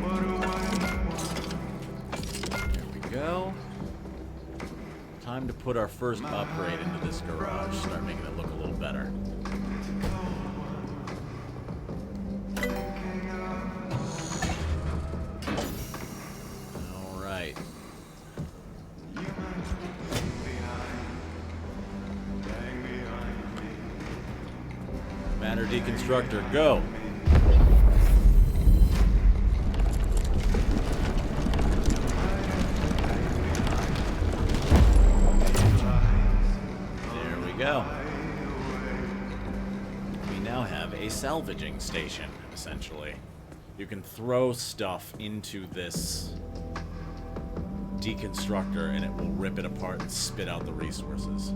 What do I want? There we go. Time to put our first upgrade into this garage. Start making it look a little better. It's a cold one. Thinking All right. you might hang behind me. Matter deconstructor, go. There we go. We now have a salvaging station, essentially. You can throw stuff into this deconstructor and it will rip it apart and spit out the resources.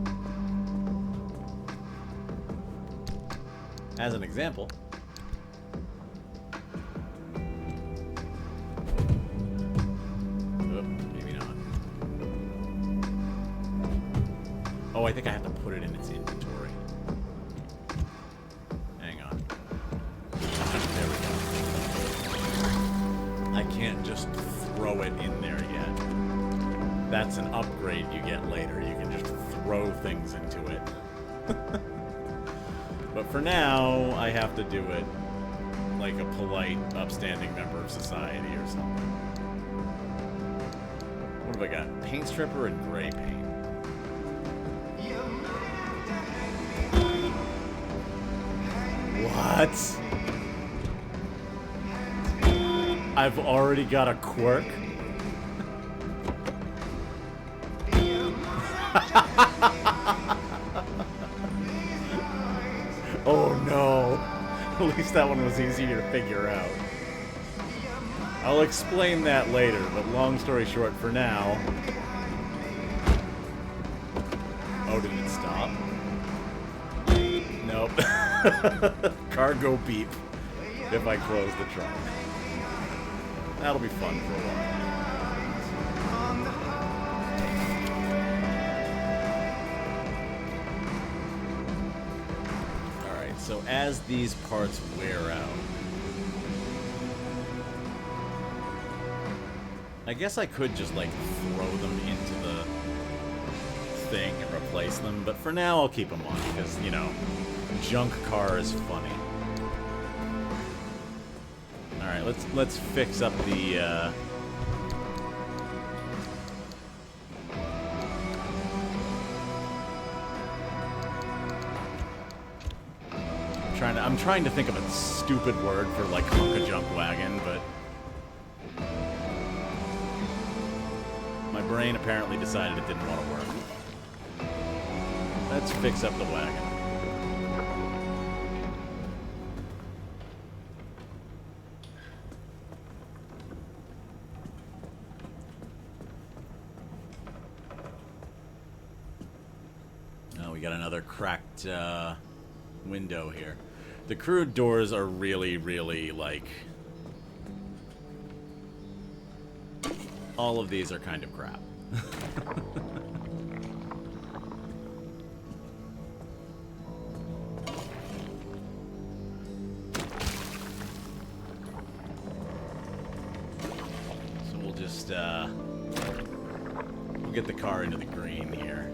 As an example, maybe not. Oh, I think I have to put it in its inventory. Hang on. There we go. I can't just throw it in there yet. That's an upgrade you get later. You can just throw things into it. But for now, I have to do it like a polite, upstanding member of society or something. What have I got? Paint stripper and gray paint. What? I've already got a quirk? Oh no. At least that one was easier to figure out. I'll explain that later, but long story short, for now... Oh, did it stop? Nope. Cargo beep if I close the trunk. That'll be fun for a while. Alright, so as these parts wear out... I guess I could just, like, throw them into the thing and replace them, but for now I'll keep them on because, you know, junk car is funny. Alright, let's fix up the, I'm trying to think of a stupid word for, like, hunk-a-junk wagon, but... my brain apparently decided it didn't want to work. Let's fix up the wagon. Oh, we got another cracked window here. The crude doors are really, really, like... all of these are kind of crap. So we'll just, we'll get the car into the green here.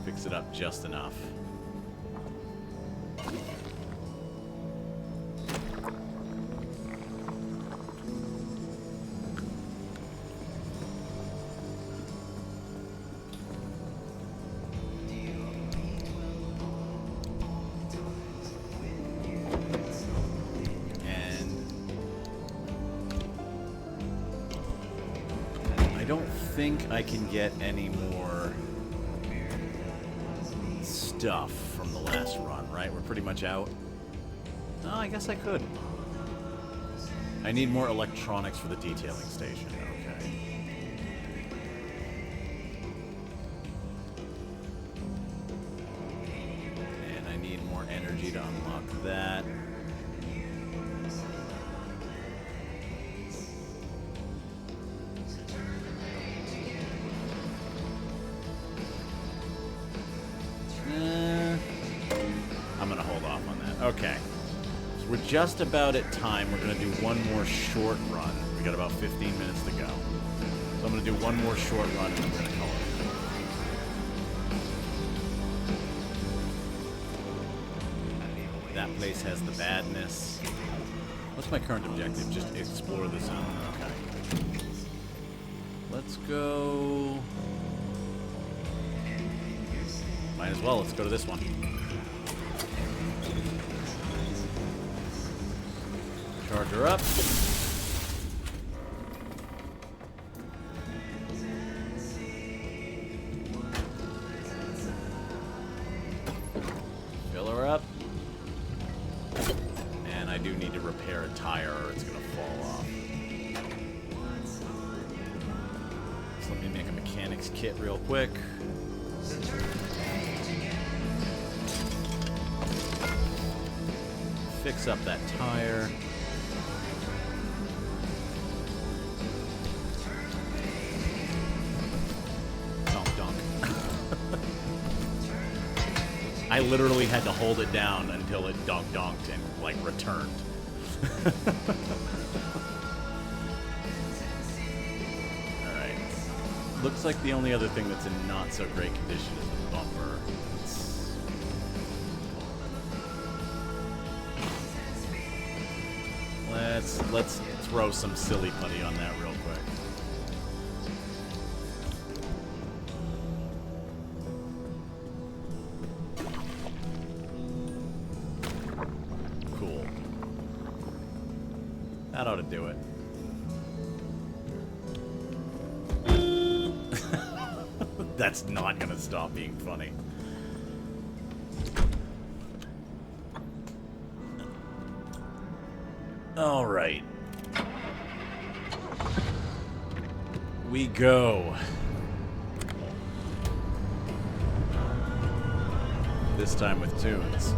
Fix it up just enough. I think I can get any more stuff from the last run, right? We're pretty much out. Oh, I guess I could. I need more electronics for the detailing station. Okay. And I need more energy to unlock that. Okay. So we're just about at time. We're going to do one more short run. We got about 15 minutes to go. So I'm going to do one more short run and then we're going to call it. That place has the badness. What's my current objective? Just explore the zone. Okay. Let's go... Might as well. Let's go to this one. Charge her up. Fill her up. And I do need to repair a tire or it's going to fall off. So let me make a mechanic's kit real quick. Fix up that tire. Donk donk. I literally had to hold it down until it donk donked and like returned. Alright. Looks like the only other thing that's in not so great condition is the bumper. Let's throw some silly putty on that real quick. Cool. That ought to do it. That's not gonna stop being funny. All right. We go. This time with tunes.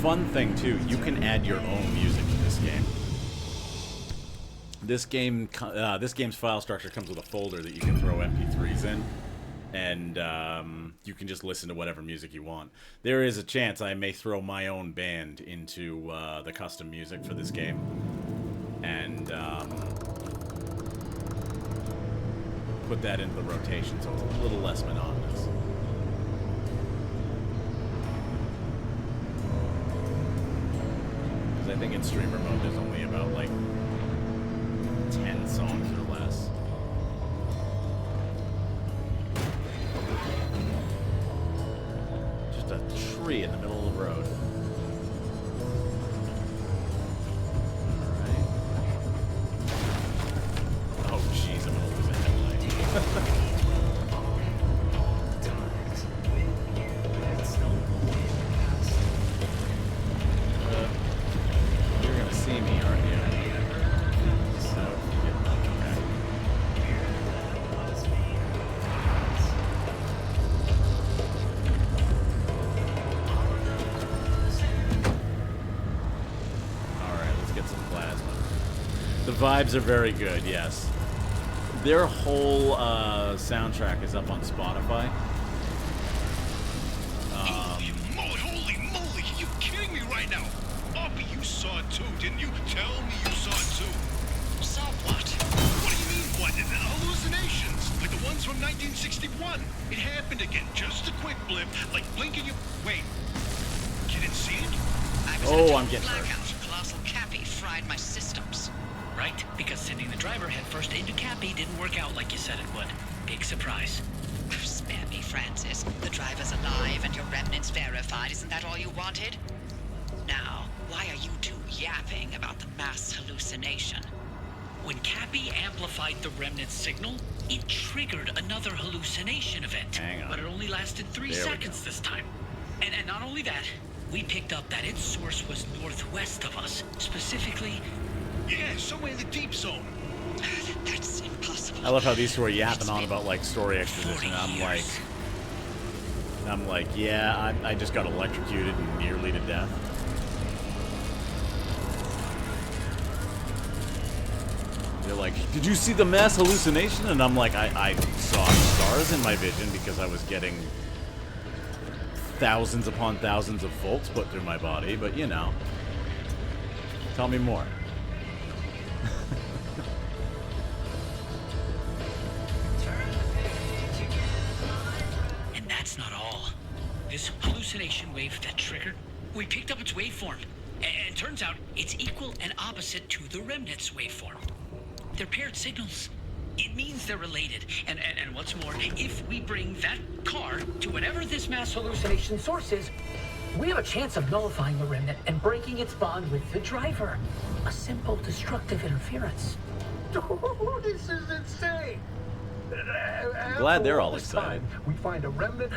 Fun thing too, you can add your own music to this game. This game's file structure comes with a folder that you can throw MP3s in, and you can just listen to whatever music you want. There is a chance I may throw my own band into the custom music for this game, and put that into the rotation so it's a little less monotonous. Because I think in streamer mode there's only about like 10 songs or less. Just a tree in the middle of the road. Alright. Oh jeez, I'm gonna lose a headlight. You're gonna see me, aren't you? The vibes are very good, yes. Their whole soundtrack is up on Spotify. Holy moly, are you kidding me right now? Oppie, you saw it too, didn't you? Tell me you saw it too. Saw what? What do you mean, what? Hallucinations, like the ones from 1961. It happened again, just a quick blip, like blinking your... Wait, you didn't see it? Oh, I'm getting hurt. Blackout. Colossal Cappy fried my systems. Right? Because sending the driver headfirst into Cappy didn't work out like you said it would. Big surprise. Spare me, Francis. The driver's alive and your remnants verified. Isn't that all you wanted? Now, why are you two yapping about the mass hallucination? When Cappy amplified the remnant signal, it triggered another hallucination event. Hang on. But it only lasted 3 There we seconds go. this time. And not only that, we picked up that its source was northwest of us. Specifically... Yeah, somewhere in the deep zone. That's impossible. I love how these two are yapping It's on been about like story exposition. 40 I'm like, yeah, I just got electrocuted nearly to death. like, did you see the mass hallucination? And I'm like, I saw stars in my vision because I was getting thousands upon thousands of volts put through my body, but you know. Tell me more. And that's not all. This hallucination wave that triggered, we picked up its waveform. And turns out it's equal and opposite to the remnant's waveform. They're paired signals. It means they're related. And what's more, if we bring that car to whatever this mass Hallucination source is, we have a chance of nullifying the remnant and breaking its bond with the driver. A simple destructive interference. This is insane. Glad they're all this excited. time, we find a remnant,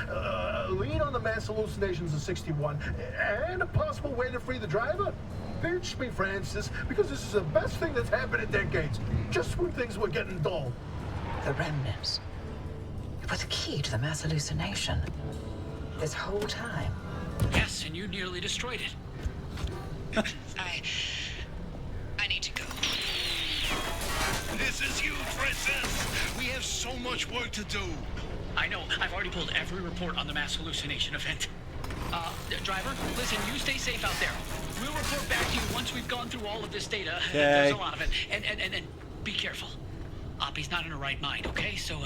lead on the mass hallucinations of 61, and a possible way to free the driver. Pinch me, Francis, because this is the best thing that's happened in decades. Just when things were getting dull. The remnants. It was the key to the mass hallucination. This whole time. yes, and you nearly destroyed it. I need to go. This is huge, Princess. We have so much work to do. I know. I've already pulled every report on the mass hallucination event. Driver, listen, you stay safe out there. We'll report back to you once we've gone through all of this data. There's a lot of it. And be careful. Oppie's not in her right mind, okay? So,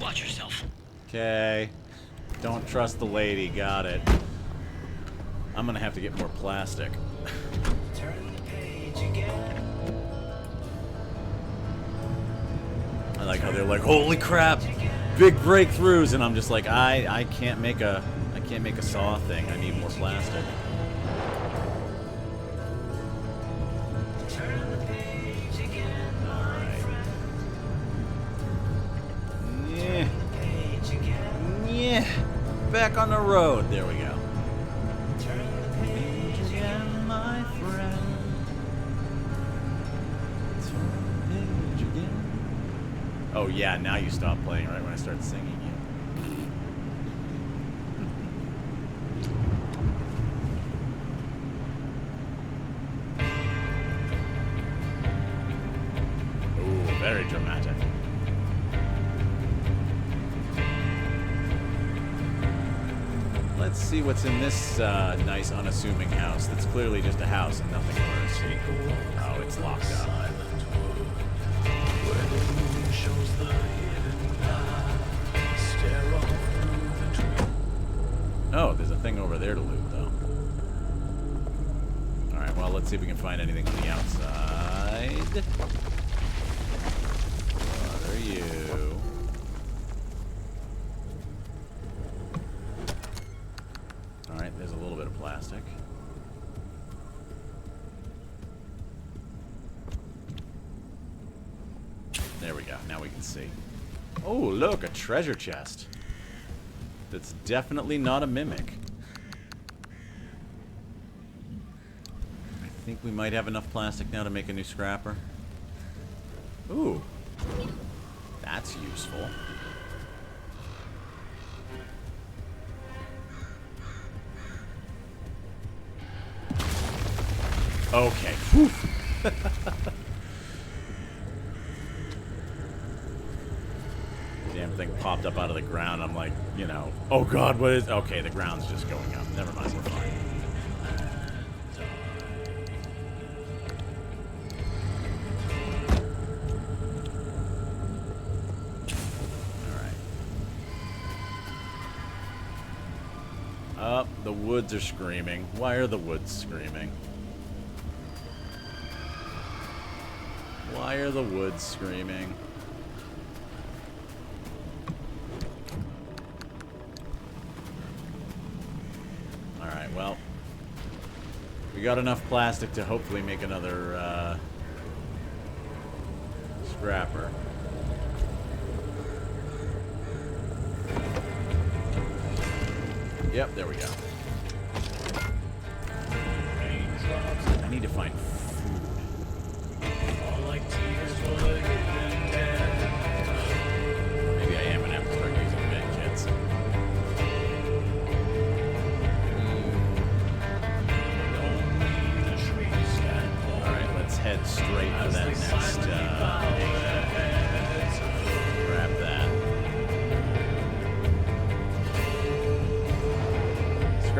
watch yourself. Okay. Don't trust the lady. Got it. I'm gonna have to get more plastic. I like how they're like, holy crap, big breakthroughs, and I'm just like, I can't make a saw thing. I need more plastic. Yeah. Yeah. Back on the road. There we go. My friend. Oh yeah, now you stop playing right when I start singing you. Ooh, very dramatic. Let's see what's in this nice unassuming house that's clearly just a house and nothing worse. Oh, it's locked up. Oh, there's a thing over there to loot, though. Alright, well, let's see if we can find anything on the outside. What are you? Alright, there's a little bit of plastic. There we go. Now we can see. Oh, look, a treasure chest. That's definitely not a mimic. I think we might have enough plastic now to make a new scrapper. Ooh. That's useful. Okay. Whew. Damn thing popped up out of the ground. I'm like, you know, oh god, what is... Okay, the ground's just going up. Never mind, we're fine. Alright. The woods are screaming. Why are the woods screaming? Why are the woods screaming? Alright, well. We got enough plastic to hopefully make another, scrapper. Yep, there we go. I need to find food. Maybe I am gonna have to start using med kits. Alright, let's head straight for that next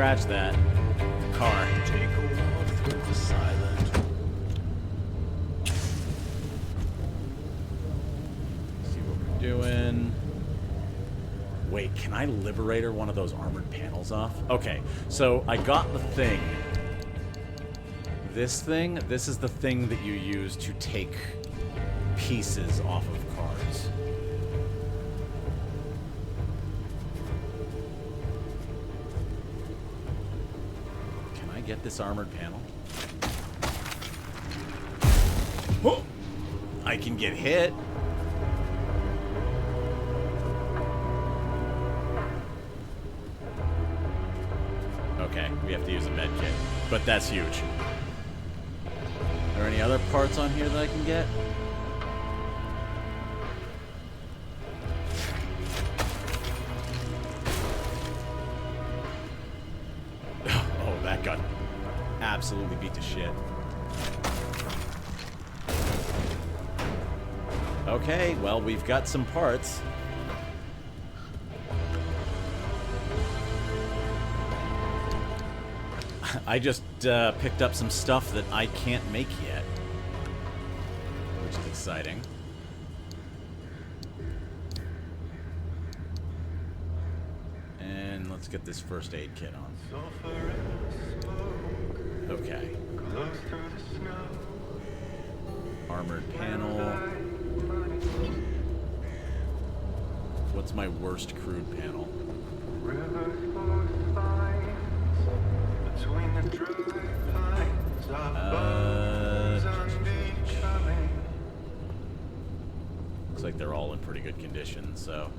scratch that. Car. Take a walk through the silent. See what we're doing. Wait, can I Liberator one of those armored panels off? Okay, so I got the thing. This is the thing that you use to take pieces off of cars. Can I get this armored panel? Oh! I can get hit. Okay, we have to use a med kit, but that's huge. Are there any other parts on here that I can get? Oh, that got absolutely beat to shit. Okay, well, we've got some parts. I just picked up some stuff that I can't make yet, which is exciting. And let's get this first aid kit on. Okay. Armored panel. What's my worst crude panel? Looks like they're all in pretty good condition, so.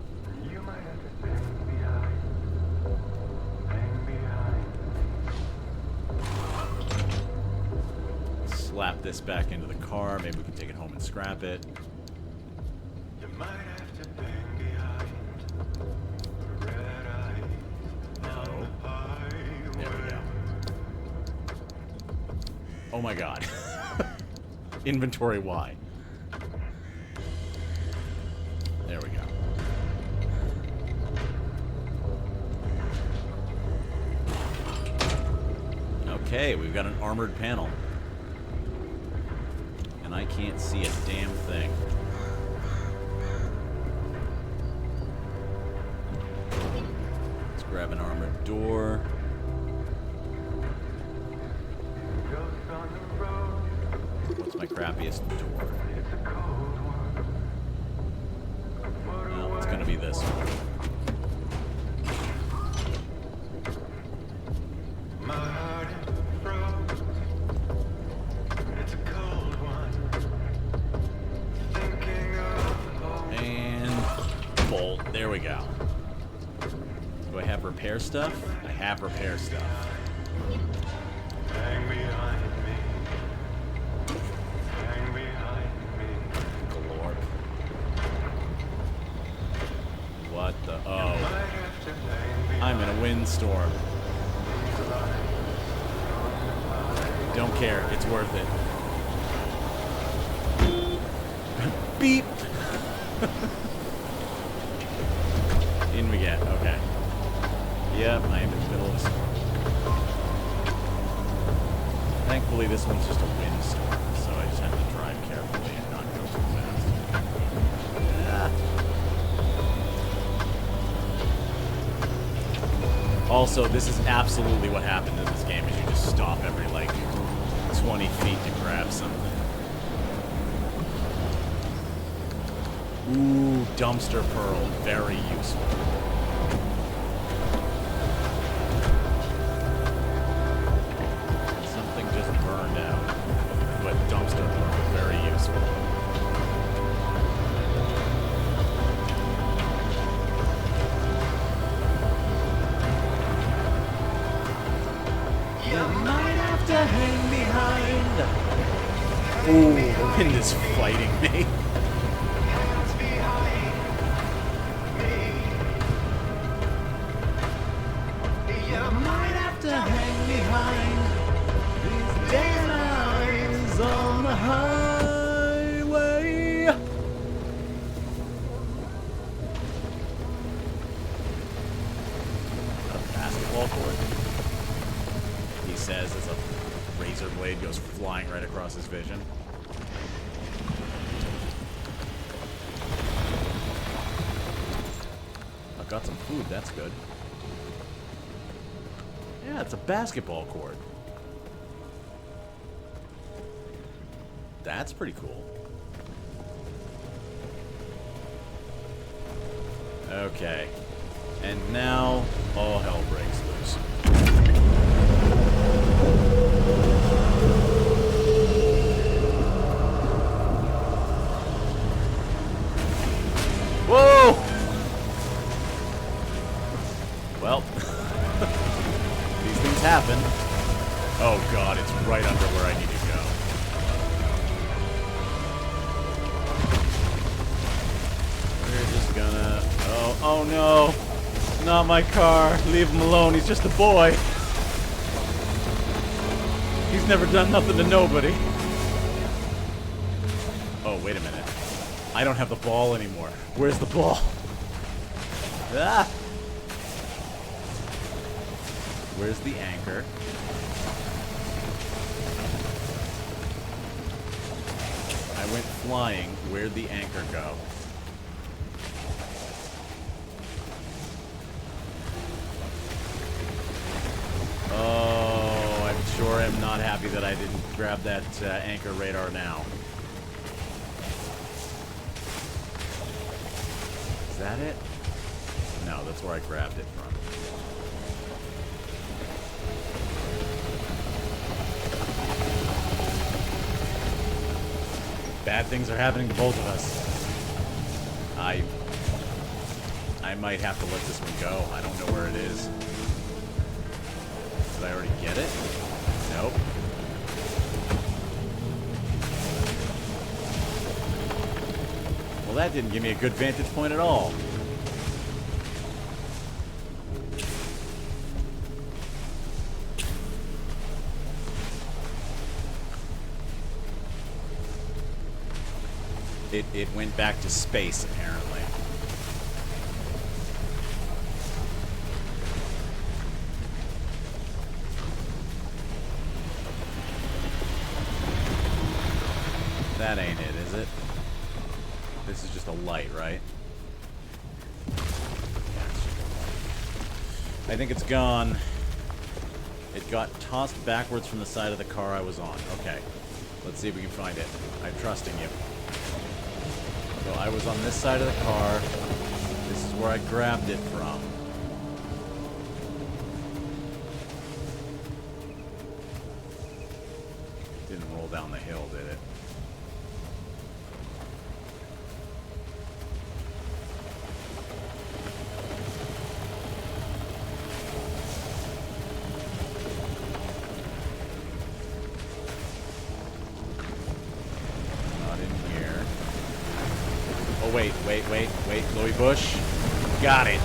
Slap this back into the car. Maybe we can take it home and scrap it. No. There we go. Oh my god. Inventory Y. There we go. Okay, we've got an armored panel. And I can't see a damn thing. Let's grab an armored door. What's my crappiest door? Well, it's gonna be this one. And bolt. There we go. Do I have repair stuff? I have repair stuff. Hang behind me. Hang behind me. Galore. What the? Oh. I'm in a windstorm. Don't care. It's worth it. Beep. In we get. Okay. Yep, I am in the middle of a storm. Thankfully, this one's just a windstorm, so I just have to drive carefully and not go too fast. Ah. Also, this is absolutely what happened in this game, is you just stop every, like, 20 feet to grab something. Ooh, dumpster pearl. Very useful. Something just burned out. But dumpster pearl. Very useful. You might have to hang behind. Ooh, the wind is fighting me. On the highway. A basketball court. as a razor blade goes flying right across his vision. I've got some food, that's good. Yeah, it's a basketball court. That's pretty cool. Okay. And now, all hell breaks loose. Whoa! Well, these things happen. Oh god, it's right under where I need to go. We're just gonna... Oh no! Not my car. Leave him alone. He's just a boy. He's never done nothing to nobody. Oh, wait a minute. I don't have the ball anymore. Where's the ball? Ah! Where's the anchor? I went flying. Where'd the anchor go? Oh, I'm sure am not happy that I didn't grab that anchor radar now. Is that it? No, that's where I grabbed it from. Bad things are happening to both of us. I might have to let this one go. I don't know where it is. Did I already get it? Nope. Well, that didn't give me a good vantage point at all. It went back to space, apparently. That ain't it, is it? This is just a light, right? Yeah, it's just a light. I think it's gone. It got tossed backwards from the side of the car I was on. Okay. Let's see if we can find it. I'm trusting you. So I was on this side of the car. This is where I grabbed it from. Didn't roll down the hill, did it? Wait, Louis Bush. Got it.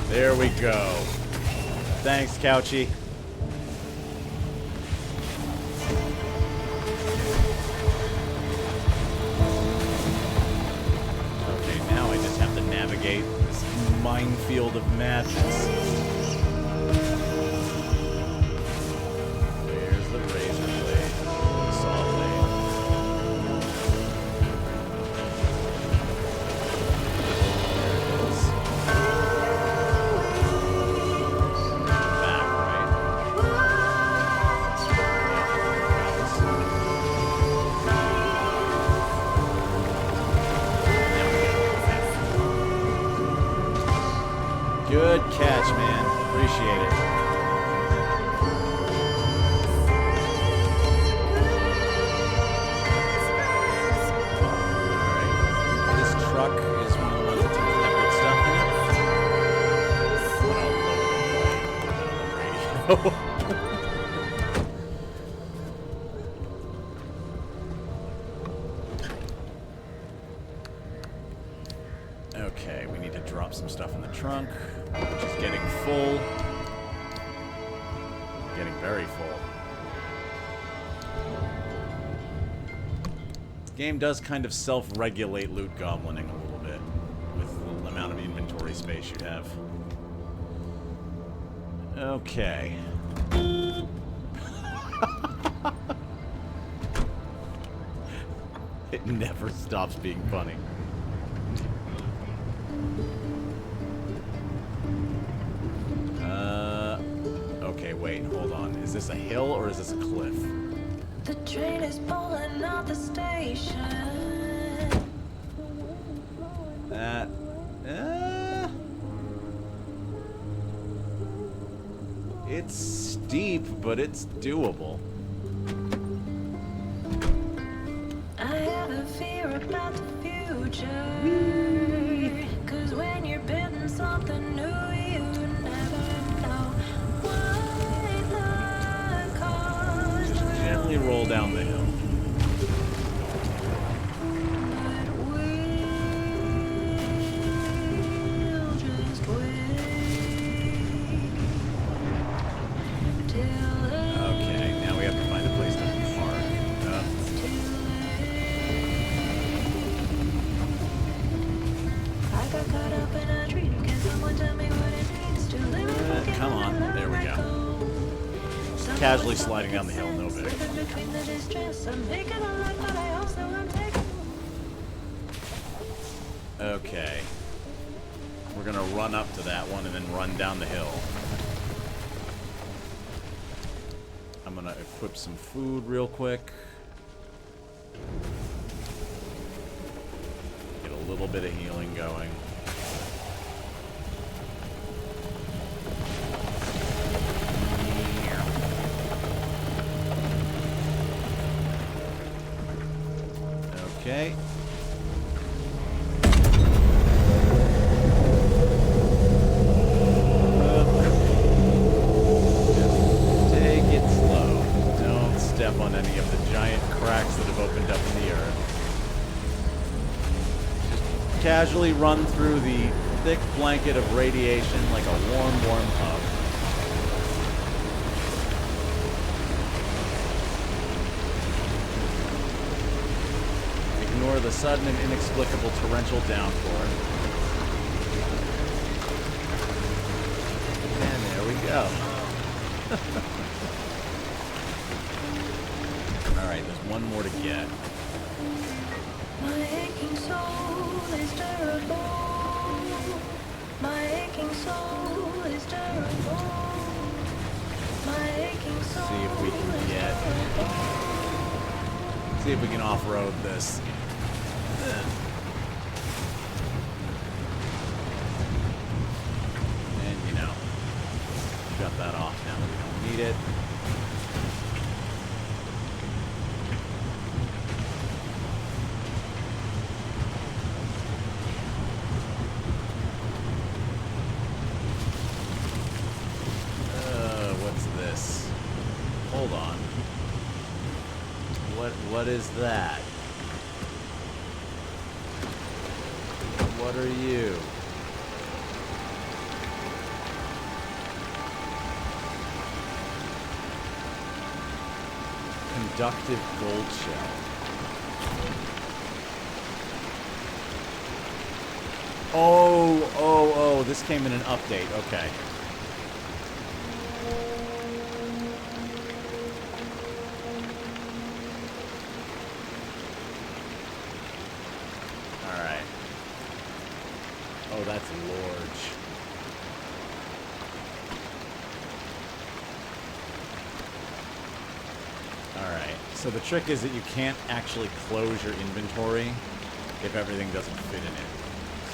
There we go. Thanks, Couchy. Okay, now I just have to navigate this minefield of madness. Good catch, man. Appreciate it. Alright. This truck is one of the ones that tends to have good stuff in it. I'm gonna lower the radio. Okay, we need to drop some stuff in the trunk, which is getting full. Getting very full. This game does kind of self-regulate loot goblining a little bit with the amount of inventory inventory space you have. Okay. It never stops being funny. Okay, wait, hold on. Is this a hill or is this a cliff? The train is pulling out the station. It's steep, but it's doable. I have a fear about the future. 'Cause when you're building something new, you never know what the cost will Gently roll down the hill. Okay, now we have to find a place to park. I got caught up in a dream. Can someone tell me what it means to live? Come on, there we go. Casually sliding down the hill, no big. Between the distress, I'm making a lot, but I also am taking. Okay. We're gonna run up to that one and then run down the hill. I'm gonna equip some food real quick. Get a little bit of healing going. Okay. Take it slow. Don't step on any of the giant cracks that have opened up in the earth. Just casually run through the thick blanket of radiation like a warm, warm hug. Ignore the sudden and inexplicable torrential downpour. And there we go. Alright, there's one more to get. My aching soul is terrible. My aching soul is terrible. My aching soul. See if we can get. See if we can off-road this. And you know, shut that off now that we don't need it. What's this? Hold on. What is that? What are you? Conductive gold shell. Oh, this came in an update. Okay. Alright. Oh, that's large. Alright, so the trick is that you can't actually close your inventory if everything doesn't fit in it.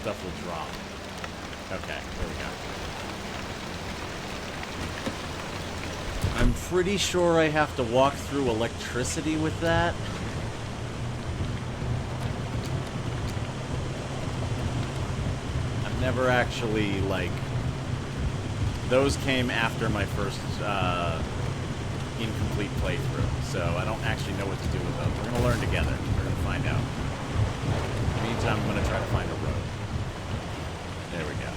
Stuff will drop. Okay, there we go. I'm pretty sure I have to walk through electricity with that. I've never actually, like... Those came after my first, incomplete playthrough, so I don't actually know what to do with those. We're going to learn together. We're going to find out. In the meantime, I'm going to try to find a road. There we go.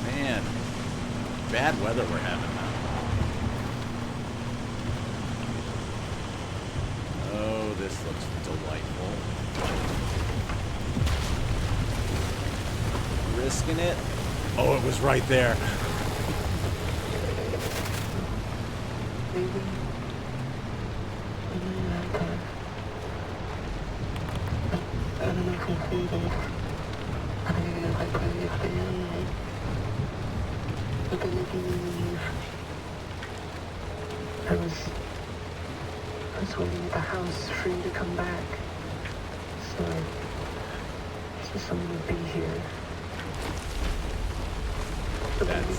Man, bad weather we're having now. Whisking it. Oh, it was right there. I was waiting at the house for you to come back. So someone would be here. That's...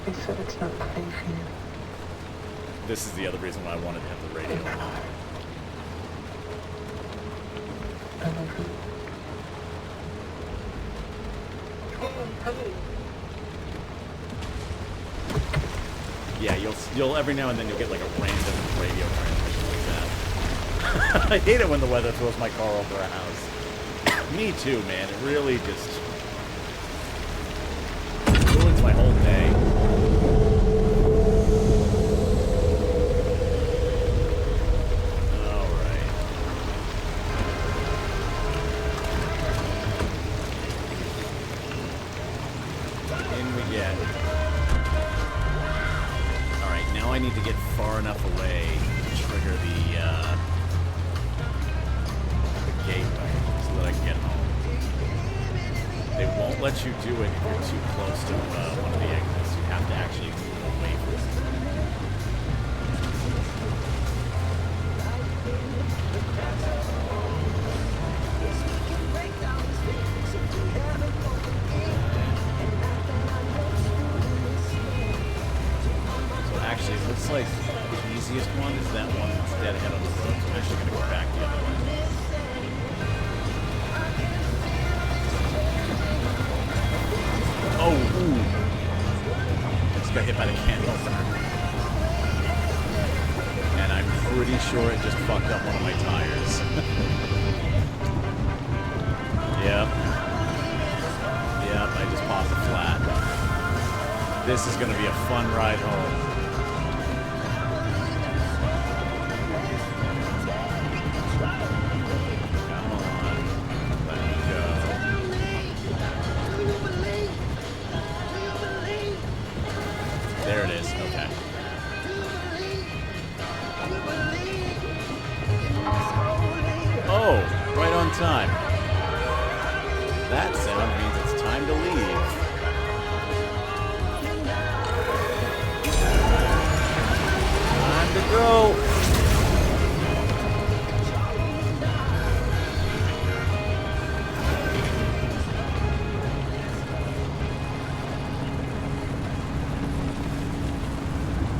They said it's not safe here. This is the other reason why I wanted to have the radio on. I love you. Yeah, you'll every now and then you'll get like a random radio transmission like that. I hate it when the weather throws my car over a house. Me too, man. It really just ruins my whole day. All right. In we get. Now I need to get far enough away to trigger the gateway so that I can get home. They won't let you do it if you're too close to one of the exits. You have to actually move away from it. Actually, it looks like the easiest one is that one that's dead ahead on the road. So I'm actually going to go back the other way. Oh, ooh. Just got hit by the can opener. And I'm pretty sure it just fucked up one of my tires. Yep. Yep, I just popped a flat. This is going to be a fun ride home. There it is, okay. Oh, right on time. That sound means it's time to leave. Time to go.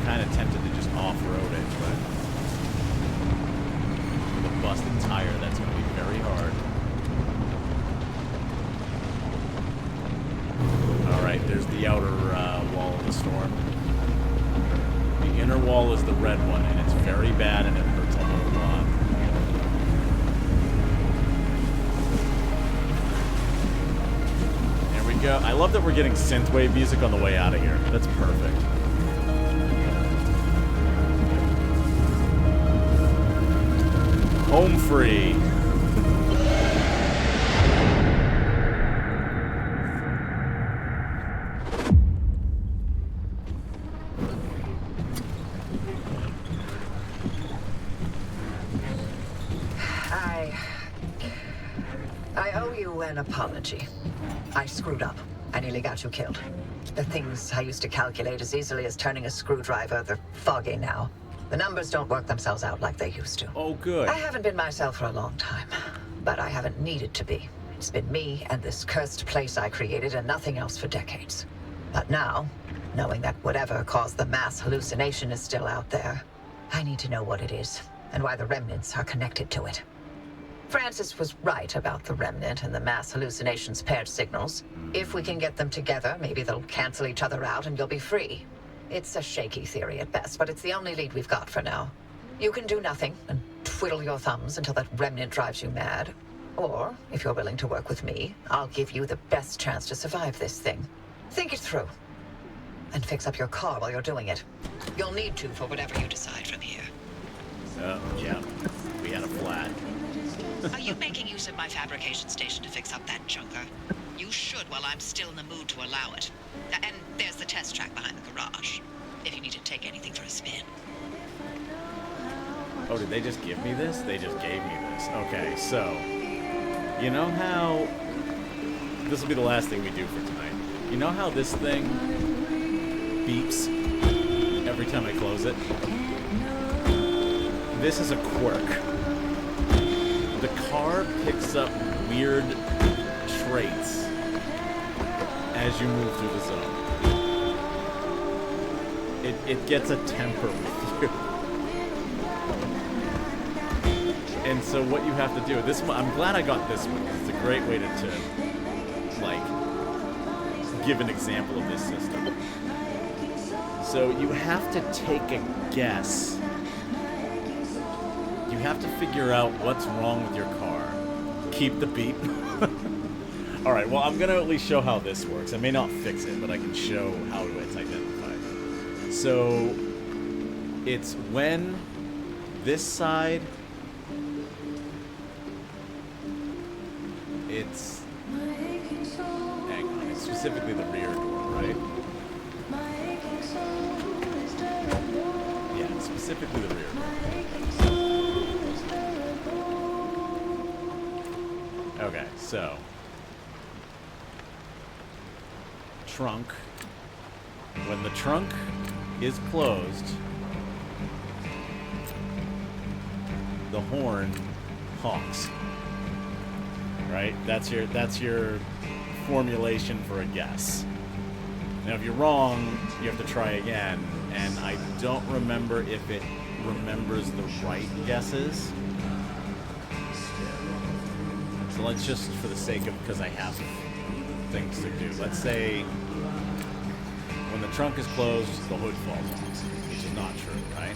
Kind of tempted to just off-road it, but with a busted tire, that's going to be very hard. Alright, there's the outer wall of the storm. The inner wall is the red one, and it's very bad, and it hurts a whole lot. There we go. I love that we're getting synthwave music on the way out of here. That's perfect. Home free. I owe you an apology. I screwed up. I nearly got you killed. The things I used to calculate as easily as turning a screwdriver, they're foggy now. The numbers don't work themselves out like they used to. Oh, good. I haven't been myself for a long time, but I haven't needed to be. It's been me and this cursed place I created and nothing else for decades. But now, knowing that whatever caused the mass hallucination is still out there, I need to know what it is and why the remnants are connected to it. Francis was right about the remnant and the mass hallucinations' paired signals. If we can get them together, maybe they'll cancel each other out and you'll be free. It's a shaky theory at best, but it's the only lead we've got for now. You can do nothing and twiddle your thumbs until that remnant drives you mad. Or, if you're willing to work with me, I'll give you the best chance to survive this thing. Think it through. And fix up your car while you're doing it. You'll need to for whatever you decide from here. Yeah. We had a flat. Are you making use of my fabrication station to fix up that junker? You should while I'm still in the mood to allow it. And there's the test track behind the garage, if you need to take anything for a spin. Oh, did they just give me this? They just gave me this. Okay, so, you know how, this will be the last thing we do for tonight. You know how this thing beeps every time I close it? This is a quirk. The car picks up weird traits as you move through the zone. It gets a temper with you. And so what you have to do, this one, I'm glad I got this one. It's a great way to like, give an example of this system. So you have to take a guess. You have to figure out what's wrong with your car. Keep the beep. Alright, well, I'm going to at least show how this works. I may not fix it, but I can show how it's identified. So, it's when this side, it's, hang on, it's specifically the rear door, right? Yeah, it's specifically the rear door. Okay, so trunk. When the trunk is closed, the horn honks. Right? That's your formulation for a guess. Now, if you're wrong, you have to try again, and I don't remember if it remembers the right guesses. So let's just, for the sake of, because I have things to do, let's say when the trunk is closed, the hood falls off, which is not true, right?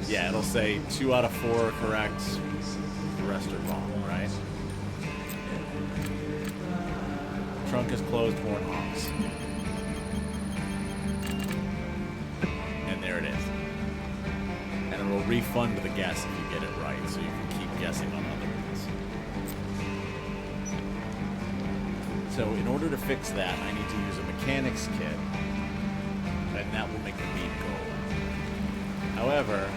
Yeah, it'll say 2 out of 4 correct, the rest are wrong, right? Trunk is closed, horn honks. And there it is. And it will refund the guess if you get it right, so you can keep guessing on other ones. So in order to fix that, I need to use a mechanic's kit, and that will make the beep go away. However,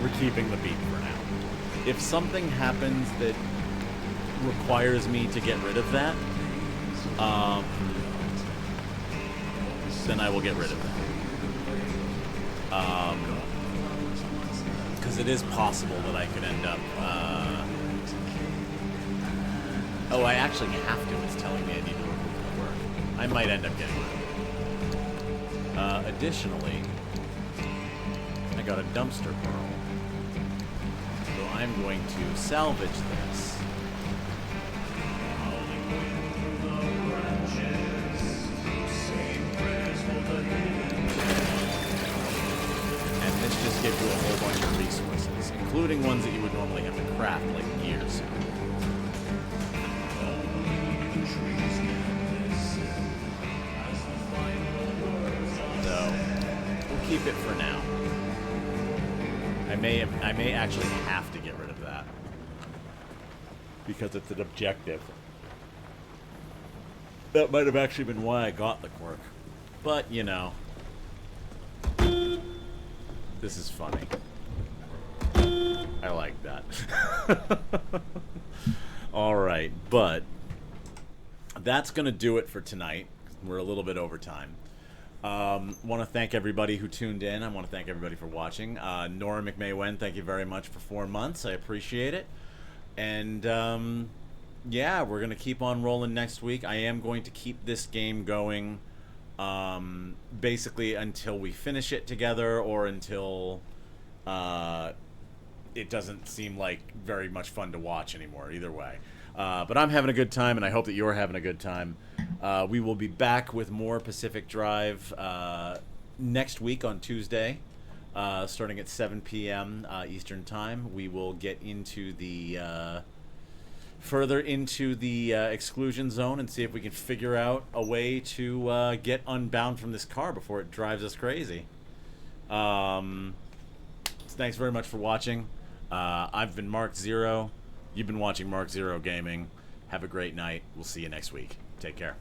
we're keeping the beep for now. If something happens that requires me to get rid of that, then I will get rid of that. Because it is possible that I could end up, oh, I actually have to. It's telling me I need to remove the work. I might end up getting rid of it. Additionally, I got a dumpster pearl. So I'm going to salvage this. And this just gives you a whole bunch of resources, including ones that you would normally have to craft, like gears. Keep it for now. I may actually have to get rid of that because it's an objective. That might have actually been why I got the quirk. But, you know, this is funny. I like that. Alright, but that's going to do it for tonight. We're a little bit over time. Want to thank everybody who tuned in. I want to thank everybody for watching. Nora McMahon, thank you very much for 4 months. I appreciate it. And, yeah, we're going to keep on rolling next week. I am going to keep this game going, basically until we finish it together or until, it doesn't seem like very much fun to watch anymore, either way. But I'm having a good time, and I hope that you're having a good time. We will be back with more Pacific Drive next week on Tuesday, starting at 7 p.m. Eastern Time. We will get into the further into the exclusion zone and see if we can figure out a way to get unbound from this car before it drives us crazy. Thanks very much for watching. I've been Mark Zero. You've been watching Mark Zero Gaming. Have a great night. We'll see you next week. Take care.